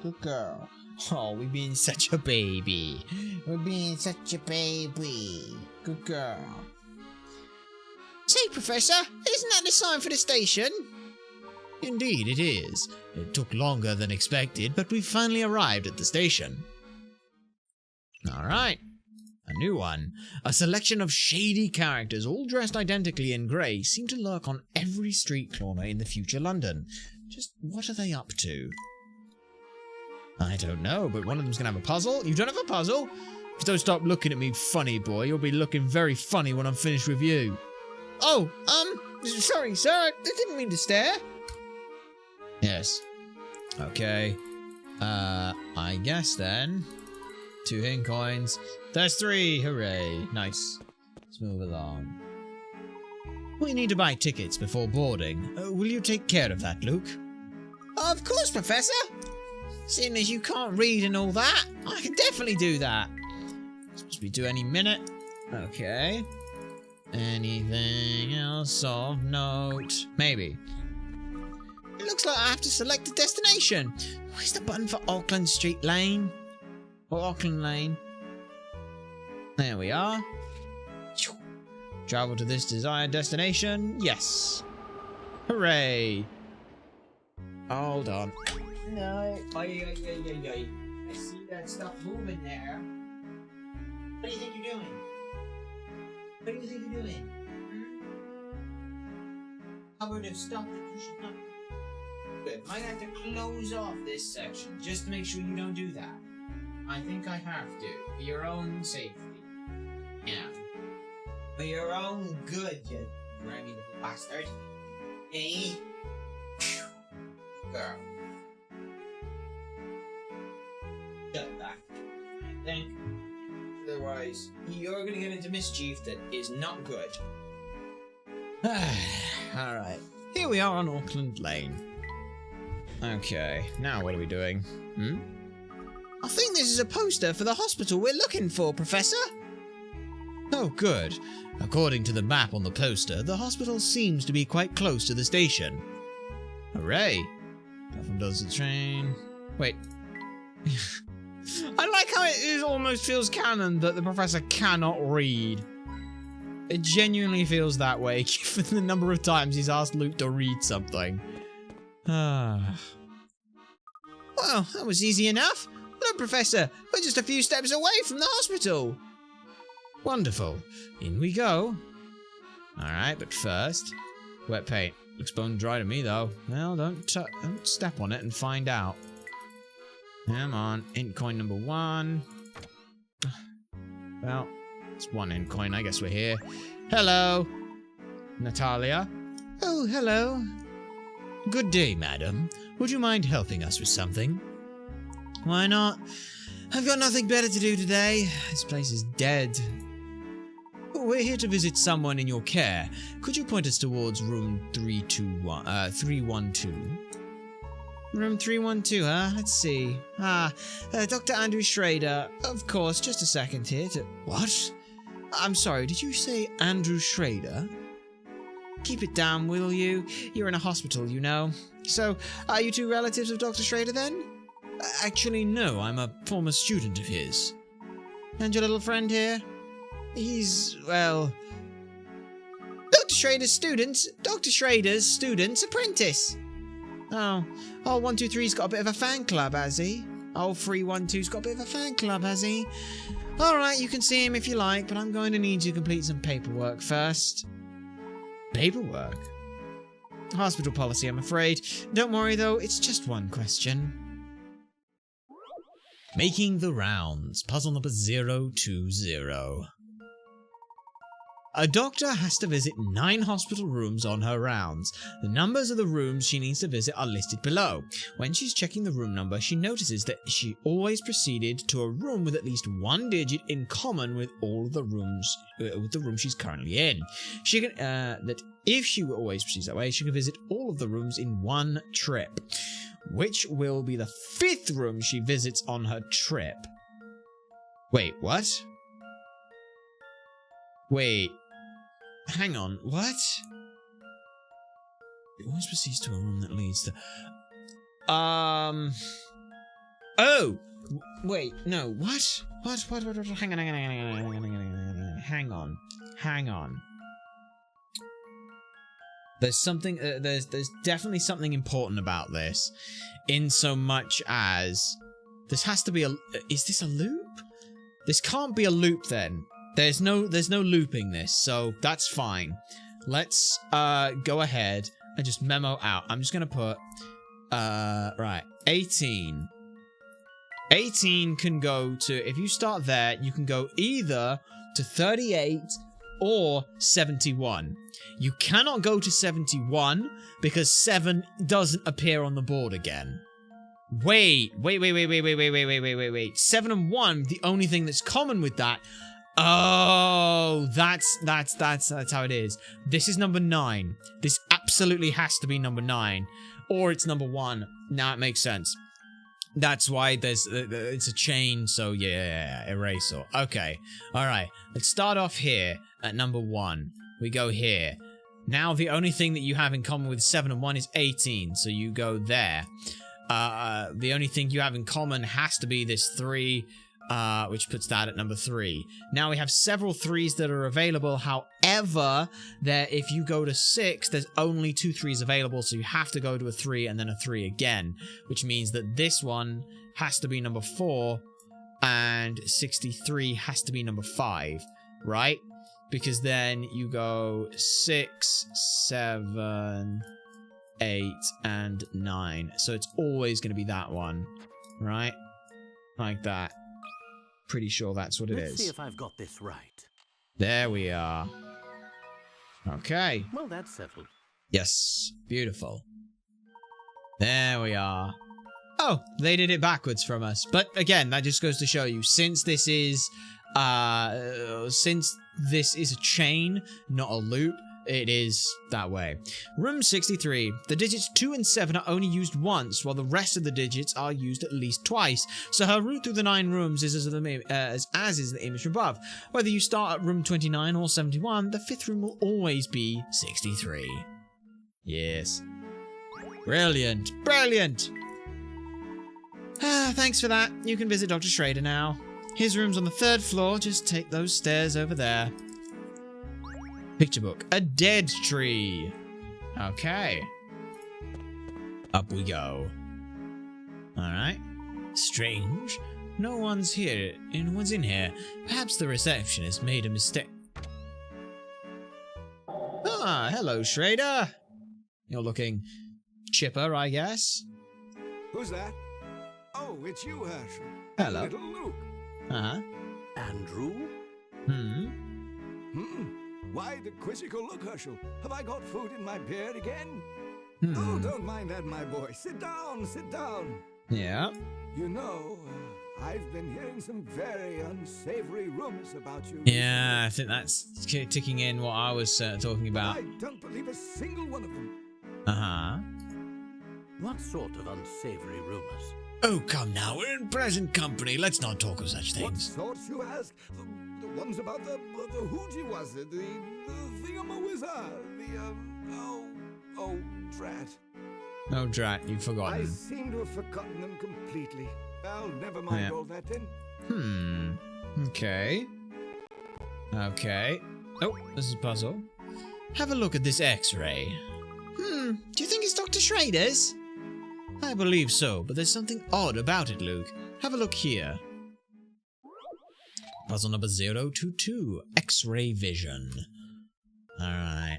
Good girl. Oh, we're being such a baby. We're being such a baby. Good girl. Say, Professor, isn't that the sign for the station? Indeed, it is. It took longer than expected, but we finally arrived at the station. Alright. A new one. A selection of shady characters, all dressed identically in grey, seem to lurk on every street corner in the future London. Just what are they up to? I don't know, but one of them's gonna have a puzzle. You don't have a puzzle? If you don't stop looking at me funny, boy, you'll be looking very funny when I'm finished with you. Oh, sorry, sir. I didn't mean to stare. Yes. Okay. I guess then. 2 hint coins. There's 3. Hooray. Nice. Let's move along. We need to buy tickets before boarding. Will you take care of that, Luke? Of course, Professor. Seeing as you can't read and all that, I can definitely do that. Supposed to be due any minute. Okay. Anything else of note? Maybe. It looks like I have to select a destination. Where's the button for Auckland Street Lane? Or Auckland Lane? There we are. Travel to this desired destination. Yes. Hooray. Hold on. No. I see that stuff moving there. What do you think you're doing? What do you think you're doing? Covered of stuff that you should not. Good. Might have to close off this section just to make sure you don't do that. I think I have to, for your own safety. Yeah. For your own good, you grimy little bastard. Hey? Girl. Shut that. I think. Otherwise, you're gonna get into mischief that is not good. Alright. Here we are on Auckland Lane. Okay, now what are we doing? I think this is a poster for the hospital we're looking for, Professor. Oh, good. According to the map on the poster, the hospital seems to be quite close to the station. Hooray! Nothing does the train. Wait. I like how it almost feels canon that the professor cannot read. It genuinely feels that way, given the number of times he's asked Luke to read something. Well, that was easy enough. Look, Professor, we're just a few steps away from the hospital. Wonderful. In we go. Alright, but first... Wet paint. Looks bone dry to me, though. Well, don't step on it and find out. Come on. Int coin number 1. Well, it's 1 int coin. I guess we're here. Hello. Natalia. Oh, hello. Good day, madam. Would you mind helping us with something? Why not? I've got nothing better to do today. This place is dead. We're here to visit someone in your care. Could you point us towards room 312? Room 312, huh? Let's see. Dr. Andrew Schrader. Of course, just a second here to... What? I'm sorry, did you say Andrew Schrader? Keep it down, will you? You're in a hospital, you know. So, are you two relatives of Dr. Schrader then? Actually, no, I'm a former student of his. And your little friend here? He's, well... Dr. Schrader's student's apprentice. Oh, 123's got a bit of a fan club, has he? Oh, 312's got a bit of a fan club, has he? Alright, you can see him if you like, but I'm going to need you to complete some paperwork first. Paperwork? Hospital policy, I'm afraid. Don't worry though, it's just one question. Making the rounds. Puzzle number 020. A doctor has to visit 9 hospital rooms on her rounds. The numbers of the rooms she needs to visit are listed below. When she's checking the room number, she notices that she always proceeded to a room with at least one digit in common with all of the rooms, with the room she's currently in. She can, that if she always proceeds that way, she can visit all of the rooms in one trip. Which will be the 5th room she visits on her trip? Wait, what? Wait. Hang on, what? It always proceeds to a room that leads to... Oh! Wait, no, what? What? Hang on. There's something, there's definitely something important about this, in so much as... This has to be a... Is this a loop? This can't be a loop then. There's no looping this, so that's fine. Let's go ahead and just memo out. I'm just gonna put right, 18. 18 can go to, if you start there, you can go either to 38 or 71. You cannot go to 71 because 7 doesn't appear on the board again. Wait. 7 and 1, the only thing that's common with that. Oh, that's how it is. This is number 9. This absolutely has to be number 9, or it's number 1. Now it makes sense. That's why there's it's a chain. So yeah, eraser. Okay, all right. Let's start off here at number 1. We go here. Now the only thing that you have in common with 7 and 1 is 18. So you go there. The only thing you have in common has to be this 3. Which puts that at number 3. Now we have several 3s that are available. However, if you go to 6, there's only 2 3s available, so you have to go to a 3 and then a 3 again, which means that this one has to be number 4 and 63 has to be number 5, right? Because then you go 6, 7, 8, and 9. So it's always going to be that one, right? Like that. Pretty sure that's what it is. Let's see if I've got this right. There we are. Okay. Well, that's settled. Yes. Beautiful. There we are. Oh, they did it backwards from us. But again, that just goes to show you, since this is a chain, not a loop, it is that way. Room 63. The digits 2 and 7 are only used once, while the rest of the digits are used at least twice. So her route through the 9 rooms is as is the image above. Whether you start at room 29 or 71, the 5th room will always be 63. Yes. Brilliant. Brilliant. Thanks for that. You can visit Dr. Schrader now. His room's on the 3rd floor. Just take those stairs over there. Picture book. A dead tree. Okay. Up we go. Alright. Strange. No one's here. No one's in here. Perhaps the receptionist made a mistake. Ah, hello, Schrader. You're looking chipper, I guess. Who's that? Oh, it's you, Herschel. Hello. Little Luke. Uh-huh. Andrew? Why the quizzical look, Herschel? Have I got food in my beard again? Oh, don't mind that, my boy. Sit down, sit down. Yeah. You know, I've been hearing some very unsavory rumors about you. Yeah, I think that's ticking in what I was talking about. I don't believe a single one of them. Uh-huh. What sort of unsavory rumors? Oh, come now, we're in present company. Let's not talk of such What things. sorts, you ask? The ones about the hoochie was it? The thingamawizard? Oh, drat. Oh, drat, you've I forgotten. seem to have forgotten them completely. Well, never mind all that then. Okay. Okay. Oh, this is a puzzle. Have a look at this X-ray. Do you think it's Dr. Schrader's? I believe so, but there's something odd about it, Luke. Have a look here. Puzzle number 022, X-ray vision. Alright.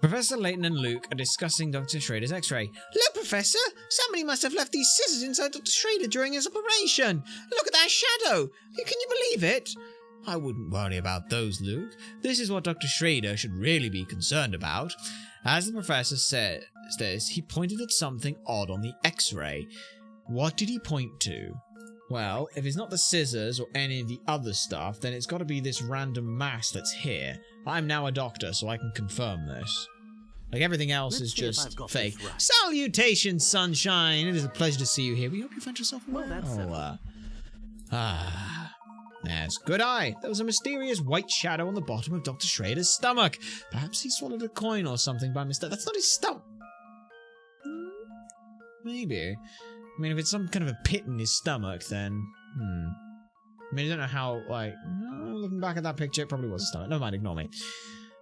Professor Layton and Luke are discussing Dr. Schrader's X-ray. Look, Professor! Somebody must have left these scissors inside Dr. Schrader during his operation! Look at that shadow! Can you believe it? I wouldn't worry about those, Luke. This is what Dr. Schrader should really be concerned about. As the professor says this, he pointed at something odd on the X-ray. What did he point to? Well, if it's not the scissors or any of the other stuff, then it's got to be this random mass that's here. I'm now a doctor, so I can confirm this. Like, everything else is just fake. Right. Salutations, sunshine! It is a pleasure to see you here. We hope you find yourself well. Well, that's Yes, good eye. There was a mysterious white shadow on the bottom of Dr. Schrader's stomach. Perhaps he swallowed a coin or something by mistake. That's not his stomach. Maybe. I mean, if it's some kind of a pit in his stomach, then... I mean, I don't know how, like... looking back at that picture, it probably was a stomach. Never mind, ignore me.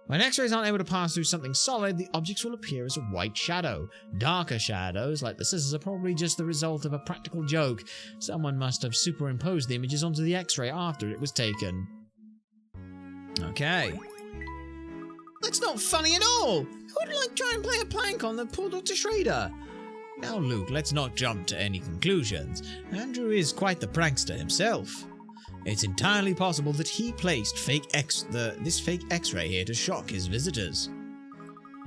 When X-rays aren't able to pass through something solid, the objects will appear as a white shadow. Darker shadows, like the scissors, are probably just the result of a practical joke. Someone must have superimposed the images onto the X-ray after it was taken. Okay. That's not funny at all! Who'd like try and play a prank on the poor Dr. Schrader? Now, Luke, let's not jump to any conclusions. Andrew is quite the prankster himself. It's entirely possible that he placed this fake X-ray here to shock his visitors.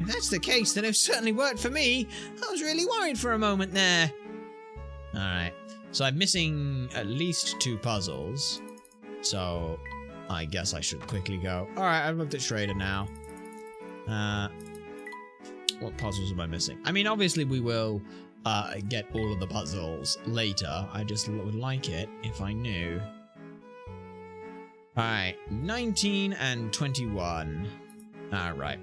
If that's the case, then it certainly worked for me. I was really worried for a moment there. Alright, so I'm missing at least 2 puzzles. So, I guess I should quickly go. Alright, I've looked at Schrader now. What puzzles am I missing? I mean, obviously we will get all of the puzzles later. I just would like it if I knew. Alright, 19 and 21. Alright.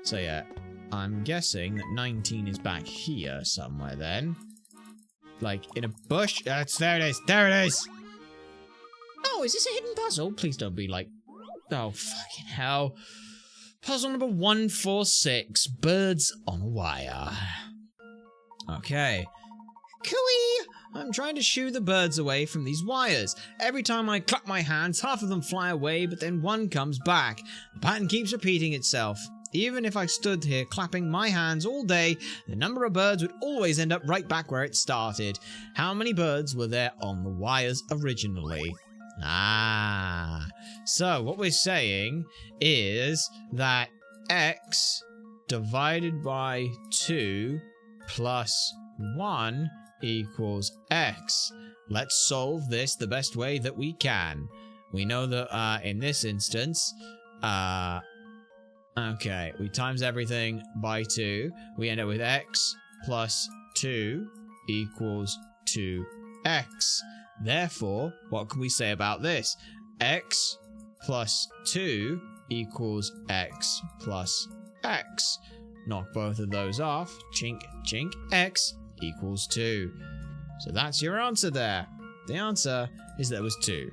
So yeah, I'm guessing that 19 is back here somewhere then. Like, in a bush? There it is! There it is! Oh, is this a hidden puzzle? Please don't be like... Oh, fucking hell. Puzzle number 146, Birds on a Wire. Okay. Cooey! I'm trying to shoo the birds away from these wires. Every time I clap my hands, half of them fly away, but then one comes back. The pattern keeps repeating itself. Even if I stood here clapping my hands all day, the number of birds would always end up right back where it started. How many birds were there on the wires originally? Ah, so what we're saying is that x divided by 2 plus 1 equals x. Let's solve this the best way that we can. We know that in this instance, okay, we times everything by 2. We end up with x plus 2 equals 2x. Therefore, what can we say about this? X plus 2 equals x plus x. Knock both of those off. Chink, chink, x equals 2. So that's your answer there. The answer is there was 2.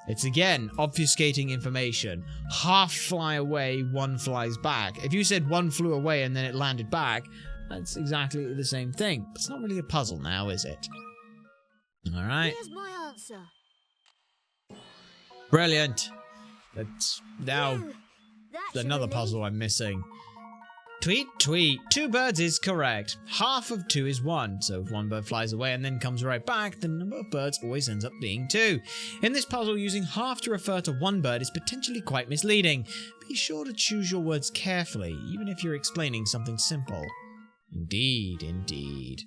It's again obfuscating information. Half fly away, one flies back. If you said one flew away and then it landed back, that's exactly the same thing. It's not really a puzzle now, is it? Alright. Here's my answer. Brilliant. That's now That's another puzzle I'm missing. Tweet, tweet. 2 birds is correct. Half of 2 is 1. So if one bird flies away and then comes right back, the number of birds always ends up being 2. In this puzzle, using half to refer to one bird is potentially quite misleading. Be sure to choose your words carefully, even if you're explaining something simple. Indeed, indeed.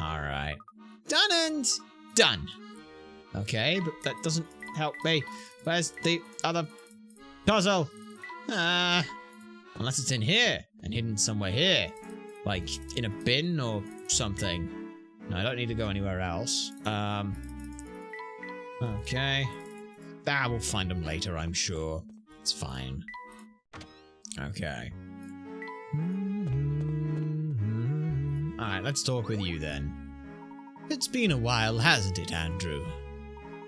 Alright. Done and Done. Okay, but that doesn't help me. Where's the other puzzle? Unless it's in here and hidden somewhere here. Like in a bin or something. No, I don't need to go anywhere else. Okay. We'll find them later, I'm sure. It's fine. Okay. Alright, let's talk with you then. It's been a while, hasn't it, Andrew?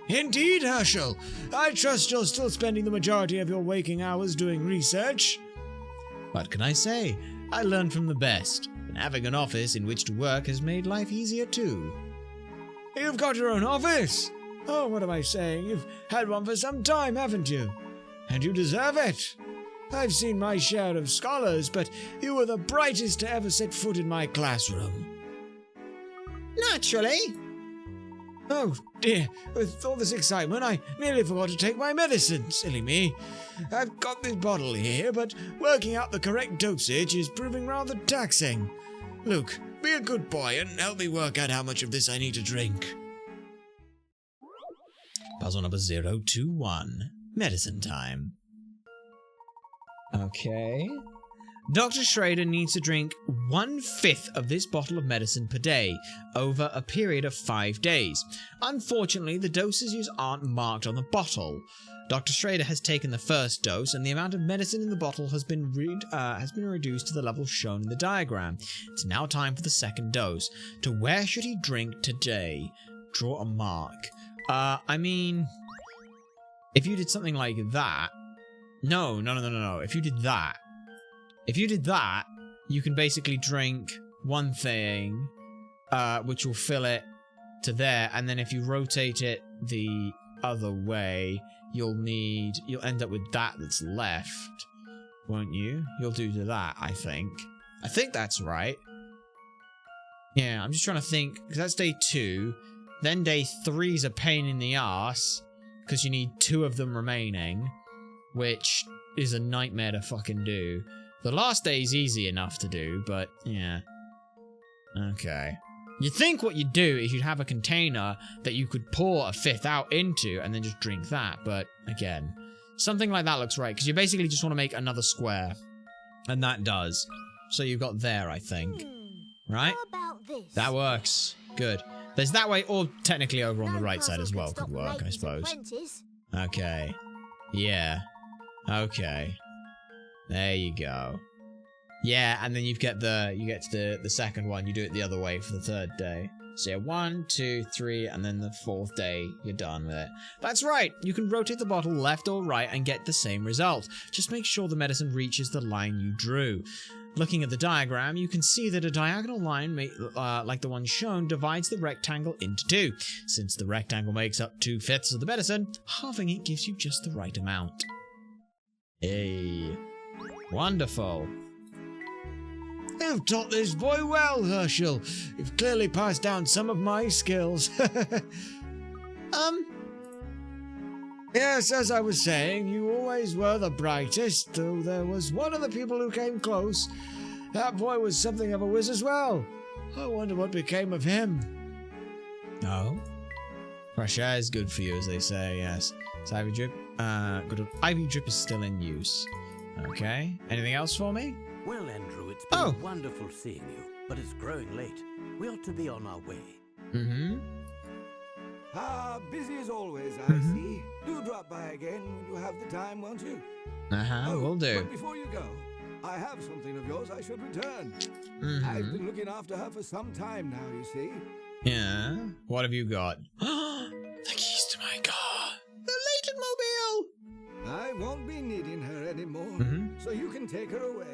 Indeed, Herschel. I trust you're still spending the majority of your waking hours doing research. What can I say? I learned from the best, and having an office in which to work has made life easier too. You've got your own office? Oh, what am I saying? You've had one for some time, haven't you? And you deserve it. I've seen my share of scholars, but you were the brightest to ever set foot in my classroom. Naturally. Oh dear, with all this excitement I nearly forgot to take my medicine, silly me. I've got this bottle here, but working out the correct dosage is proving rather taxing. Luke, be a good boy and help me work out how much of this I need to drink. Puzzle number 021. Medicine time. Okay. Dr. Schrader needs to drink 1/5 of this bottle of medicine per day over a period of 5 days. Unfortunately, the dosages aren't marked on the bottle. Dr. Schrader has taken the first dose, and the amount of medicine in the bottle has been reduced to the level shown in the diagram. It's now time for the second dose. To where should he drink today? Draw a mark. I mean, if you did something like that... No. If you did that, you can basically drink one thing, which will fill it to there, and then if you rotate it the other way, you'll end up with that that's left, won't you? You'll do to that, I think. I think that's right. Yeah, I'm just trying to think, because that's day 2. Then day 3's a pain in the arse, because you need 2 of them remaining, which is a nightmare to fucking do. The last day is easy enough to do, but yeah. Okay. You'd think what you'd do is you'd have a container that you could pour 1/5 out into and then just drink that, but again, something like that looks right, because you basically just want to make another square. And that does. So you've got there, I think. Right? How about this? That works. Good. There's that way, or technically over on the right side as well could work, I suppose. Okay. Yeah. Okay. There you go. Yeah, and then you get to the second one, you do it the other way for the third day. So yeah, 1, 2, 3, and then the 4th day, you're done with it. That's right, you can rotate the bottle left or right and get the same result. Just make sure the medicine reaches the line you drew. Looking at the diagram, you can see that a diagonal line, like the one shown, divides the rectangle into 2. Since the rectangle makes up 2/5 of the medicine, halving it gives you just the right amount. Hey. Wonderful. You've taught this boy well, Herschel. You've clearly passed down some of my skills. Yes, as I was saying, you always were the brightest, though there was one of the people who came close. That boy was something of a whiz as well. I wonder what became of him. Oh? Fresh air is good for you, as they say, yes. So Ivy Drip, Ivy Drip is still in use. Okay. Anything else for me? Well, Andrew, it's been wonderful seeing you, but it's growing late. We ought to be on our way. Mm-hmm. Busy as always, I see. Do drop by again when you have the time, won't you? Will do. But before you go, I have something of yours I should return. I've been looking after her for some time now, you see. Yeah? What have you got? The keys to my car. The Layton mobile! I won't be needing her anymore, so you can take her away.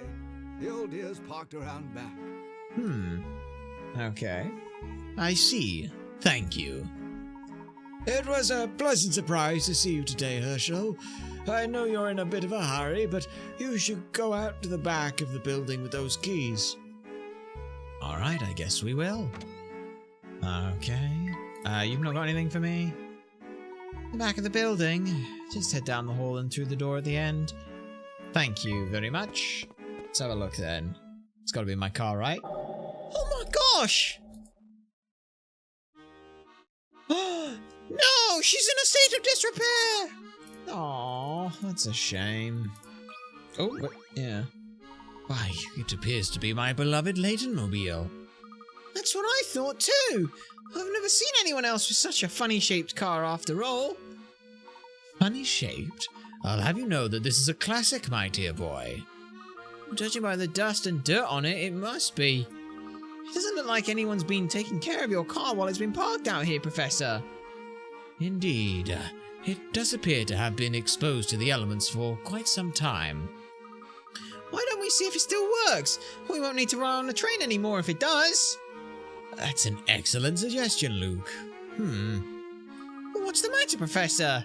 The old dear's parked around back. Okay. I see. Thank you. It was a pleasant surprise to see you today, Herschel. I know you're in a bit of a hurry, but you should go out to the back of the building with those keys. All right, I guess we will. Okay. You've not got anything for me? The back of the building. Just head down the hall and through the door at the end. Thank you very much. Let's have a look then. It's got to be in my car, right? Oh my gosh! No, she's in a state of disrepair! Aw, that's a shame. Oh, but, yeah. Why, it appears to be my beloved Layton mobile. That's what I thought too! I've never seen anyone else with such a funny-shaped car after all. Funny shaped? I'll have you know that this is a classic, my dear boy. Judging by the dust and dirt on it, it must be. It doesn't look like anyone's been taking care of your car while it's been parked out here, Professor. Indeed. It does appear to have been exposed to the elements for quite some time. Why don't we see if it still works? We won't need to rely on the train anymore if it does. That's an excellent suggestion, Luke. But what's the matter, Professor?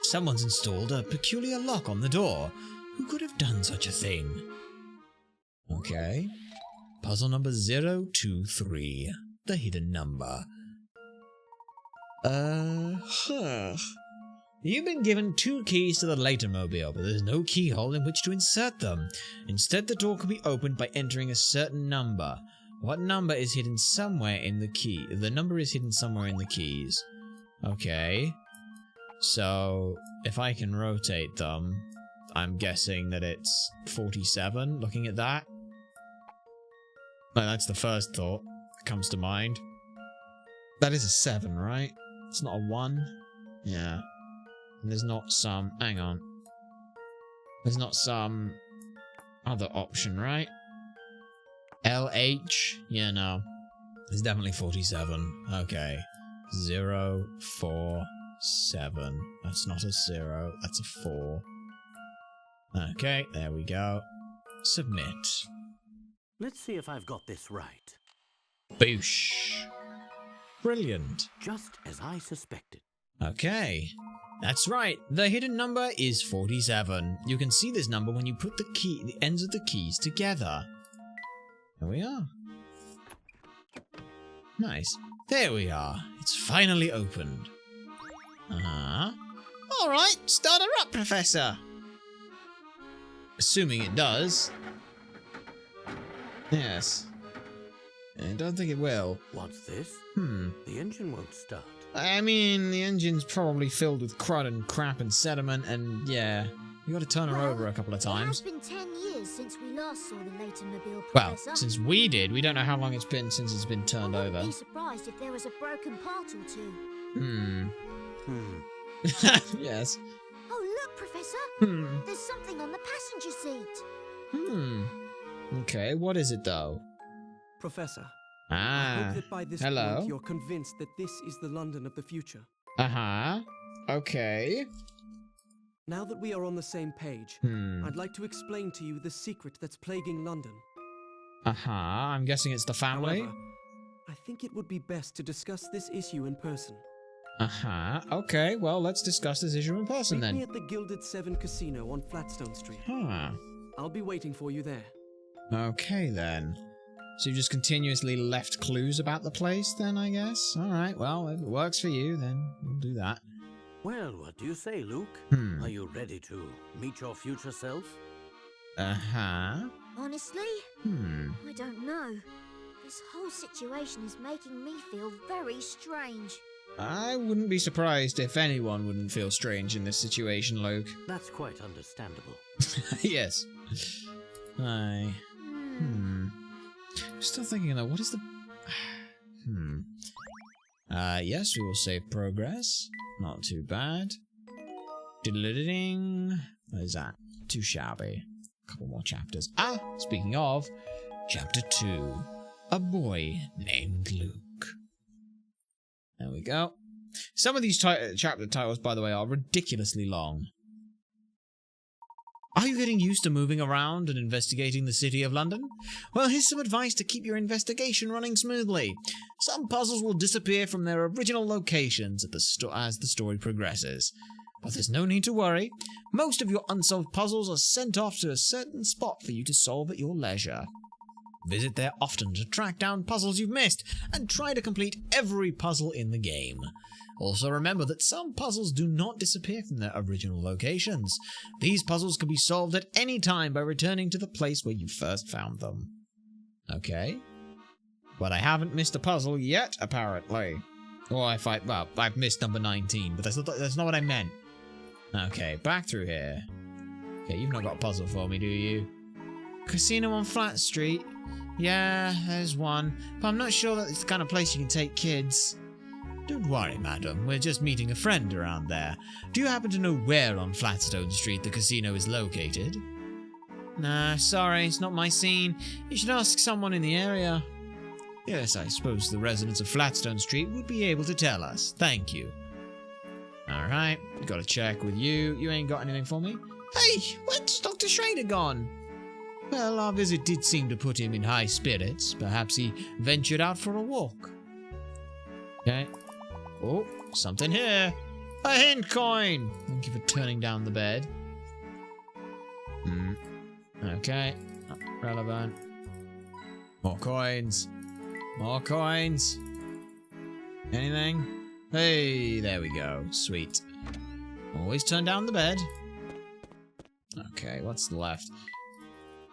Someone's installed a peculiar lock on the door. Who could have done such a thing? Okay. Puzzle number 023. The hidden number. You've been given 2 keys to the Layton mobile, but there's no keyhole in which to insert them. Instead, the door can be opened by entering a certain number. What number is hidden somewhere in the key? The number is hidden somewhere in the keys. Okay. So, if I can rotate them, I'm guessing that it's 47, looking at that. No, that's the first thought that comes to mind. That is a 7, right? It's not a 1? Yeah. And there's not some... Hang on. There's not some other option, right? LH? Yeah, no. It's definitely 47. Okay. 0, 4, 7. That's not a 0. That's a 4. Okay, there we go. Submit. Let's see if I've got this right. Boosh. Brilliant. Just as I suspected. Okay. That's right. The hidden number is 47. You can see this number when you put the ends of the keys together. There we are. Nice. There we are. It's finally opened. Alright, start her up, Professor. Assuming it does. Yes. I don't think it will. What's this? The engine won't start. I mean, the engine's probably filled with crud and crap and sediment, and yeah, you got to turn her over a couple of times. It has been 10 years since we last saw the Layton mobile, Well, Professor. since we did, we don't know how long it's been since it's been turned I over. wouldn't be surprised if there was a broken part or two. Yes. Oh, look, Professor. There's something on the passenger seat. Okay, what is it though? Professor, I hope that by this hello. point you're convinced that this is the London of the future. Okay. Now that we are on the same page, I'd like to explain to you the secret that's plaguing London. I'm guessing it's the family. However, I think it would be best to discuss this issue in person. Okay, well, let's discuss this issue in person Meet me then. at the Gilded 7 Casino on Flatstone Street. I'll be waiting for you there. Okay then. So you just continuously left clues about the place then, I guess? Alright, well, if it works for you, then we'll do that. Well, what do you say, Luke? Are you ready to meet your future self? Honestly? Hmm. I don't know. This whole situation is making me feel very strange. I wouldn't be surprised if anyone wouldn't feel strange in this situation, Luke. That's quite understandable. Yes. Still thinking though, what is the... Yes, we will save progress. Not too bad. Diddle-ding. What is that? Too shabby. A couple more chapters. Speaking of, chapter 2. A boy named Luke. There we go. Some of these chapter titles, by the way, are ridiculously long. Are you getting used to moving around and investigating the city of London? Well, here's some advice to keep your investigation running smoothly. Some puzzles will disappear from their original locations as the story progresses. But there's no need to worry. Most of your unsolved puzzles are sent off to a certain spot for you to solve at your leisure. Visit there often to track down puzzles you've missed, and try to complete every puzzle in the game. Also remember that some puzzles do not disappear from their original locations. These puzzles can be solved at any time by returning to the place where you first found them. Okay. But I haven't missed a puzzle yet, apparently. Or if well, I've missed number 19, but that's not what I meant. Okay, back through here. Okay, you've not got a puzzle for me, do you? Casino on Flat Street. Yeah, there's one, but I'm not sure that it's the kind of place you can take kids. Don't worry, madam. We're just meeting a friend around there. Do you happen to know where on Flatstone Street the casino is located? Nah, sorry, it's not my scene. You should ask someone in the area. Yes, I suppose the residents of Flatstone Street would be able to tell us. Thank you. Alright, gotta check with you. You ain't got anything for me? Hey, where's Dr. Schrader gone? Well, our visit did seem to put him in high spirits. Perhaps he ventured out for a walk. Okay. Oh, something here. A hint coin. Thank you for turning down the bed. Okay. Not relevant. More coins. More coins. Anything? Hey, there we go. Sweet. Always turn down the bed. Okay, what's left?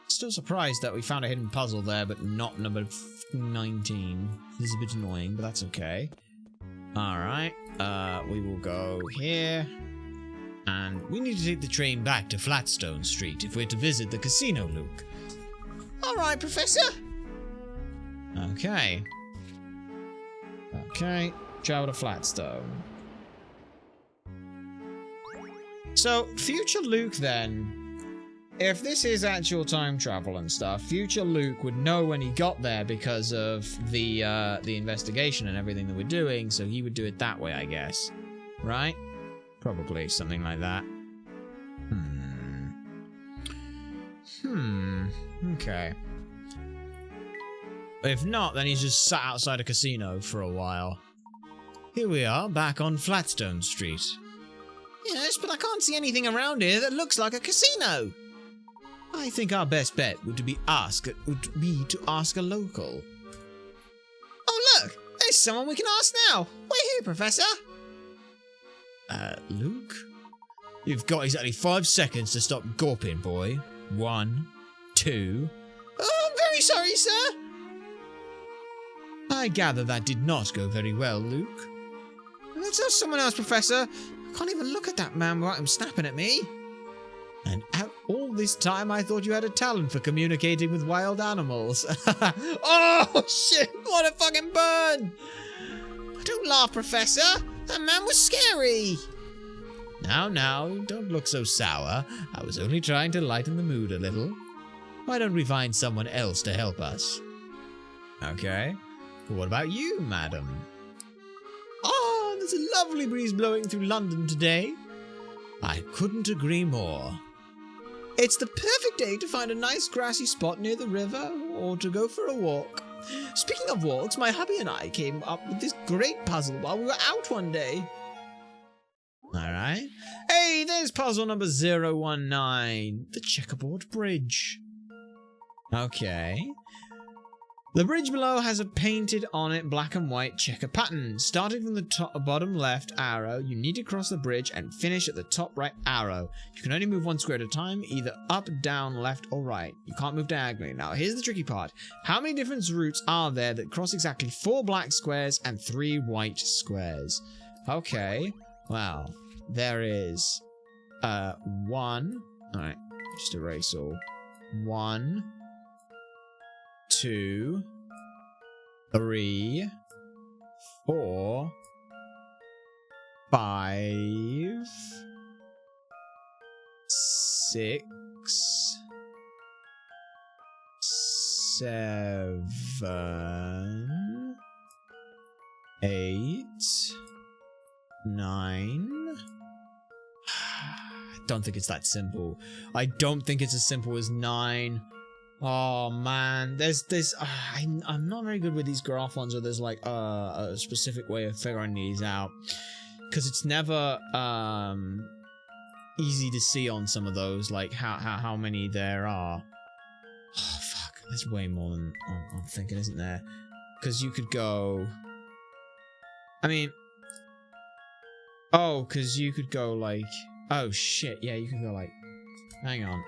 Still surprised that we found a hidden puzzle there, but not number 19. This is a bit annoying, but that's okay. Alright, we will go here. And we need to take the train back to Flatstone Street if we're to visit the casino, Luke. Alright, Professor. Okay. Okay, travel to Flatstone. So, future Luke then. If this is actual time travel and stuff, future Luke would know when he got there because of the investigation and everything that we're doing, so he would do it that way, I guess. Right? Probably something like that. Okay. If not, then he's just sat outside a casino for a while. Here we are, back on Flatstone Street. Yes, but I can't see anything around here that looks like a casino. I think our best bet would be to ask a local. Oh look! There's someone we can ask now! We're here, Professor! Luke? You've got exactly 5 seconds to stop gawping, boy. 1, 2... Oh, I'm very sorry, sir! I gather that did not go very well, Luke. Let's ask someone else, Professor. I can't even look at that man without him snapping at me. And all this time I thought you had a talent for communicating with wild animals. Oh, shit! What a fucking burn! Don't laugh, Professor! That man was scary! Now, don't look so sour. I was only trying to lighten the mood a little. Why don't we find someone else to help us? Okay. What about you, madam? Oh, there's a lovely breeze blowing through London today. I couldn't agree more. It's the perfect day to find a nice grassy spot near the river or to go for a walk. Speaking of walks, my hubby and I came up with this great puzzle while we were out one day. Alright. Hey, there's puzzle number 019. The checkerboard bridge. Okay. The bridge below has a painted on it black and white checker pattern. Starting from the bottom left arrow, you need to cross the bridge and finish at the top right arrow. You can only move one square at a time, either up, down, left, or right. You can't move diagonally. Now, here's the tricky part. How many different routes are there that cross exactly 4 black squares and 3 white squares? Okay. Wow. There is 1. Alright, just erase all. 1, 2, 3, 4, 5, 6, 7, 8, 9. I don't think it's that simple. I don't think it's as simple as 9. Oh man, I'm not very good with these graph ones where there's like a specific way of figuring these out, because it's never easy to see on some of those, like how many there are. Oh fuck, there's way more than I'm thinking, isn't there? Because you could go, I mean, oh, because you could go like, oh shit, yeah, you could go like, hang on,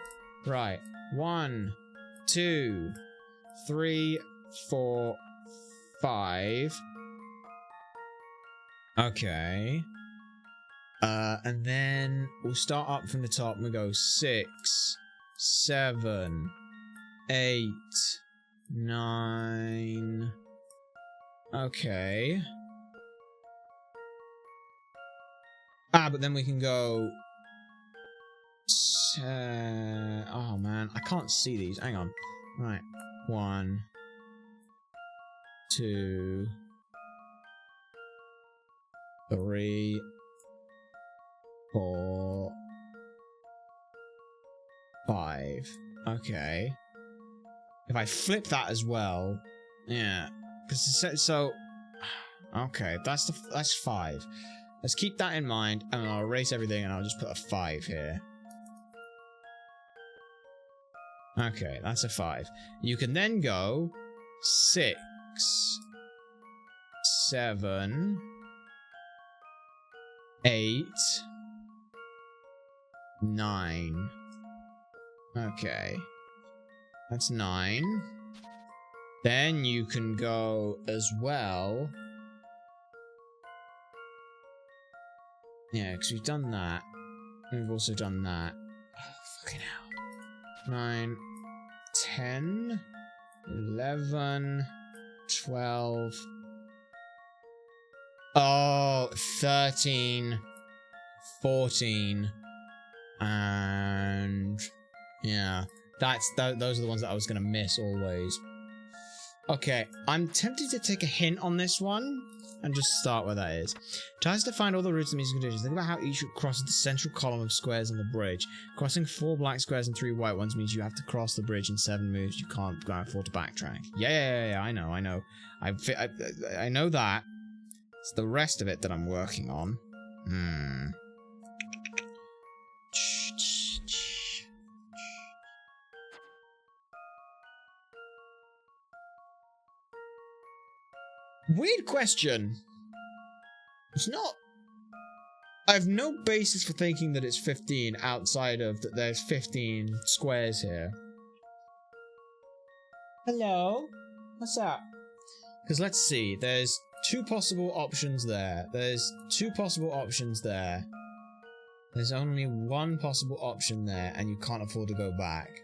right, 1, 2, 3, 4, 5, Okay. And then we'll start up from the top and we go 6, 7, 8, 9. Okay. But then we can go... oh man, I can't see these. Hang on. Right. 1, 2, 3, 4, 5. Okay. If I flip that as well, yeah. So, okay, that's 5. Let's keep that in mind, and I'll erase everything, and I'll just put a 5 here. Okay, that's a 5. You can then go 6, 7, 8, 9. Okay. That's 9. Then you can go as well. Yeah, because we've done that. And we've also done that. Oh, fucking hell. 9, 10, 11, 12. Oh, 13, 14. And yeah, those are the ones that I was going to miss always. Okay, I'm tempted to take a hint on this one and just start where that is. Tries to find all the routes of musical conditions. Think about how each crosses the central column of squares on the bridge. Crossing 4 black squares and 3 white ones means you have to cross the bridge in 7 moves. You can't afford to backtrack. Yeah, I know. I know that. It's the rest of it that I'm working on. Weird question. It's not... I have no basis for thinking that it's 15 outside of that there's 15 squares here. Hello? What's up? Because let's see, there's 2 possible options there. There's 2 possible options there. There's only 1 possible option there, and you can't afford to go back.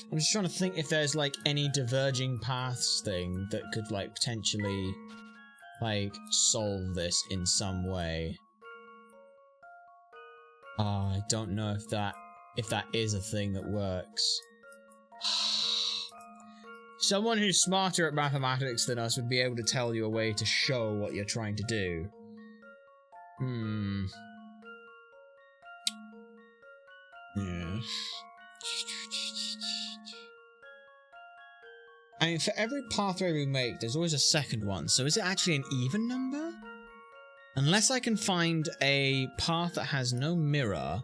I'm just trying to think if there's, like, any diverging paths thing that could, like, potentially, like, solve this in some way. I don't know if that is a thing that works. Someone who's smarter at mathematics than us would be able to tell you a way to show what you're trying to do. Yeah. I mean, for every pathway we make, there's always a second one, so is it actually an even number? Unless I can find a path that has no mirror...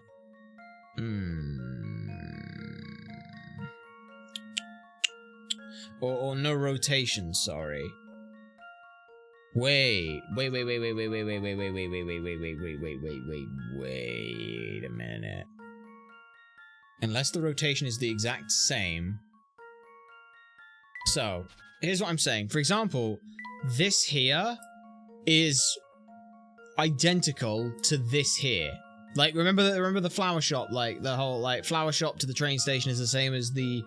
Or no rotation, sorry. Wait a minute. Unless the rotation is the exact same... So, here's what I'm saying. For example, this here is identical to this here. Like, remember the flower shop? Like, the whole, like, flower shop to the train station is the same as the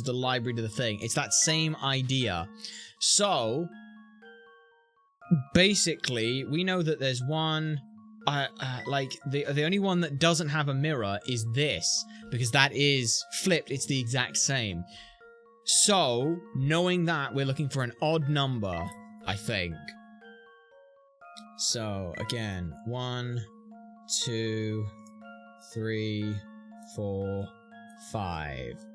library to the thing. It's that same idea. So, basically, we know that there's one... like, the only one that doesn't have a mirror is this. Because that is flipped. It's the exact same. So, knowing that, we're looking for an odd number, I think. So, again, 1, 2, 3, 4, 5,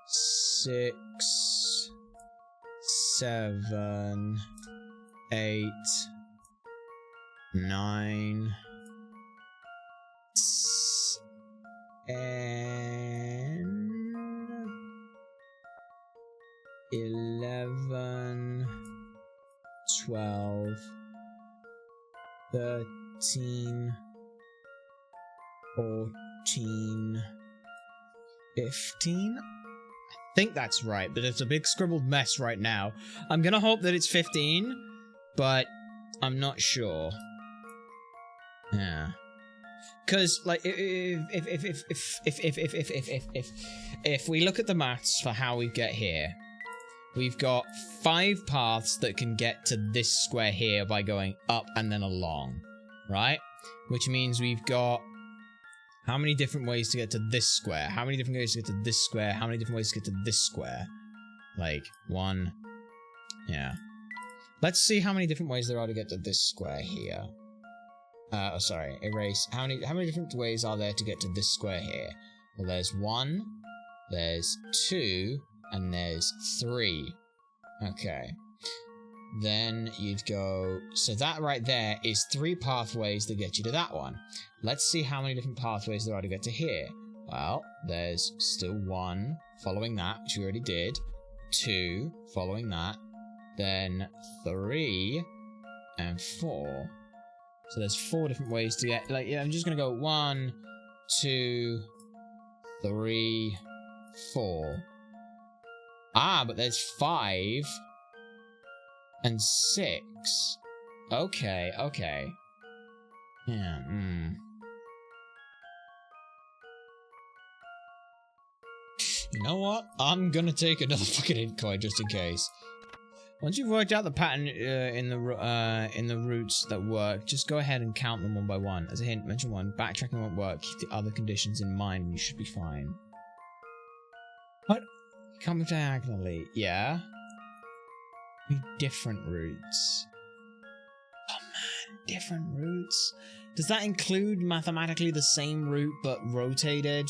6, 7, 8, 9, and 11, 12, 13, 14, 15. I think that's right, but it's a big scribbled mess right now. I'm gonna hope that it's 15, but I'm not sure. Yeah. Because, like, if we look at the maths for how we get here, we've got 5 paths that can get to this square here by going up and then along, right? Which means we've got how many different ways to get to this square? How many different ways to get to this square? How many different ways to get to this square? Like, 1. Yeah. Let's see how many different ways there are to get to this square here. Oh, sorry. Erase. How many different ways are there to get to this square here? Well, there's 1, there's 2, and there's 3. Okay. Then you'd go... So that right there is 3 pathways that get you to that one. Let's see how many different pathways there are to get to here. Well, there's still 1 following that, which we already did. 2 following that. Then 3 and 4. So there's 4 different ways to get... Like, yeah, I'm just going to go 1, 2, 3, 4. Ah, but there's 5... and 6. Okay, okay. Yeah, You know what? I'm gonna take another fucking hint coin just in case. Once you've worked out the pattern in the routes that work, just go ahead and count them one by one. As a hint, mention 1. Backtracking won't work. Keep the other conditions in mind and you should be fine. What? Come diagonally. Yeah? Different routes. Oh man, different routes. Does that include mathematically the same route but rotated?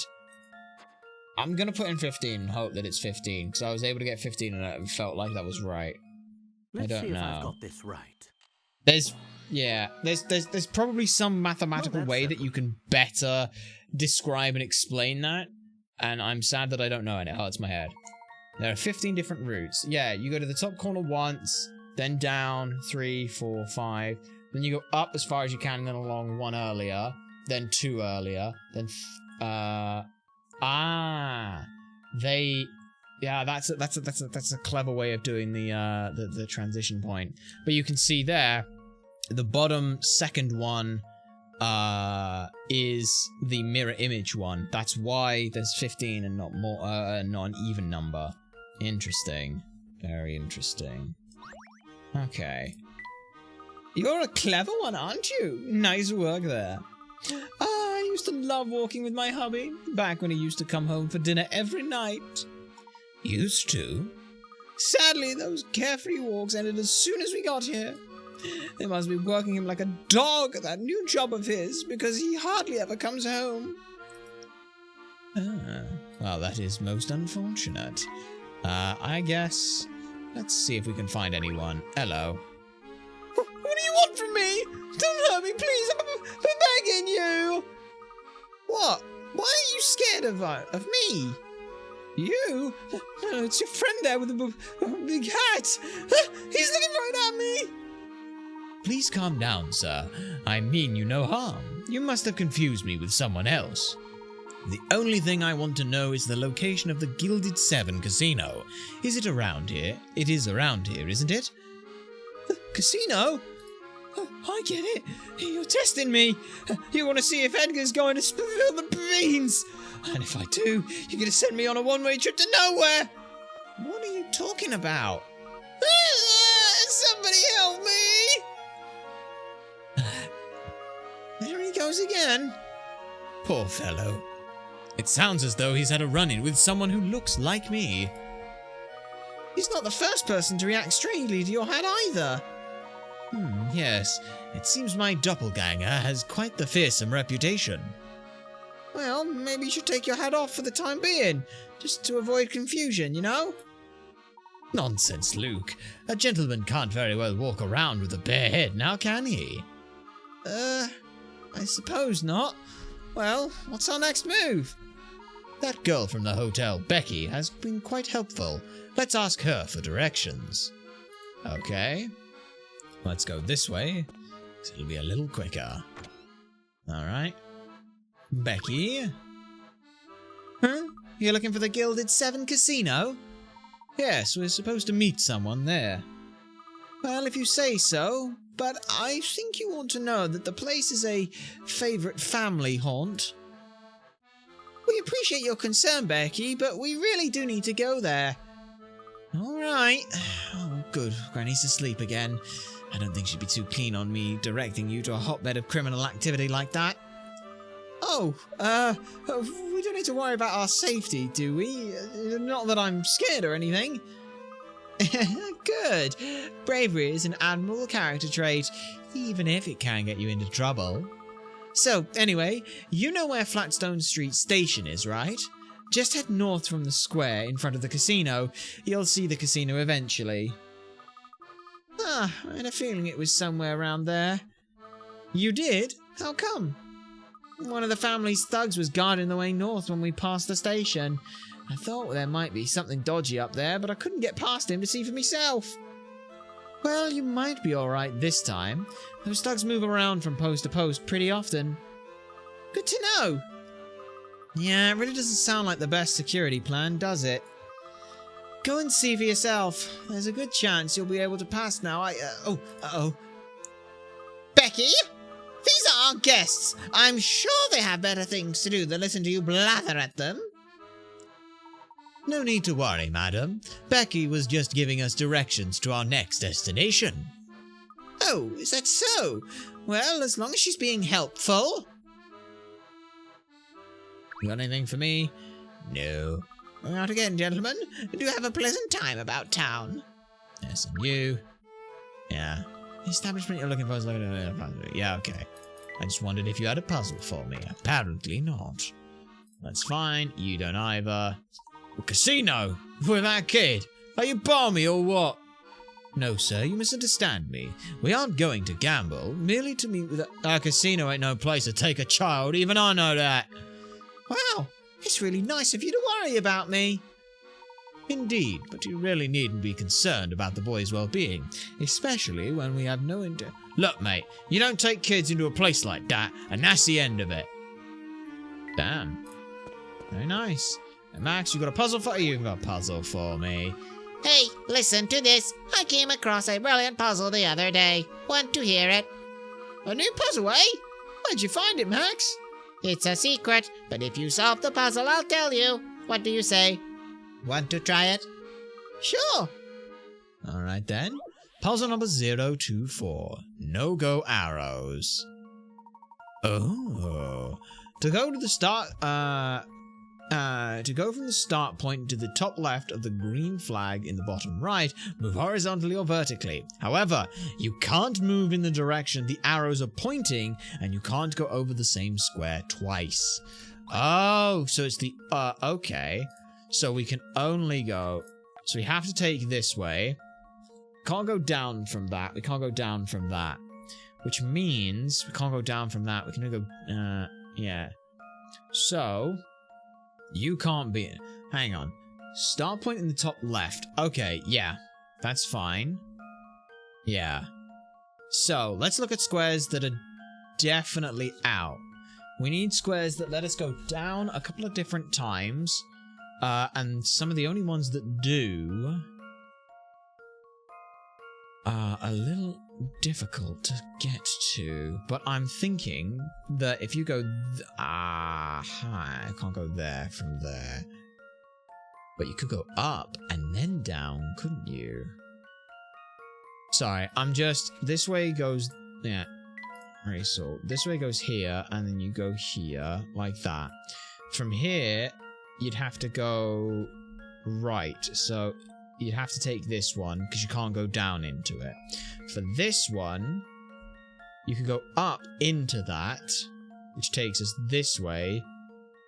I'm gonna put in 15 and hope that it's 15 because I was able to get 15 and it felt like that was right. I don't know. If I've got this right. There's probably some mathematical way that you can better describe and explain that, and I'm sad that I don't know and it hurts my head. There are 15 different routes. Yeah, you go to the top corner once, then down 3, 4, 5. Then you go up as far as you can, and then along 1 earlier, then 2 earlier, then yeah, that's a clever way of doing the transition point. But you can see there, the bottom second one is the mirror image one. That's why there's 15 and not more, not an even number. Interesting. Very interesting. Okay. You're a clever one, aren't you? Nice work there. I used to love walking with my hubby, back when he used to come home for dinner every night. Used to? Sadly, those carefree walks ended as soon as we got here. They must be working him like a dog at that new job of his, because he hardly ever comes home. Ah, well, that is most unfortunate. I guess... Let's see if we can find anyone. Hello. What do you want from me? Don't hurt me, please. I'm begging you. What? Why are you scared of me? You? No, it's your friend there with the big hat. He's looking right at me. Please calm down, sir. I mean you no harm. You must have confused me with someone else. The only thing I want to know is the location of the Gilded 7 casino. Is it around here? It is around here, isn't it? The casino? Oh, I get it. You're testing me. You want to see if Edgar's going to spill the beans. And if I do, you're going to send me on a one-way trip to nowhere. What are you talking about? Somebody help me. There he goes again. Poor fellow. It sounds as though he's had a run-in with someone who looks like me. He's not the first person to react strangely to your hat either. Yes. It seems my doppelganger has quite the fearsome reputation. Well, maybe you should take your hat off for the time being, just to avoid confusion, you know? Nonsense, Luke. A gentleman can't very well walk around with a bare head, now can he? I suppose not. Well, what's our next move? That girl from the hotel, Becky, has been quite helpful. Let's ask her for directions. Okay. Let's go this way, so it'll be a little quicker. Alright. Becky? Huh? You're looking for the Gilded Seven Casino? Yes, we're supposed to meet someone there. Well, if you say so, but I think you ought to know that the place is a favourite family haunt. We appreciate your concern, Becky, but we really do need to go there. Alright. Oh, good. Granny's asleep again. I don't think she'd be too keen on me directing you to a hotbed of criminal activity like that. Oh, we don't need to worry about our safety, do we? Not that I'm scared or anything. Good. Bravery is an admirable character trait, even if it can get you into trouble. So, anyway, you know where Flatstone Street Station is, right? Just head north from the square in front of the casino. You'll see the casino eventually. I had a feeling it was somewhere around there. You did? How come? One of the family's thugs was guarding the way north when we passed the station. I thought there might be something dodgy up there, but I couldn't get past him to see for myself. Well, you might be alright this time. Those thugs move around from post to post pretty often. Good to know. Yeah, it really doesn't sound like the best security plan, does it? Go and see for yourself. There's a good chance you'll be able to pass now. Becky? These are our guests. I'm sure they have better things to do than listen to you blather at them. No need to worry, madam. Becky was just giving us directions to our next destination. Oh, is that so? Well, as long as she's being helpful. You got anything for me? No. Not again, gentlemen. Do have a pleasant time about town. Yes, and you. Yeah. The establishment you're looking for is looking at a puzzle. Yeah, okay. I just wondered if you had a puzzle for me. Apparently not. That's fine. You don't either. A casino? With that kid? Are you balmy or what? No, sir, you misunderstand me. We aren't going to gamble, merely to meet with a casino ain't no place to take a child. Even I know that. Wow, it's really nice of you to worry about me. Indeed, but you really needn't be concerned about the boy's well-being, especially when we have no Look, mate, you don't take kids into a place like that, and that's the end of it. Damn. Very nice. And Max, you got a puzzle for you? You've got a puzzle for me. Hey, listen to this. I came across a brilliant puzzle the other day. Want to hear it? A new puzzle, eh? Where'd you find it, Max? It's a secret, but if you solve the puzzle, I'll tell you. What do you say? Want to try it? Sure. Alright then. Puzzle number 024. No-go arrows. Oh. To go from the start point to the top left of the green flag in the bottom right, move horizontally or vertically. However, you can't move in the direction the arrows are pointing, and you can't go over the same square twice. Oh, so it's the... okay. So we can only go... So we have to take this way. Can't go down from that. We can't go down from that. Which means we can't go down from that. We can only go... yeah. So... You can't be... Hang on. Start point in the top left. Okay, yeah. That's fine. Yeah. So, let's look at squares that are definitely out. We need squares that let us go down a couple of different times. And some of the only ones that do... are a little difficult to get to, but I'm thinking that if you go I can't go there from there, but you could go up and then down, couldn't you? Sorry, I'm just... This way goes... Yeah. Right, so this way goes here, and then you go here, like that. From here, you'd have to go right, so you'd have to take this one, because you can't go down into it. For this one, you can go up into that, which takes us this way,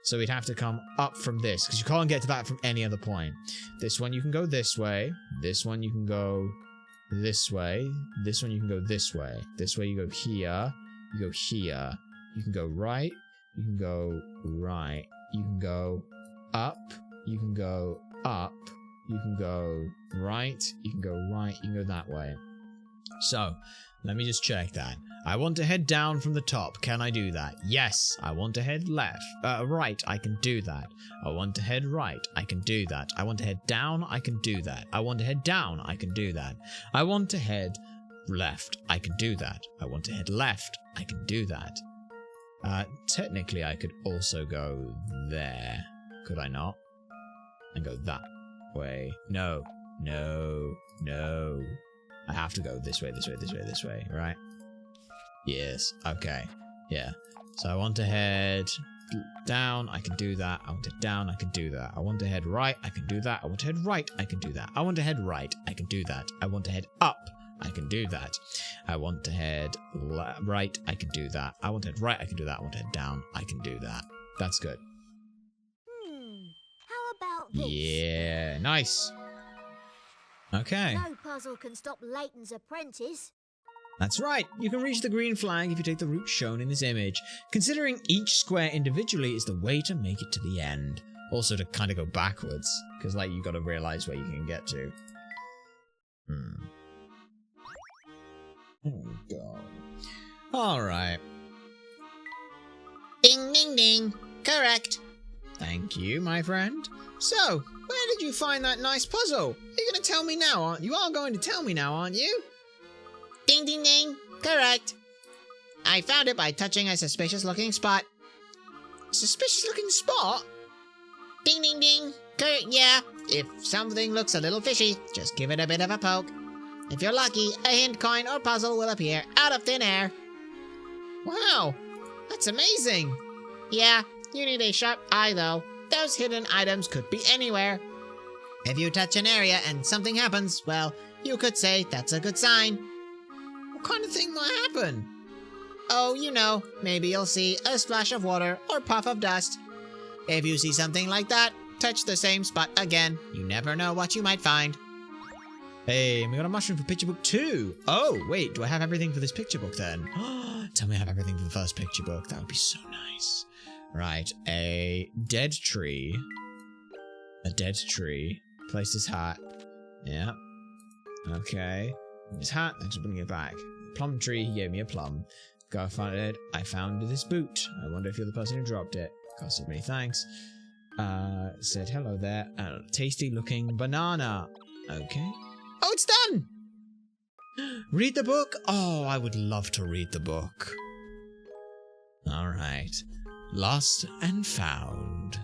so we'd have to come up from this, because you can't get to that from any other point. This one you can go this way, this one you can go this way, this one you can go this way, this way you go here, you go here, you can go right, you can go right, you can go up, you can go up, you can go right, you can go right, you can go that way. So, let me just check that. I want to head down from the top. Can I do that? Yes. I want to head right. I can do that. I want to head right. I can do that. I want to head down. I can do that. I want to head down. I can do that. I want to head left. I can do that. I want to head left. I can do that. Technically, I could also go there. Could I not? And go that way. No. No. No. I have to go this way, this way, this way, this way, right? Yes. Okay. Yeah. So I want to head down. I can do that. I want to head down. I can do that. I want to head right. I can do that. I want to head right. I can do that. I want to head right. I can do that. I want to head up. I can do that. I want to head right. I can do that. I want to head right. I can do that. I want to head down. I can do that. That's good. How about this? Yeah. Nice. Okay. No puzzle can stop Layton's apprentice. That's right. You can reach the green flag if you take the route shown in this image. Considering each square individually is the way to make it to the end. Also to kind of go backwards. Because, like, you got to realize where you can get to. Oh, God. Alright. Ding, ding, ding. Correct. Thank you, my friend. So, where did you find that nice puzzle? You're going to tell me now, aren't you? You are going to tell me now, aren't you? Ding, ding, ding. Correct. I found it by touching a suspicious-looking spot. Suspicious-looking spot? Ding, ding, ding. Yeah, if something looks a little fishy, just give it a bit of a poke. If you're lucky, a hint coin or puzzle will appear out of thin air. Wow, that's amazing. Yeah, you need a sharp eye, though. Those hidden items could be anywhere. If you touch an area and something happens, well, you could say that's a good sign. What kind of thing might happen? Oh, you know, maybe you'll see a splash of water or puff of dust. If you see something like that, touch the same spot again. You never know what you might find. Hey, we got a mushroom for picture book 2. Oh, wait, do I have everything for this picture book then? Tell me I have everything for the first picture book. That would be so nice. Right, a dead tree. A dead tree. Place his hat. Yeah. Okay. His hat, thanks for bringing it back. Plum tree, he gave me a plum. Go find it. I found this boot. I wonder if you're the person who dropped it. Costed many thanks. Said hello there. Tasty looking banana. Okay. Oh, it's done! Read the book? Oh, I would love to read the book. Alright. Lost and Found.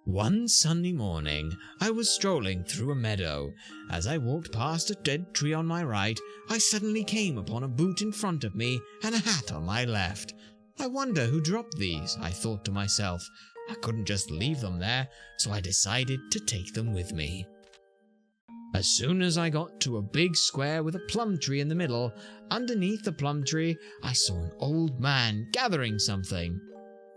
One sunny morning, I was strolling through a meadow. As I walked past a dead tree on my right, I suddenly came upon a boot in front of me and a hat on my left. I wonder who dropped these, I thought to myself. I couldn't just leave them there, so I decided to take them with me. As soon as I got to a big square with a plum tree in the middle, underneath the plum tree, I saw an old man gathering something.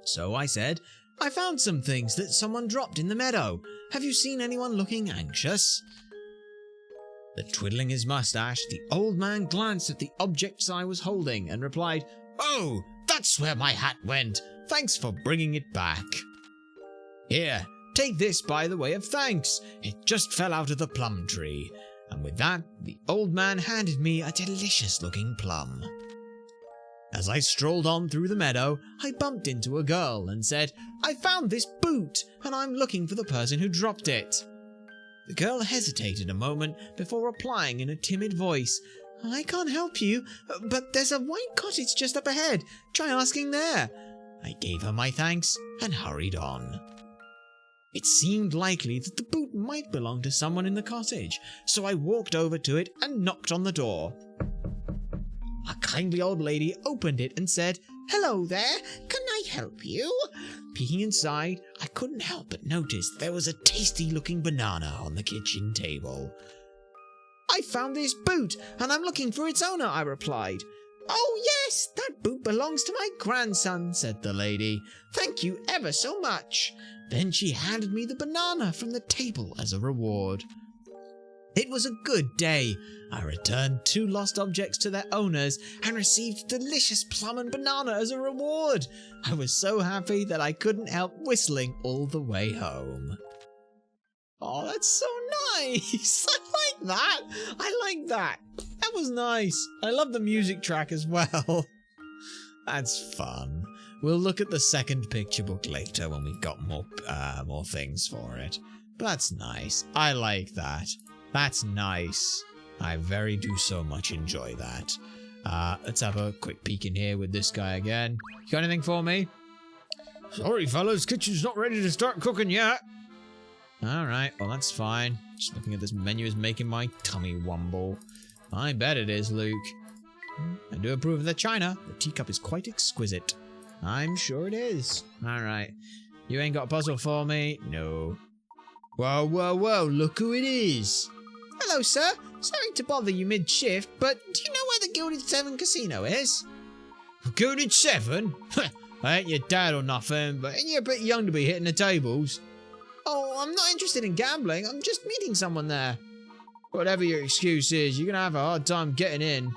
So I said, I found some things that someone dropped in the meadow. Have you seen anyone looking anxious? Twiddling his mustache, the old man glanced at the objects I was holding and replied, Oh, that's where my hat went. Thanks for bringing it back. Here, take this by the way of thanks. It just fell out of the plum tree. And with that, the old man handed me a delicious-looking plum. As I strolled on through the meadow, I bumped into a girl and said, I found this boot, and I'm looking for the person who dropped it. The girl hesitated a moment before replying in a timid voice, I can't help you, but there's a white cottage just up ahead. Try asking there. I gave her my thanks and hurried on. It seemed likely that the boot might belong to someone in the cottage, so I walked over to it and knocked on the door. A kindly old lady opened it and said, Hello there, can I help you? Peeking inside, I couldn't help but notice there was a tasty-looking banana on the kitchen table. I found this boot, and I'm looking for its owner, I replied. Oh yes, that boot belongs to my grandson, said the lady. Thank you ever so much. Then she handed me the banana from the table as a reward. It was a good day. I returned 2 lost objects to their owners and received delicious plum and banana as a reward. I was so happy that I couldn't help whistling all the way home. Oh, that's so nice. I like that. I like that. That was nice. I love the music track as well. That's fun. We'll look at the second picture book later when we've got more things for it. But that's nice. I like that. That's nice. I very do so much enjoy that. Let's have a quick peek in here with this guy again. You got anything for me? Sorry, fellas. Kitchen's not ready to start cooking yet. Alright, well that's fine. Just looking at this menu is making my tummy wumble. I bet it is, Luke. I do approve of the china. The teacup is quite exquisite. I'm sure it is. Alright. You ain't got a puzzle for me? No. Whoa, whoa, whoa, look who it is. Hello, sir. Sorry to bother you mid-shift, but do you know where the Gilded 7 casino is? Gilded 7? I ain't your dad or nothing, but ain't you a bit young to be hitting the tables? Oh, I'm not interested in gambling. I'm just meeting someone there. Whatever your excuse is, you're gonna have a hard time getting in.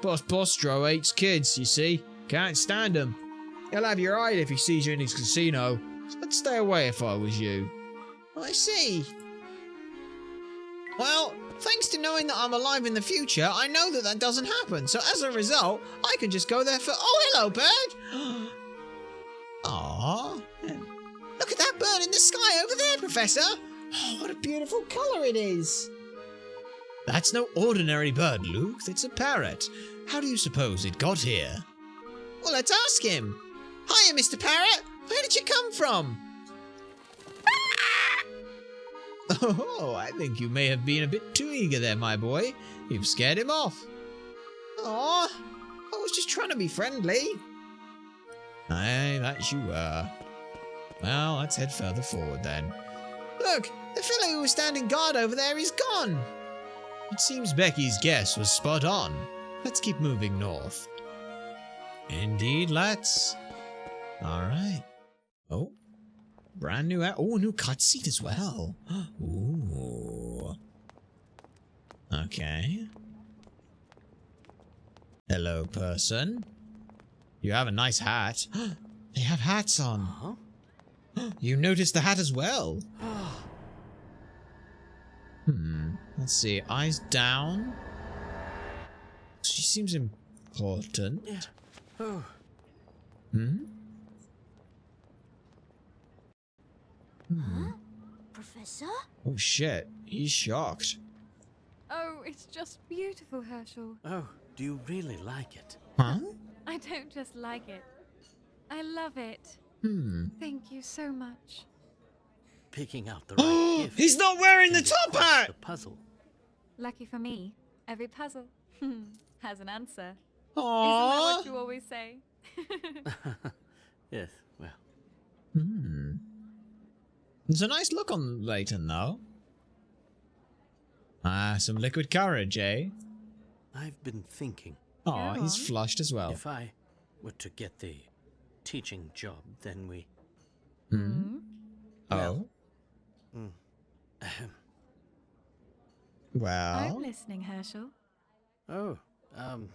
Boss Bostro hates kids, you see. Can't stand them. He'll have your hide if he sees you in his casino. So I'd stay away if I was you. I see. Well, thanks to knowing that I'm alive in the future, I know that that doesn't happen. So as a result, I can just go there for... Oh, hello, bird! Aww. Look at that bird in the sky over there, Professor. Oh, what a beautiful colour it is. That's no ordinary bird, Luke. It's a parrot. How do you suppose it got here? Well, let's ask him. Hiya, Mr. Parrot. Where did you come from? Oh, I think you may have been a bit too eager there, my boy. You've scared him off. Aw, I was just trying to be friendly. Aye, that you were. Well, let's head further forward then. Look, the fellow who was standing guard over there is gone. It seems Becky's guess was spot on. Let's keep moving north. Indeed, let's. Alright. Oh. Brand new... Oh, new cutscene as well. Ooh. Okay. Hello, person. You have a nice hat. They have hats on. Huh? You noticed the hat as well. Let's see. Eyes down. She seems important. Yeah. Oh. Huh? Professor? Oh shit. He's shocked. Oh, it's just beautiful, Herschel. Oh, do you really like it? Huh? I don't just like it. I love it. Thank you so much. Picking out the right gift. He's not wearing the top hat! The puzzle. Lucky for me, every puzzle has an answer. Aww. Isn't that what you always say? Yes, well. There's a nice look on Layton, though. Ah, some liquid courage, eh? I've been thinking. Oh, he's flushed as well. If I were to get the teaching job, then we... Oh? Well? I'm listening, Herschel. Oh, Aww.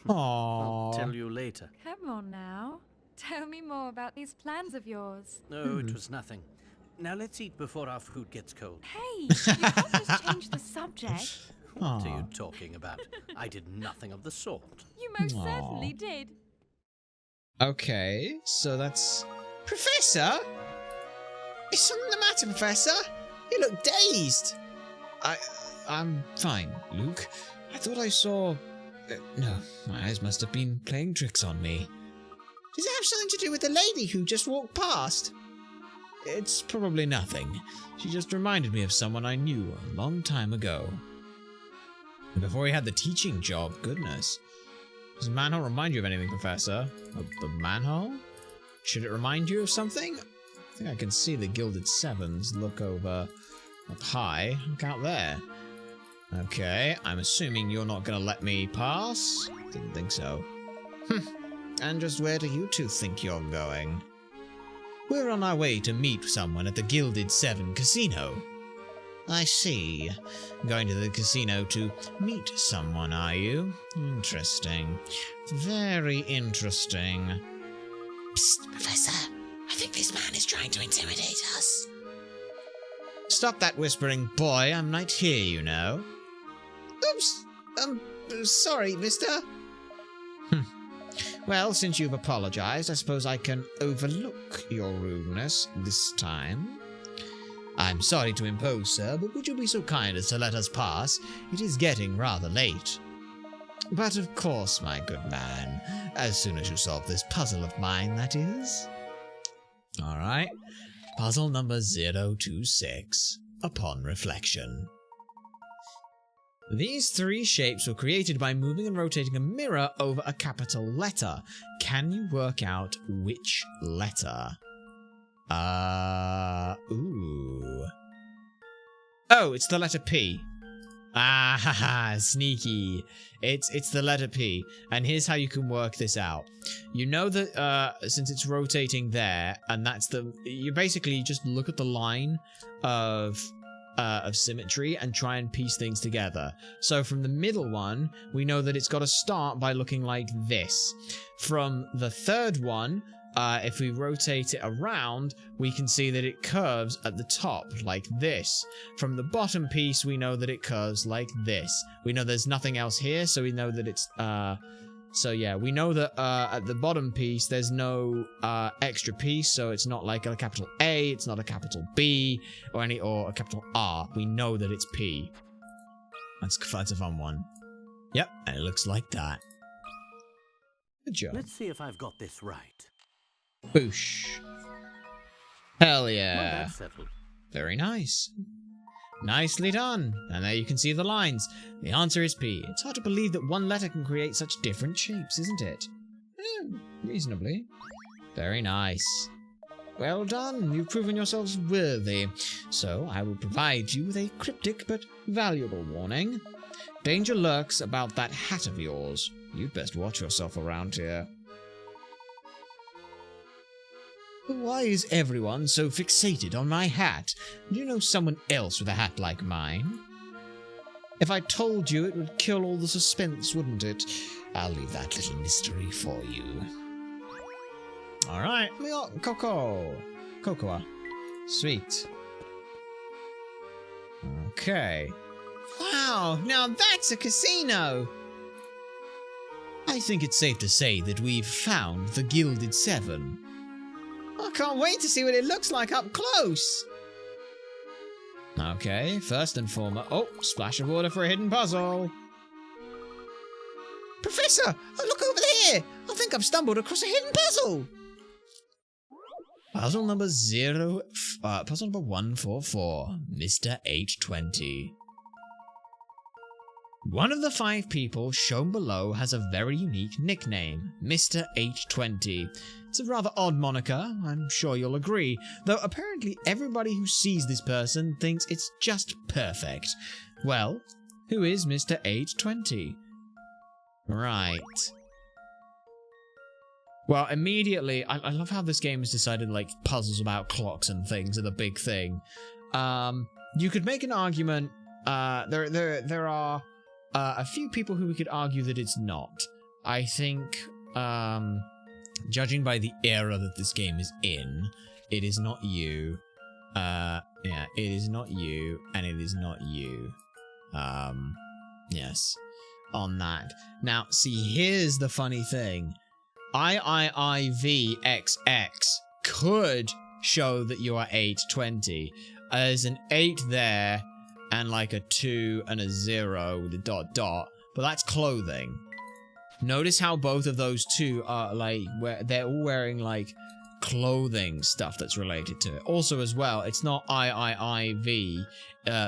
I'll tell you later. Come on now. Tell me more about these plans of yours. No, it was nothing. Now let's eat before our food gets cold. Hey, you can't just change the subject. What are you talking about? I did nothing of the sort. You most certainly did. Okay, so that's... Professor? Is something the matter, Professor? You look dazed. I'm fine, Luke. I thought I saw... no, my eyes must have been playing tricks on me. Does it have something to do with the lady who just walked past? It's probably nothing. She just reminded me of someone I knew a long time ago. Before he had the teaching job, goodness. Does the manhole remind you of anything, Professor? The manhole? Should it remind you of something? I think I can see the Gilded Sevens look over up high. Look out there. Okay, I'm assuming you're not gonna let me pass? Didn't think so. And just where do you two think you're going? We're on our way to meet someone at the Gilded 7 casino. I see. Going to the casino to meet someone, are you? Interesting. Very interesting. Psst, Professor. I think this man is trying to intimidate us. Stop that whispering, boy. I'm right here, you know. Oops. sorry, mister. Well, since you've apologized, I suppose I can overlook your rudeness this time. I'm sorry to impose, sir, but would you be so kind as to let us pass? It is getting rather late. But of course, my good man. As soon as you solve this puzzle of mine, that is. Alright. Puzzle number 026. Upon reflection. These three shapes were created by moving and rotating a mirror over a capital letter. Can you work out which letter? Ooh. Oh, it's the letter P. Ah, haha, sneaky. It's the letter P. And here's how you can work this out. You know that since it's rotating there, and that's you basically just look at the line of symmetry and try and piece things together. So from the middle one, we know that it's got to start by looking like this. From the third one, if we rotate it around, we can see that it curves at the top, like this. From the bottom piece, we know that it curves like this. We know there's nothing else here, so we know that it's, so yeah, we know that at the bottom piece, there's no extra piece, so it's not like a capital A, it's not a capital B, or a capital R. We know that it's P. That's a fun one. Yep, and it looks like that. Good job. Let's see if I've got this right. Boosh. Hell Well, yeah. that's settled. Very nice. Nicely done. And there you can see the lines. The answer is P. It's hard to believe that one letter can create such different shapes, isn't it? Reasonably. Very nice. Well done. You've proven yourselves worthy. So I will provide you with a cryptic but valuable warning. Danger lurks about that hat of yours. You'd best watch yourself around here. Why is everyone so fixated on my hat? Do you know someone else with a hat like mine? If I told you, it would kill all the suspense, wouldn't it? I'll leave that little mystery for you. Alright, we got Cocoa. Sweet. Okay. Wow, now that's a casino. I think it's safe to say that we've found the Gilded Seven. I can't wait to see what it looks like up close. Okay, first and foremost... Oh, splash of water for a hidden puzzle. Professor, look over there. I think I've stumbled across a hidden puzzle. Puzzle number 144, Mr. 820. One of the 5 people shown below has a very unique nickname, Mr. 820. It's a rather odd moniker, I'm sure you'll agree, though apparently everybody who sees this person thinks it's just perfect. Well, who is Mr. 820? Right. Well, immediately, I love how this game has decided, like, puzzles about clocks and things are the big thing. You could make an argument, there are a few people who we could argue that it's not. I think, judging by the era that this game is in, it is not you. Yeah, it is not you, and it is not you. Yes, on that. Now, see, here's the funny thing. IIIVXX could show that you are 820. There's an 8 there, and like a 2 and a 0 with a dot, but that's clothing. Notice how both of those two are like, they're all wearing like clothing stuff that's related to it. Also as well, it's not IIIV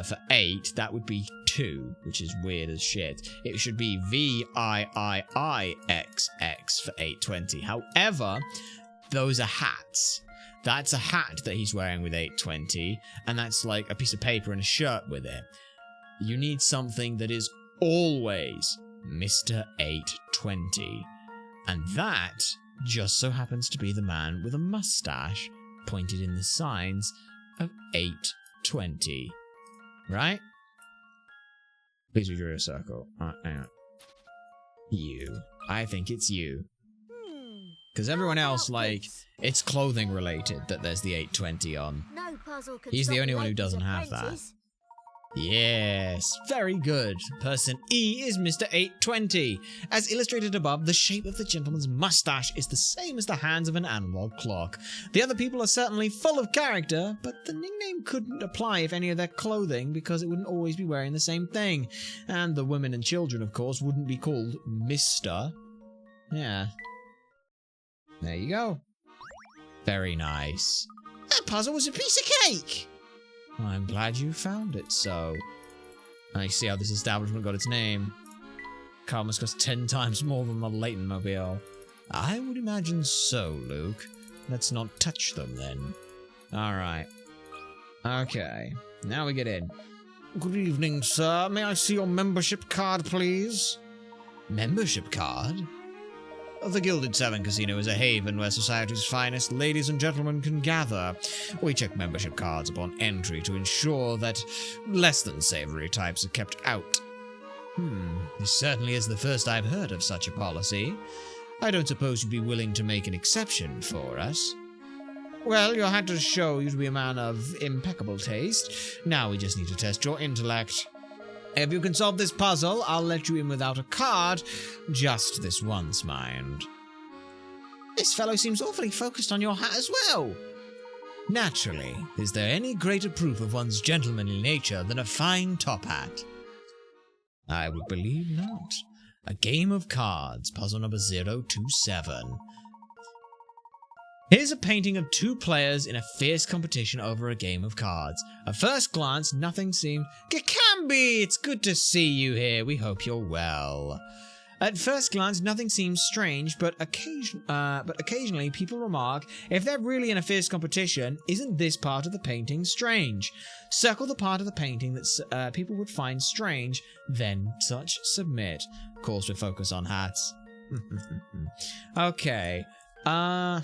for 8, that would be 2, which is weird as shit. It should be VIIIXX for 820. However, those are hats. That's a hat that he's wearing with 820, and that's like a piece of paper and a shirt with it. You need something that is always Mr. 820. And that just so happens to be the man with a mustache pointed in the signs of 820. Right? Please redraw a circle. Hang on. You. I think it's you. Because everyone else, like, it's clothing related that there's the 820 on. No puzzle could He's the stop only one who Layton's doesn't have that. apprentice. Yes, very good. Person E is Mr. 820. As illustrated above, the shape of the gentleman's mustache is the same as the hands of an analog clock. The other people are certainly full of character, but the nickname couldn't apply if any of their clothing, because it wouldn't always be wearing the same thing. And the women and children, of course, wouldn't be called Mr. Yeah. There you go. Very nice. That puzzle was a piece of cake! I'm glad you found it, so. I see how this establishment got its name. Car must cost 10 times more than the Layton mobile. I would imagine so, Luke. Let's not touch them, then. Alright. Okay. Now we get in. Good evening, sir. May I see your membership card, please? Membership card? The Gilded Seven Casino is a haven where society's finest ladies and gentlemen can gather. We check membership cards upon entry to ensure that less than savory types are kept out. This certainly is the first I've heard of such a policy. I don't suppose you'd be willing to make an exception for us? Well, you had to show you to be a man of impeccable taste. Now we just need to test your intellect. If you can solve this puzzle, I'll let you in without a card. Just this once, mind. This fellow seems awfully focused on your hat as well. Naturally. Is there any greater proof of one's gentlemanly nature than a fine top hat? I would believe not. A game of cards, puzzle number 027. Here's a painting of two players in a fierce competition over a game of cards. At first glance, nothing seemed... Gakambi! It's good to see you here. We hope you're well. At first glance, nothing seems strange, but occasionally people remark, if they're really in a fierce competition, isn't this part of the painting strange? Circle the part of the painting that people would find strange, then touch submit. Of course, we focus on hats. Okay. I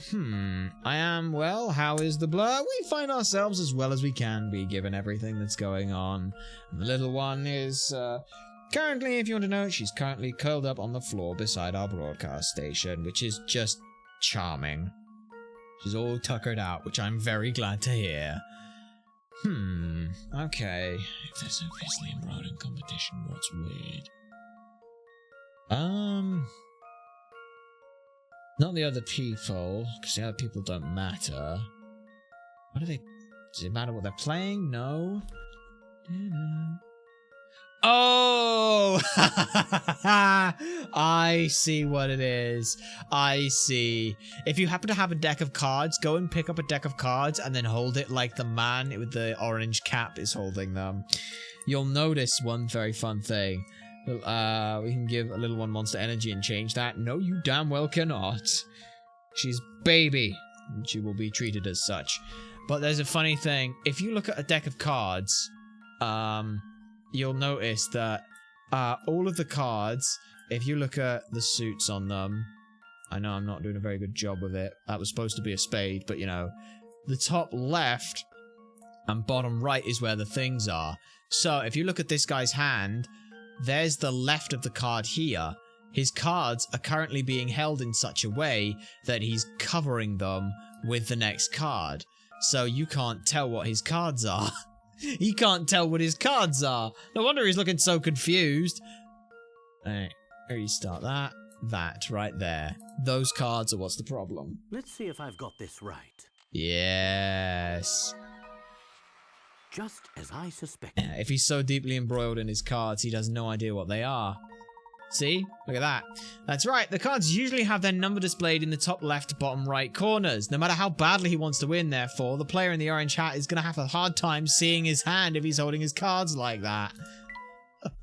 am well. How is the blur? We find ourselves as well as we can be, given everything that's going on. The little one is, currently, if you want to know, she's currently curled up on the floor beside our broadcast station, which is just charming. She's all tuckered out, which I'm very glad to hear. Okay. If there's no fiercely embroiled in competition, what's weird? Not the other people, because the other people don't matter. What are they... Does it matter what they're playing? No. Oh! I see what it is. I see. If you happen to have a deck of cards, go and pick up a deck of cards and then hold it like the man with the orange cap is holding them. You'll notice one very fun thing. We can give a little one monster energy and change that. No, you damn well cannot. She's baby, and she will be treated as such. But there's a funny thing. If you look at a deck of cards, you'll notice that all of the cards, if you look at the suits on them, I know I'm not doing a very good job of it. That was supposed to be a spade, but you know, the top left and bottom right is where the things are. So if you look at this guy's hand, there's the left of the card here. His cards are currently being held in such a way that he's covering them with the next card. So you can't tell what his cards are. He can't tell what his cards are. No wonder he's looking so confused. Alright, restart that. That right there. Those cards are what's the problem. Let's see if I've got this right. Yes. Just as I suspected. Yeah, if he's so deeply embroiled in his cards, he has no idea what they are. See? Look at that. That's right, the cards usually have their number displayed in the top left, bottom right corners. No matter how badly he wants to win, therefore, the player in the orange hat is going to have a hard time seeing his hand if he's holding his cards like that.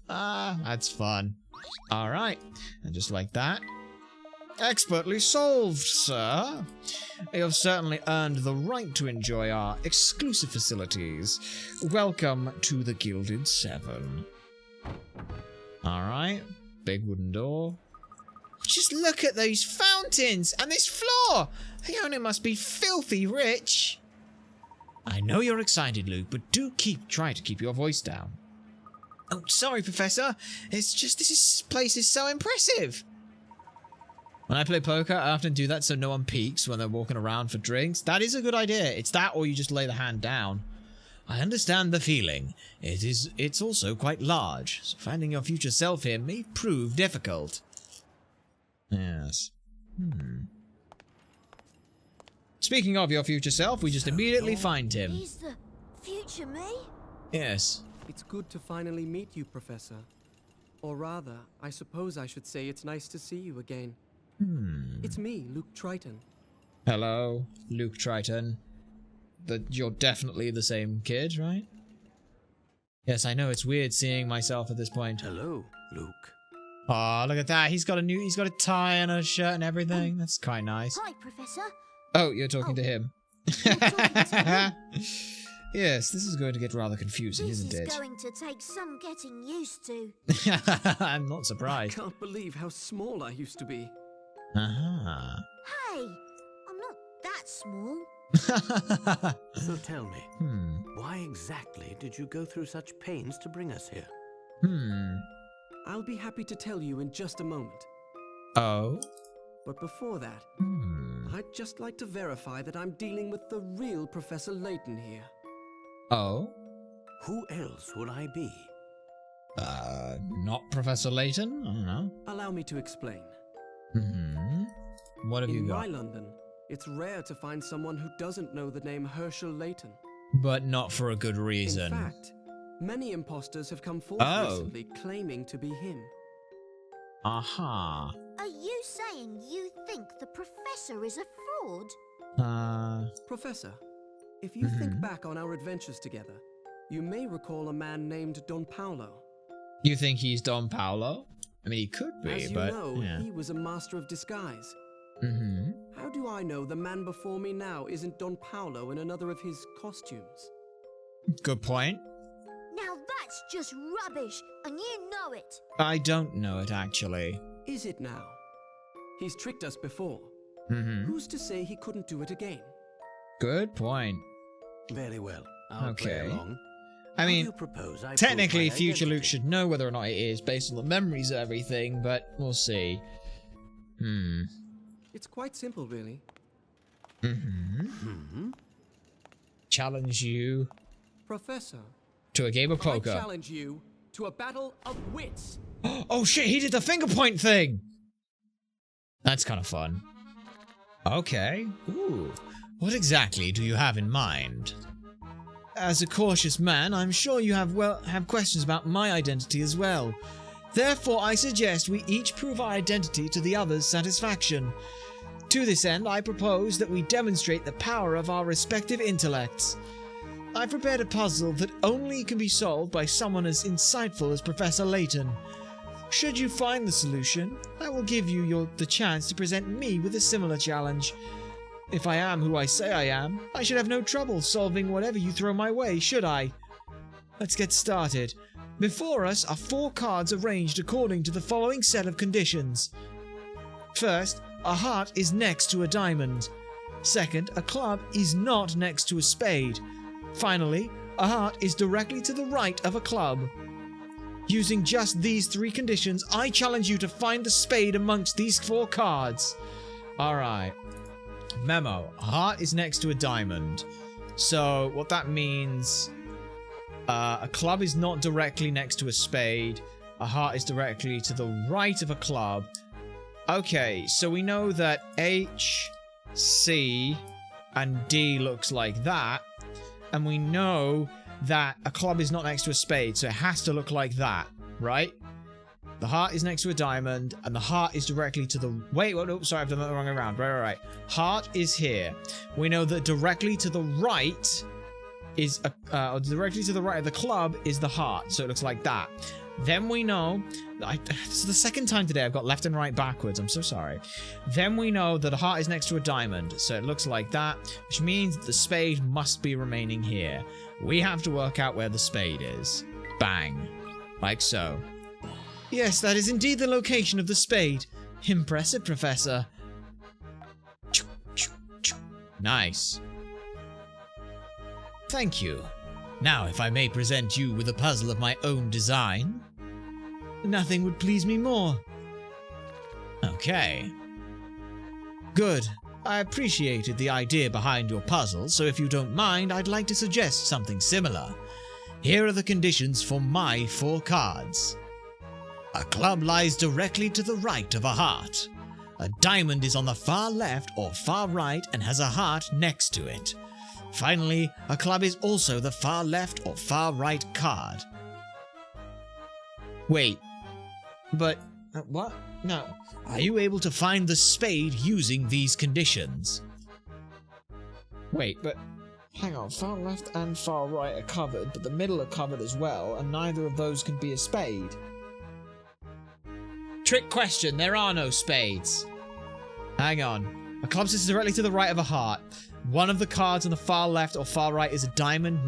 That's fun. Alright, and just like that. Expertly solved, sir. You have certainly earned the right to enjoy our exclusive facilities. Welcome to the Gilded Seven. Alright, big wooden door. Just look at those fountains and this floor. The owner must be filthy rich. I know you're excited, Luke, but do try to keep your voice down. Oh, sorry, Professor. It's just this place is so impressive. When I play poker, I often do that so no one peeks when they're walking around for drinks. That is a good idea. It's that or you just lay the hand down. I understand the feeling. It's also quite large, so finding your future self here may prove difficult. Yes. Speaking of your future self, we just immediately find him. He's the future me? Yes. It's good to finally meet you, Professor. Or rather, I suppose I should say it's nice to see you again. It's me, Luke Triton. Hello, Luke Triton. You're definitely the same kid, right? Yes, I know, it's weird seeing myself at this point. Hello, Luke. Oh, look at that. He's got a tie and a shirt and everything. That's quite nice. Hi, Professor. Oh, you're talking to him. You're talking to me? Yes, this is going to get rather confusing, isn't it? This is going to take some getting used to. I'm not surprised. I can't believe how small I used to be. Uh-huh. Hey, I'm not that small. So tell me, why exactly did you go through such pains to bring us here? I'll be happy to tell you in just a moment. Oh? But before that, I'd just like to verify that I'm dealing with the real Professor Layton here. Oh? Who else would I be? Not Professor Layton? I don't know. Allow me to explain. What have you got? In my London, it's rare to find someone who doesn't know the name Herschel Layton. But not for a good reason. In fact, many imposters have come forth recently claiming to be him. Aha. Are you saying you think the Professor is a fraud? Professor, if you think back on our adventures together, you may recall a man named Don Paolo. You think he's Don Paolo? I mean, he could be, As you but know, yeah. he was a master of disguise. How do I know the man before me now isn't Don Paolo in another of his costumes? Good point. Now that's just rubbish, and you know it. I don't know it, actually. Is it now? He's tricked us before. Who's to say he couldn't do it again? Good point. Very well. I'll play along. I mean, How do you propose I technically, prove my future Luke identity? should know whether or not it is based on the memories of everything, but we'll see. It's quite simple, really. Challenge you Professor, to a game of I poker. challenge you to a battle of wits. Oh shit, he did the finger point thing! That's kind of fun. Okay. Ooh. What exactly do you have in mind? As a cautious man, I'm sure you have questions about my identity as well. Therefore, I suggest we each prove our identity to the other's satisfaction. To this end, I propose that we demonstrate the power of our respective intellects. I've prepared a puzzle that only can be solved by someone as insightful as Professor Layton. Should you find the solution, I will give you the chance to present me with a similar challenge. If I am who I say I am, I should have no trouble solving whatever you throw my way, should I? Let's get started. Before us are 4 cards arranged according to the following set of conditions. First, a heart is next to a diamond. Second, a club is not next to a spade. Finally, a heart is directly to the right of a club. Using just these 3 conditions, I challenge you to find the spade amongst these 4 cards. Alright. Memo. A heart is next to a diamond. So, what that means... a club is not directly next to a spade. A heart is directly to the right of a club. Okay, so we know that H, C, and D looks like that. And we know that a club is not next to a spade, so it has to look like that, right? The heart is next to a diamond, and the heart is directly to the... Wait, no, sorry, I've done that the wrong way around. Right. Heart is here. We know that directly to the right is... directly to the right of the club is the heart, so it looks like that. Then we know... This is the second time today I've got left and right backwards. I'm so sorry. Then we know that a heart is next to a diamond, so it looks like that, which means that the spade must be remaining here. We have to work out where the spade is. Bang. Like so. Yes, that is indeed the location of the spade. Impressive, Professor. Nice. Thank you. Now, if I may present you with a puzzle of my own design. Nothing would please me more. Okay. Good. I appreciated the idea behind your puzzle, so if you don't mind, I'd like to suggest something similar. Here are the conditions for my 4 cards. A club lies directly to the right of a heart. A diamond is on the far left or far right and has a heart next to it. Finally, a club is also the far left or far right card. Wait, but what? No. Are you able to find the spade using these conditions? Wait, but hang on, far left and far right are covered, but the middle are covered as well, and neither of those can be a spade. Trick question, there are no spades. Hang on. A club sits directly to the right of a heart. One of the cards on the far left or far right is a diamond,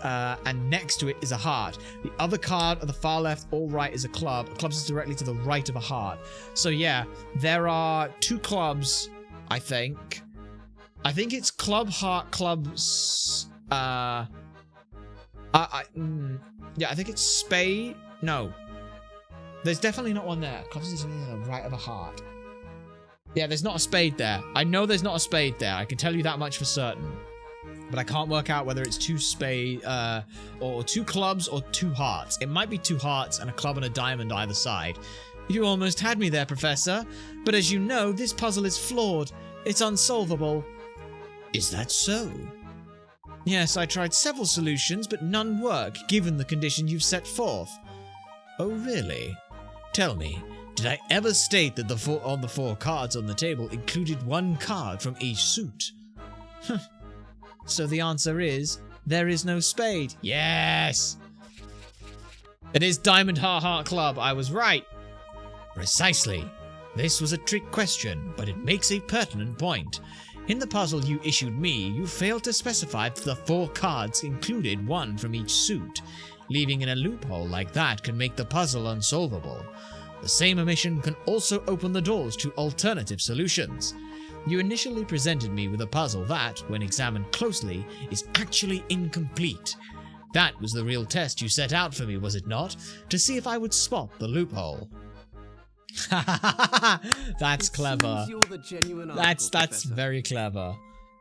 and next to it is a heart. The other card on the far left or right is a club. A club sits directly to the right of a heart. So yeah, there are 2 clubs, I think. I think it's club, heart, clubs. Yeah, I think it's spade. No. There's definitely not one there. Club sits to the right of a heart. Yeah, there's not a spade there. I know there's not a spade there. I can tell you that much for certain. But I can't work out whether it's 2 spade, or 2 clubs or 2 hearts. It might be 2 hearts and a club and a diamond either side. You almost had me there, Professor. But as you know, this puzzle is flawed. It's unsolvable. Is that so? Yes, I tried several solutions, but none work, given the condition you've set forth. Oh, really? Tell me, did I ever state that the 4 cards on the table included 1 card from each suit? So the answer is, there is no spade. Yes! It is diamond, heart, heart, club. I was right. Precisely. This was a trick question, but it makes a pertinent point. In the puzzle you issued me, you failed to specify that the 4 cards included 1 from each suit. Leaving in a loophole like that can make the puzzle unsolvable. The same omission can also open the doors to alternative solutions. You initially presented me with a puzzle that, when examined closely, is actually incomplete. That was the real test you set out for me, was it not? To see if I would spot the loophole. That's clever. You're the genuine That's Professor. very clever.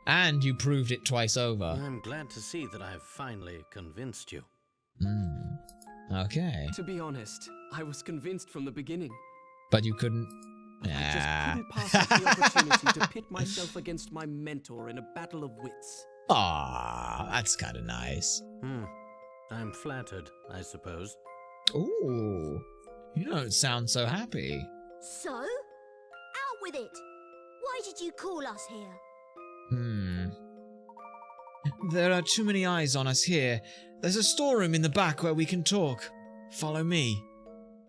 And you proved it twice over. I'm glad to see that I've finally convinced you. Okay. To be honest, I was convinced from the beginning. But you couldn't... I just couldn't pass up the opportunity to pit myself against my mentor in a battle of wits. Ah, that's kind of nice. I'm flattered, I suppose. Ooh. You don't sound so happy. So? Out with it! Why did you call us here? There are too many eyes on us here. There's a storeroom in the back where we can talk. Follow me.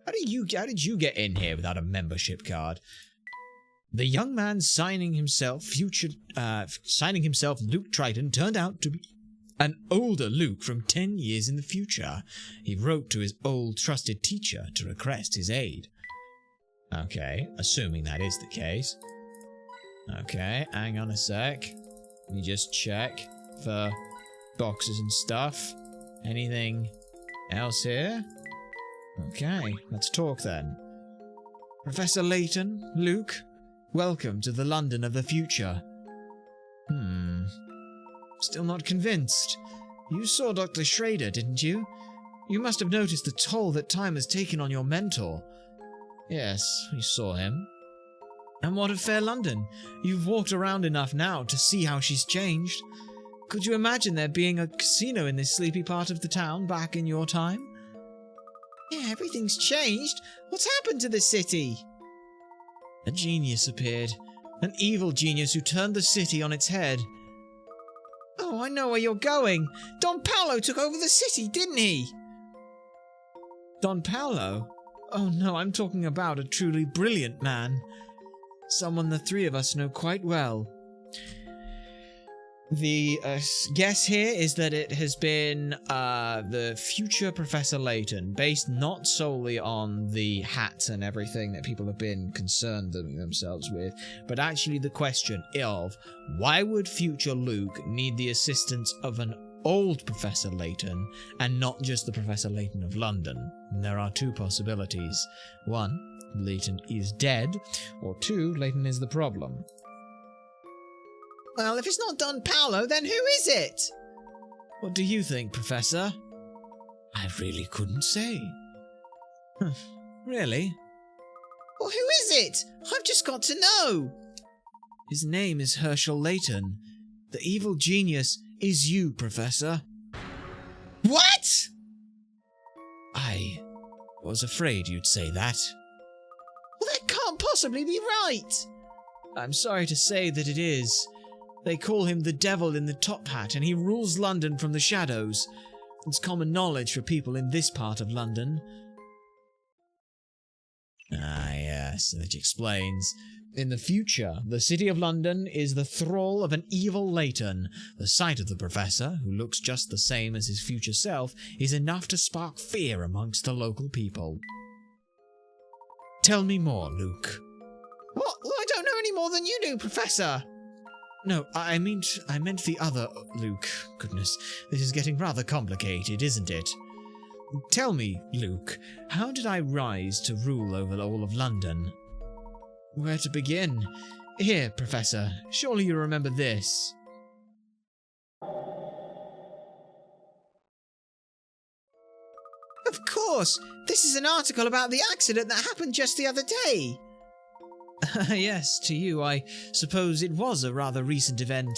How did you get in here without a membership card? The young man signing himself Luke Triton turned out to be an older Luke from 10 years in the future. He wrote to his old trusted teacher to request his aid. Okay, assuming that is the case. Okay, hang on a sec. Let me just check for boxes and stuff. Anything else here? Okay, let's talk then. Professor Layton, Luke, welcome to the London of the future. Still not convinced. You saw Dr. Schrader, didn't you? You must have noticed the toll that time has taken on your mentor. Yes, we saw him. And what of fair London? You've walked around enough now to see how she's changed. Could you imagine there being a casino in this sleepy part of the town back in your time? Yeah, everything's changed. What's happened to the city? A genius appeared. An evil genius who turned the city on its head. Oh, I know where you're going. Don Paolo took over the city, didn't he? Don Paolo? Oh no, I'm talking about a truly brilliant man. Someone the 3 of us know quite well. The guess here is that it has been the future Professor Layton, based not solely on the hats and everything that people have been concerned themselves with, but actually the question of why would future Luke need the assistance of an old Professor Layton and not just the Professor Layton of London? And there are 2 possibilities. 1, Layton is dead, or 2, Layton is the problem. Well, if it's not Don Paolo, then who is it? What do you think, Professor? I really couldn't say. Really? Well, who is it? I've just got to know. His name is Herschel Layton. The evil genius is you, Professor. What? I was afraid you'd say that. Well, that can't possibly be right. I'm sorry to say that it is. They call him the devil in the top hat, and he rules London from the shadows. It's common knowledge for people in this part of London. Ah, yes, that explains. In the future, the city of London is the thrall of an evil Layton. The sight of the Professor, who looks just the same as his future self, is enough to spark fear amongst the local people. Tell me more, Luke. What? Well, I don't know any more than you do, Professor. No, I meant the other Luke. Goodness, this is getting rather complicated, isn't it? Tell me, Luke, how did I rise to rule over all of London? Where to begin? Here, Professor, surely you remember this. Of course! This is an article about the accident that happened just the other day. Yes, to you, I suppose it was a rather recent event.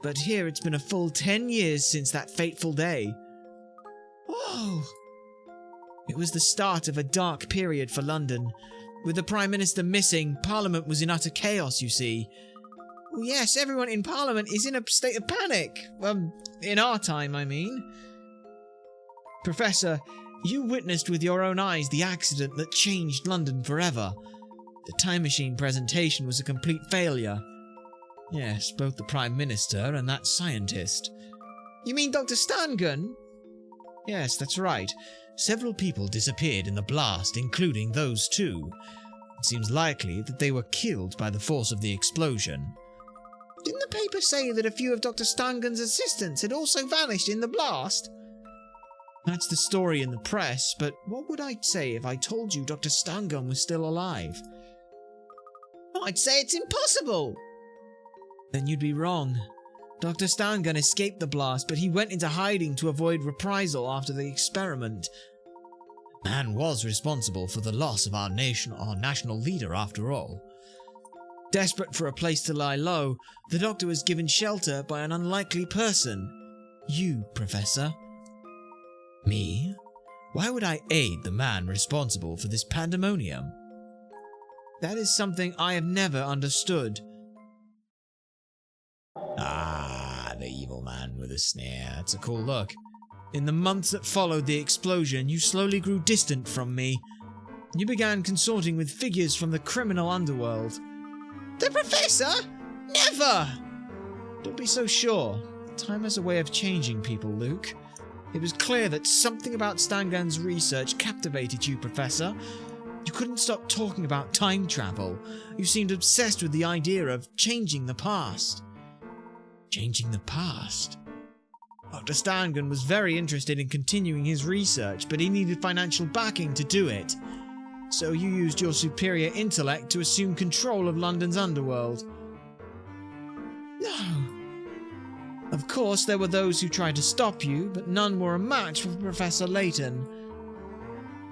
But here it's been a full 10 years since that fateful day. Whoa! It was the start of a dark period for London. With the Prime Minister missing, Parliament was in utter chaos, you see. Well, yes, everyone in Parliament is in a state of panic. In our time, I mean. Professor, you witnessed with your own eyes the accident that changed London forever. The time machine presentation was a complete failure. Yes, both the Prime Minister and that scientist. You mean Dr. Stangun? Yes, that's right. Several people disappeared in the blast, including those two. It seems likely that they were killed by the force of the explosion. Didn't the paper say that a few of Dr. Stangun's assistants had also vanished in the blast? That's the story in the press, but what would I say if I told you Dr. Stangun was still alive? I'd say it's impossible. Then you'd be wrong. Dr. Stangun escaped the blast, but he went into hiding to avoid reprisal after the experiment. Man was responsible for the loss of our national leader, after all. Desperate for a place to lie low, the doctor was given shelter by an unlikely person. You, Professor. Me? Why would I aid the man responsible for this pandemonium? That is something I have never understood. Ah, the evil man with a sneer. That's a cool look. In the months that followed the explosion, you slowly grew distant from me. You began consorting with figures from the criminal underworld. The Professor? Never! Don't be so sure. Time has a way of changing people, Luke. It was clear that something about Stangun's research captivated you, Professor. You couldn't stop talking about time travel. You seemed obsessed with the idea of changing the past. Changing the past? Dr. Stangun was very interested in continuing his research, but he needed financial backing to do it. So you used your superior intellect to assume control of London's underworld. No. Of course, there were those who tried to stop you, but none were a match for Professor Layton.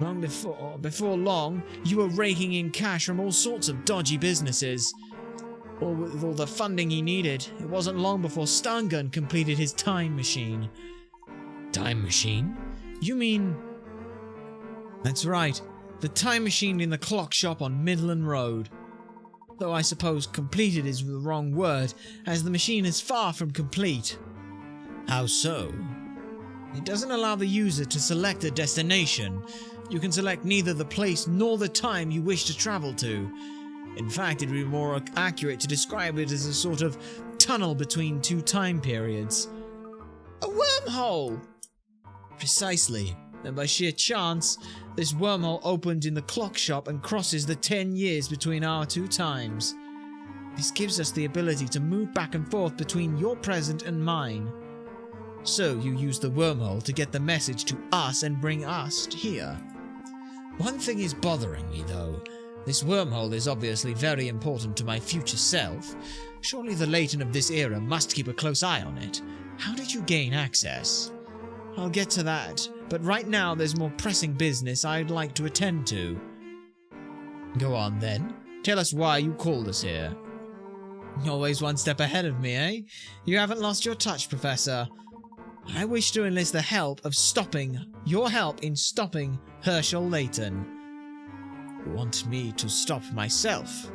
Long before long, you were raking in cash from all sorts of dodgy businesses. With all the funding he needed, it wasn't long before Stangun completed his time machine. Time machine? You mean... That's right, the time machine in the clock shop on Midland Road. Though I suppose completed is the wrong word, as the machine is far from complete. How so? It doesn't allow the user to select a destination. You can select neither the place nor the time you wish to travel to. In fact, it would be more accurate to describe it as a sort of tunnel between two time periods. A wormhole! Precisely. And by sheer chance, this wormhole opened in the clock shop and crosses the 10 years between our two times. This gives us the ability to move back and forth between your present and mine. So you use the wormhole to get the message to us and bring us here. One thing is bothering me, though. This wormhole is obviously very important to my future self. Surely the Layton of this era must keep a close eye on it. How did you gain access? I'll get to that, but right now there's more pressing business I'd like to attend to. Go on then. Tell us why you called us here. Always one step ahead of me, eh? You haven't lost your touch, Professor. I wish to enlist the help of your help in stopping Herschel Layton. You want me to stop myself?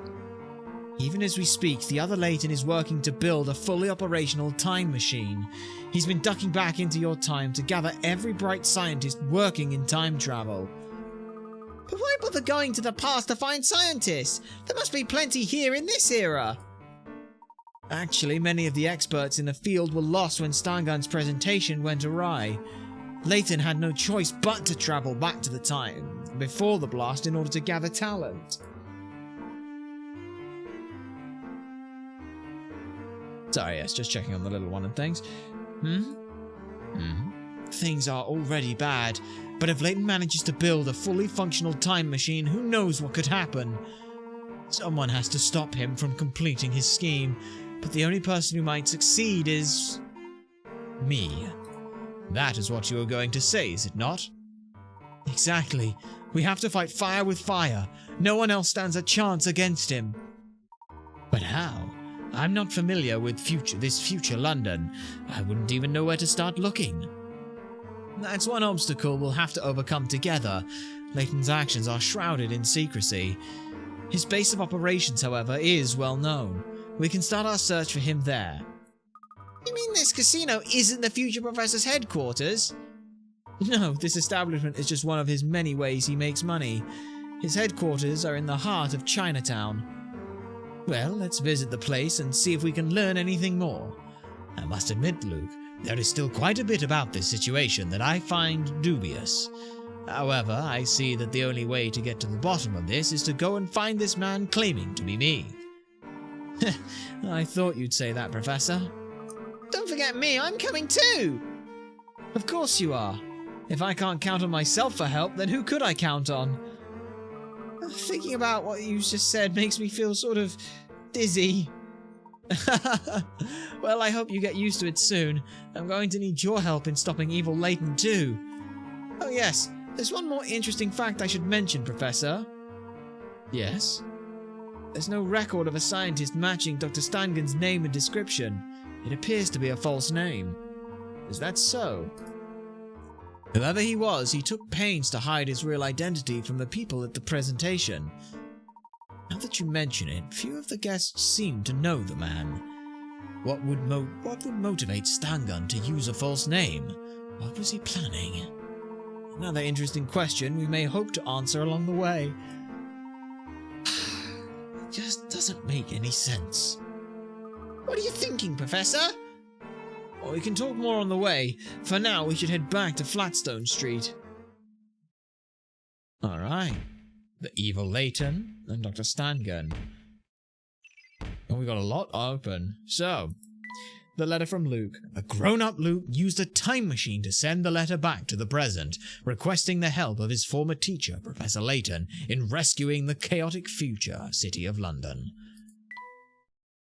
Even as we speak, the other Layton is working to build a fully operational time machine. He's been ducking back into your time to gather every bright scientist working in time travel. But why bother going to the past to find scientists? There must be plenty here in this era. Actually, many of the experts in the field were lost when Stangun's presentation went awry. Layton had no choice but to travel back to the time before the blast in order to gather talent. Sorry, yes, just checking on the little one and things. Things are already bad, but if Layton manages to build a fully functional time machine, who knows what could happen? Someone has to stop him from completing his scheme, but the only person who might succeed is... me. That is what you are going to say, is it not? Exactly. We have to fight fire with fire. No one else stands a chance against him. But how? I'm not familiar with this future London. I wouldn't even know where to start looking. That's one obstacle we'll have to overcome together. Layton's actions are shrouded in secrecy. His base of operations, however, is well known. We can start our search for him there. You mean this casino isn't the future professor's headquarters? No, this establishment is just one of his many ways he makes money. His headquarters are in the heart of Chinatown. Well, let's visit the place and see if we can learn anything more. I must admit, Luke, there is still quite a bit about this situation that I find dubious. However, I see that the only way to get to the bottom of this is to go and find this man claiming to be me. I thought you'd say that, Professor. Don't forget me, I'm coming too! Of course you are. If I can't count on myself for help, then who could I count on? Thinking about what you just said makes me feel sort of dizzy. Well, I hope you get used to it soon. I'm going to need your help in stopping evil Layton too. Oh yes, there's one more interesting fact I should mention, Professor. Yes? There's no record of a scientist matching Dr. Stangun's name and description. It appears to be a false name. Is that so? Whoever he was, he took pains to hide his real identity from the people at the presentation. Now that you mention it, few of the guests seem to know the man. What would motivate Stangun to use a false name? What was he planning? Another interesting question we may hope to answer along the way. It just doesn't make any sense. What are you thinking, Professor? Well, we can talk more on the way. For now, we should head back to Flatstone Street. Alright. The evil Layton and Dr. Stangun. And we got a lot open. So, the letter from Luke. A grown-up Luke used a time machine to send the letter back to the present, requesting the help of his former teacher, Professor Layton, in rescuing the chaotic future city of London.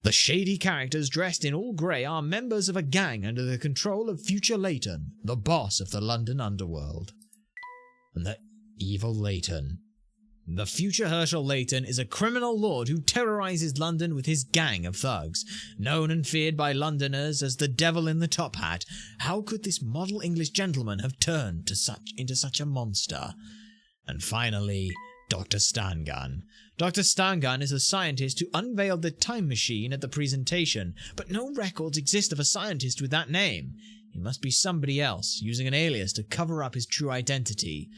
The shady characters dressed in all grey are members of a gang under the control of future Layton, the boss of the London underworld. And the evil Layton. The future Herschel Layton is a criminal lord who terrorizes London with his gang of thugs. Known and feared by Londoners as the devil in the top hat, how could this model English gentleman have turned into such a monster? And finally, Dr. Stangun. Dr. Stangun is a scientist who unveiled the time machine at the presentation, but no records exist of a scientist with that name. He must be somebody else, using an alias to cover up his true identity.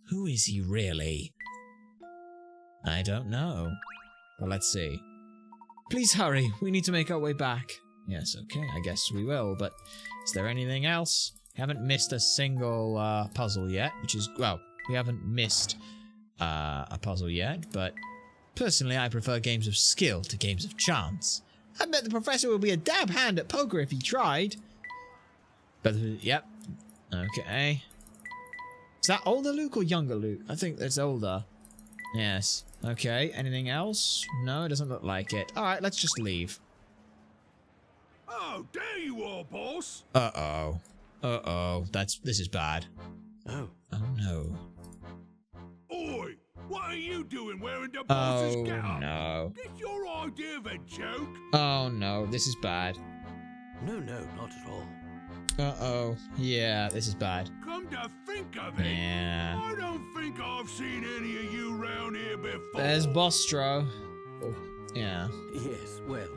Who is he really? I don't know. Well, let's see. Please hurry, we need to make our way back. Yes, okay, I guess we will, but is there anything else? We haven't missed a single puzzle yet, which is, well, we haven't missed a puzzle yet, but personally I prefer games of skill to games of chance. I bet the professor would be a dab hand at poker if he tried. But, yep. Okay. Is that older Luke or younger Luke? I think that's older. Yes. Okay, anything else? No, it doesn't look like it. Alright, let's just leave. Oh, there you are, boss. Uh-oh. Uh-oh. This is bad. Oh. Oh, no. Oi, what are you doing wearing the boss's Oh, getup? no. Is your idea of a joke? Oh, no. This is bad. No, not at all. Uh-oh. Yeah, this is bad. Come to think of it, Yeah. I don't think I've seen any of you round here before. There's Bostro. Oh, yeah. Yes, well,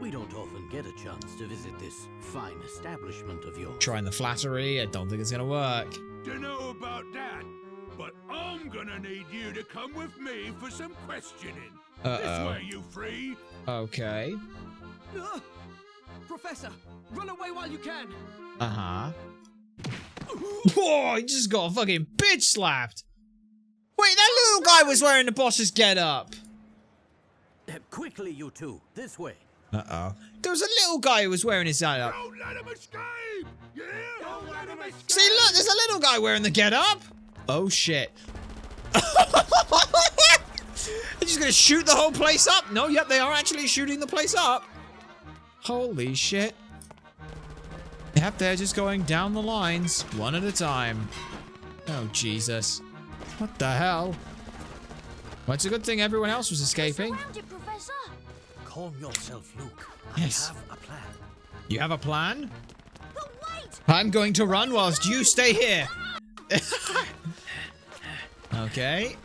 we don't often get a chance to visit this fine establishment of yours. Trying the flattery. I don't think it's gonna work. Dunno about that, but I'm gonna need you to come with me for some questioning. Uh-oh. This way, you three. Okay. Professor, run away while you can. Uh-huh. Whoa, he just got fucking bitch slapped. Wait, that little guy was wearing the boss's getup. Quickly, you two, this way. Uh-oh. There was a little guy who was wearing his getup. Don't let him escape! Yeah, don't let him escape! See, look, there's a little guy wearing the getup. Oh, shit. They're just gonna shoot the whole place up? No, yep, they are actually shooting the place up. Holy shit. Yep, they're just going down the lines, one at a time. Oh, Jesus. What the hell? Well, it's a good thing everyone else was escaping. Surrounded, Professor. Calm yourself, Luke. Yes. I have a plan. You have a plan? But wait! I'm going to run whilst you stay here. Okay.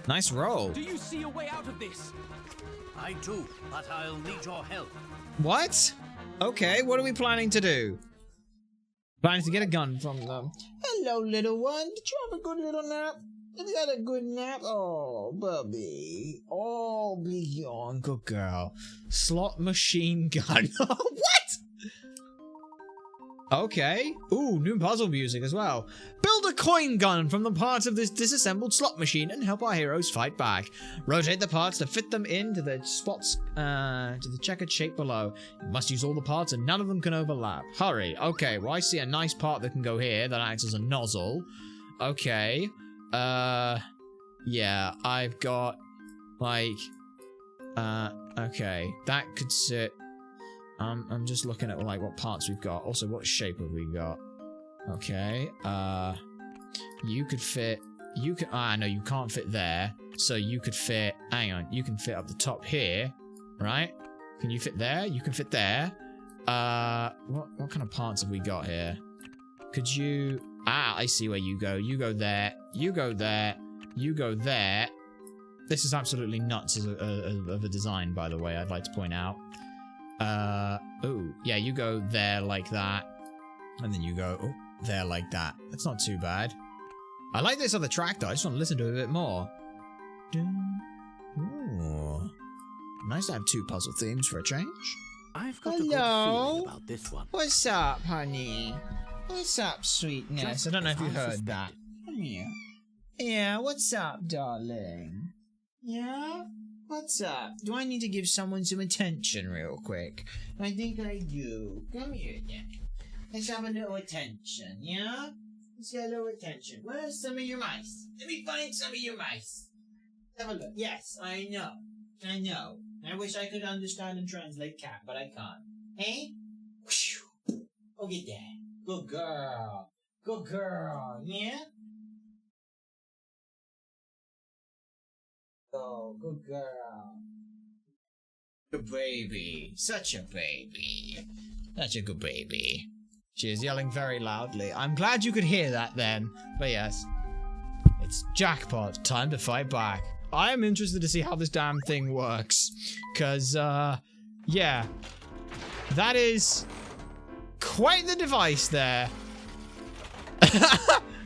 Nice roll. Do you see a way out of this? I do, but I'll need your help. What? Okay, what are we planning to do? Planning to get a gun from them. Hello, little one. Did you have a good little nap? Have you had a good nap? Oh, Bubby. Oh, be gone. Good girl. Slot machine gun. What? Okay. Ooh, new puzzle music as well. Build a coin gun from the parts of this disassembled slot machine and help our heroes fight back. Rotate the parts to fit them into the spots, to the checkered shape below. You must use all the parts and none of them can overlap. Hurry. Okay, well I see a nice part that can go here that acts as a nozzle. Okay. Yeah, I've got, like, okay. That could sit... I'm just looking at like what parts we've got. Also, what shape have we got? Okay. You could fit. You can. No, you can't fit there. So you could fit. Hang on. You can fit up the top here, right? Can you fit there? You can fit there. What kind of parts have we got here? Could you? I see where you go. You go there. You go there. You go there. This is absolutely nuts of a design, by the way. I'd like to point out. Oh, yeah, you go there like that. And then you go there like that. That's not too bad. I like this other track, though. I just want to listen to it a bit more. Ooh. Nice to have two puzzle themes for a change. I've got a good feeling about this one. What's up, honey? What's up, sweetness? I don't know if you heard that. Come here. Yeah, what's up, darling? Yeah? What's up? Do I need to give someone some attention real quick? I think I do. Come here, then. Let's have a little attention, yeah? Let's get a little attention. Where's some of your mice? Let me find some of your mice. Have a look. Yes, I know. I know. I wish I could understand and translate cat, but I can't. Hey? Look at that. Good girl. Good girl, yeah? Oh, good girl. Good baby. Such a baby. Such a good baby. She is yelling very loudly. I'm glad you could hear that then. But yes. It's jackpot. Time to fight back. I am interested to see how this damn thing works. Because, yeah. That is quite the device there.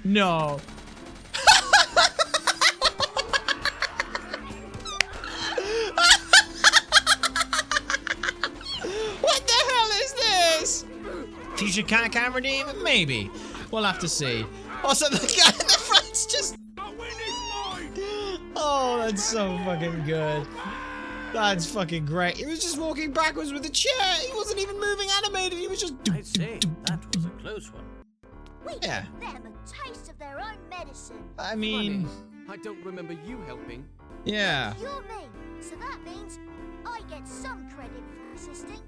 No. Future cat camera team? Maybe. We'll have to see. Also, the guy in the front's just... Oh, that's so fucking good. That's fucking great. He was just walking backwards with the chair. He wasn't even moving animated. He was just... I say, that was a close one. We Yeah. gave them a taste of their own medicine. I mean... Funny. I don't remember you helping. Yeah. You're me, so that means I get some credit for assisting.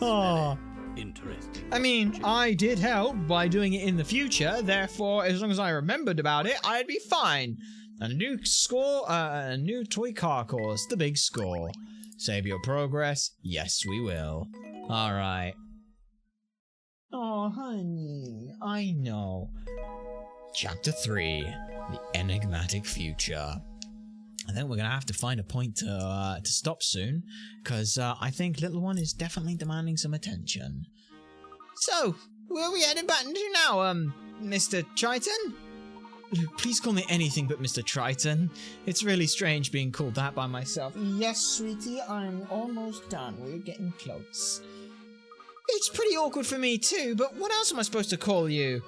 Oh. Interesting. I mean, I did help by doing it in the future, therefore, as long as I remembered about it, I'd be fine. A new score, a new toy car course, the big score. Save your progress? Yes, we will. Alright. Oh, honey, I know. Chapter 3, The Enigmatic Future. I think we're gonna have to find a point to stop soon, because I think little one is definitely demanding some attention. So, where are we heading back to now, Mr. Triton? Please call me anything but Mr. Triton. It's really strange being called that by myself. Yes, sweetie, I'm almost done. We're getting close. It's pretty awkward for me too, but what else am I supposed to call you?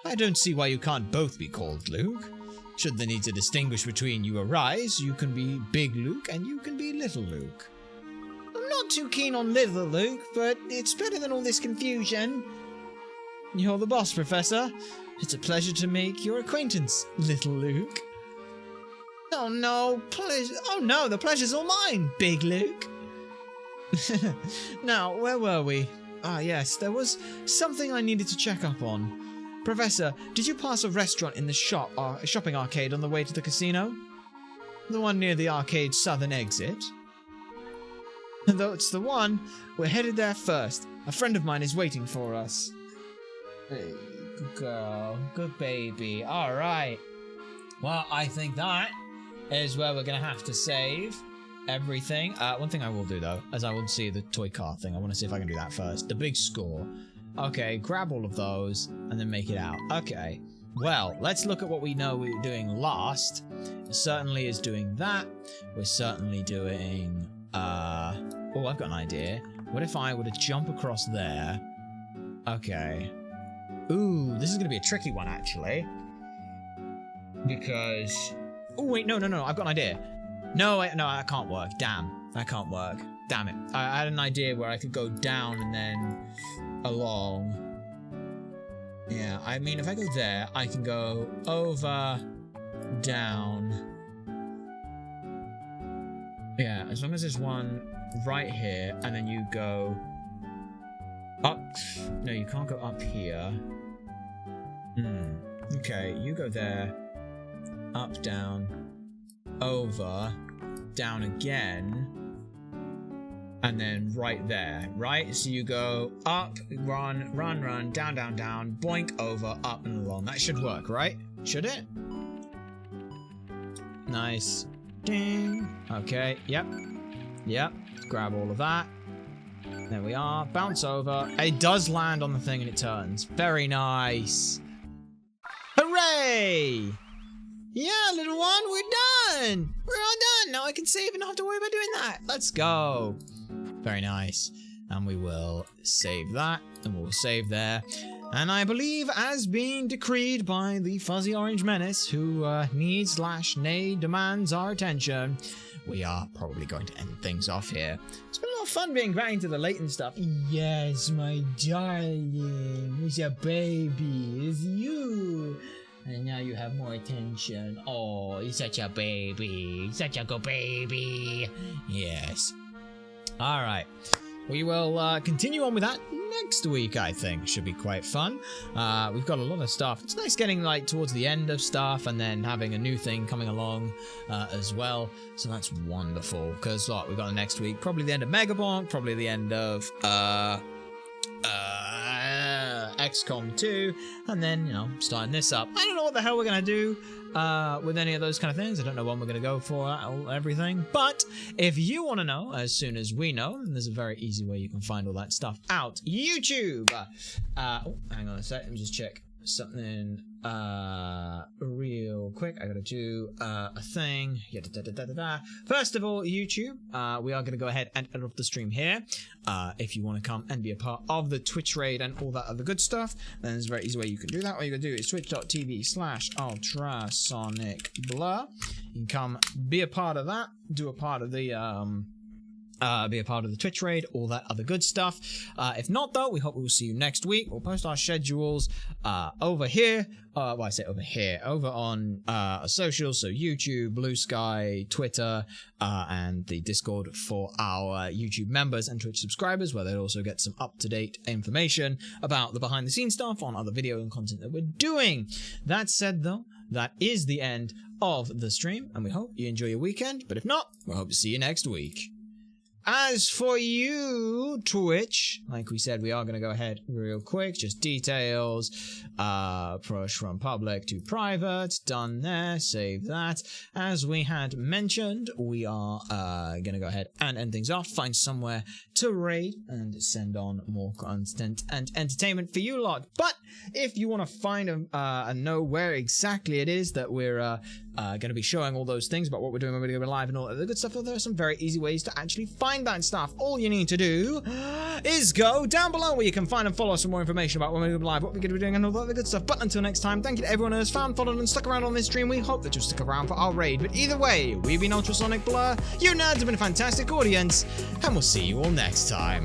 I don't see why you can't both be called Luke. Should the need to distinguish between you arise, you can be Big Luke and you can be Little Luke. I'm not too keen on Little Luke, but it's better than all this confusion. You're the boss, Professor. It's a pleasure to make your acquaintance, Little Luke. Oh no, the pleasure's all mine, Big Luke. Now, where were we? Ah, yes, there was something I needed to check up on. Professor, did you pass a restaurant in the shopping arcade on the way to the casino? The one near the arcade's southern exit? Though it's the one, we're headed there first. A friend of mine is waiting for us. Hey, good girl, good baby. Alright. Well, I think that is where we're going to have to save everything. One thing I will do, though, as I will see the toy car thing. I want to see if I can do that first. The big score. Okay, grab all of those and then make it out. Okay, well, let's look at what we know we were doing last. It certainly is doing that. We're certainly doing, oh, I've got an idea. What if I were to jump across there? Okay. Ooh, this is going to be a tricky one, actually. Because... Oh, wait, no, I've got an idea. No, wait, no, that can't work. Damn, that can't work. Damn it. I had an idea where I could go down and then along. Yeah, I mean, if I go there, I can go over, down. Yeah, as long as there's one right here, and then you go up. No, you can't go up here. Okay, you go there, up, down, over, down again. And then right there, right? So you go up, run, down, boink, over, up and along. That should work, right? Should it? Nice. Ding. Okay, yep. Grab all of that. There we are. Bounce over. It does land on the thing and it turns. Very nice. Hooray! Yeah, little one, we're done! We're all done! Now I can save and not have to worry about doing that. Let's go. Very nice. And we will save that, and we'll save there. And I believe, as being decreed by the Fuzzy Orange Menace, who needs/nay demands our attention, we are probably going to end things off here. It's been a lot of fun being back into the Layton stuff. Yes, my darling. It's a baby. It's you. And now you have more attention. Oh, you're such a baby. Such a good baby. Yes. Alright, we will continue on with that next week, I think. Should be quite fun. We've got a lot of stuff. It's nice getting like towards the end of stuff and then having a new thing coming along as well. So that's wonderful. Because what we've got the next week, probably the end of Megabonk, probably the end of XCOM 2, and then, you know, starting this up. I don't know what the hell we're going to do with any of those kind of things. I don't know when we're going to go for everything, but if you want to know as soon as we know, then there's a very easy way you can find all that stuff out. YouTube! Oh, hang on a sec, let me just check something real quick. I gotta do a thing. First of all, YouTube, we are gonna go ahead and end off the stream here. If you want to come and be a part of the Twitch raid and all that other good stuff, then there's a very easy way you can do that. All you gotta do is twitch.tv/ultrasonicblur. You can come be a part of that, do a part of the be a part of the Twitch raid, all that other good stuff. If not, though, we hope we will see you next week. We'll post our schedules over here. Well, I say over here, over on socials, so YouTube, Blue Sky, Twitter, and the Discord for our YouTube members and Twitch subscribers, where they'll also get some up-to-date information about the behind-the-scenes stuff on other video and content that we're doing. That said, though, that is the end of the stream, and we hope you enjoy your weekend. But if not, we hope to see you next week. As for you, Twitch, like we said, we are going to go ahead real quick. Just details, push from public to private, done there, save that. As we had mentioned, we are going to go ahead and end things off, find somewhere to raid and send on more content and entertainment for you lot. But if you want to find and know where exactly it is that we're going to be showing all those things about what we're doing when we go live and all the good stuff, there are some very easy ways to actually find that stuff. All you need to do is go down below where you can find and follow some more information about when we go live, what we're going to be doing, and all the other good stuff. But until next time, thank you to everyone who has found, followed, and stuck around on this stream. We hope that you'll stick around for our raid. But either way, we've been Ultrasonic Blur. You nerds have been a fantastic audience, and we'll see you all next time.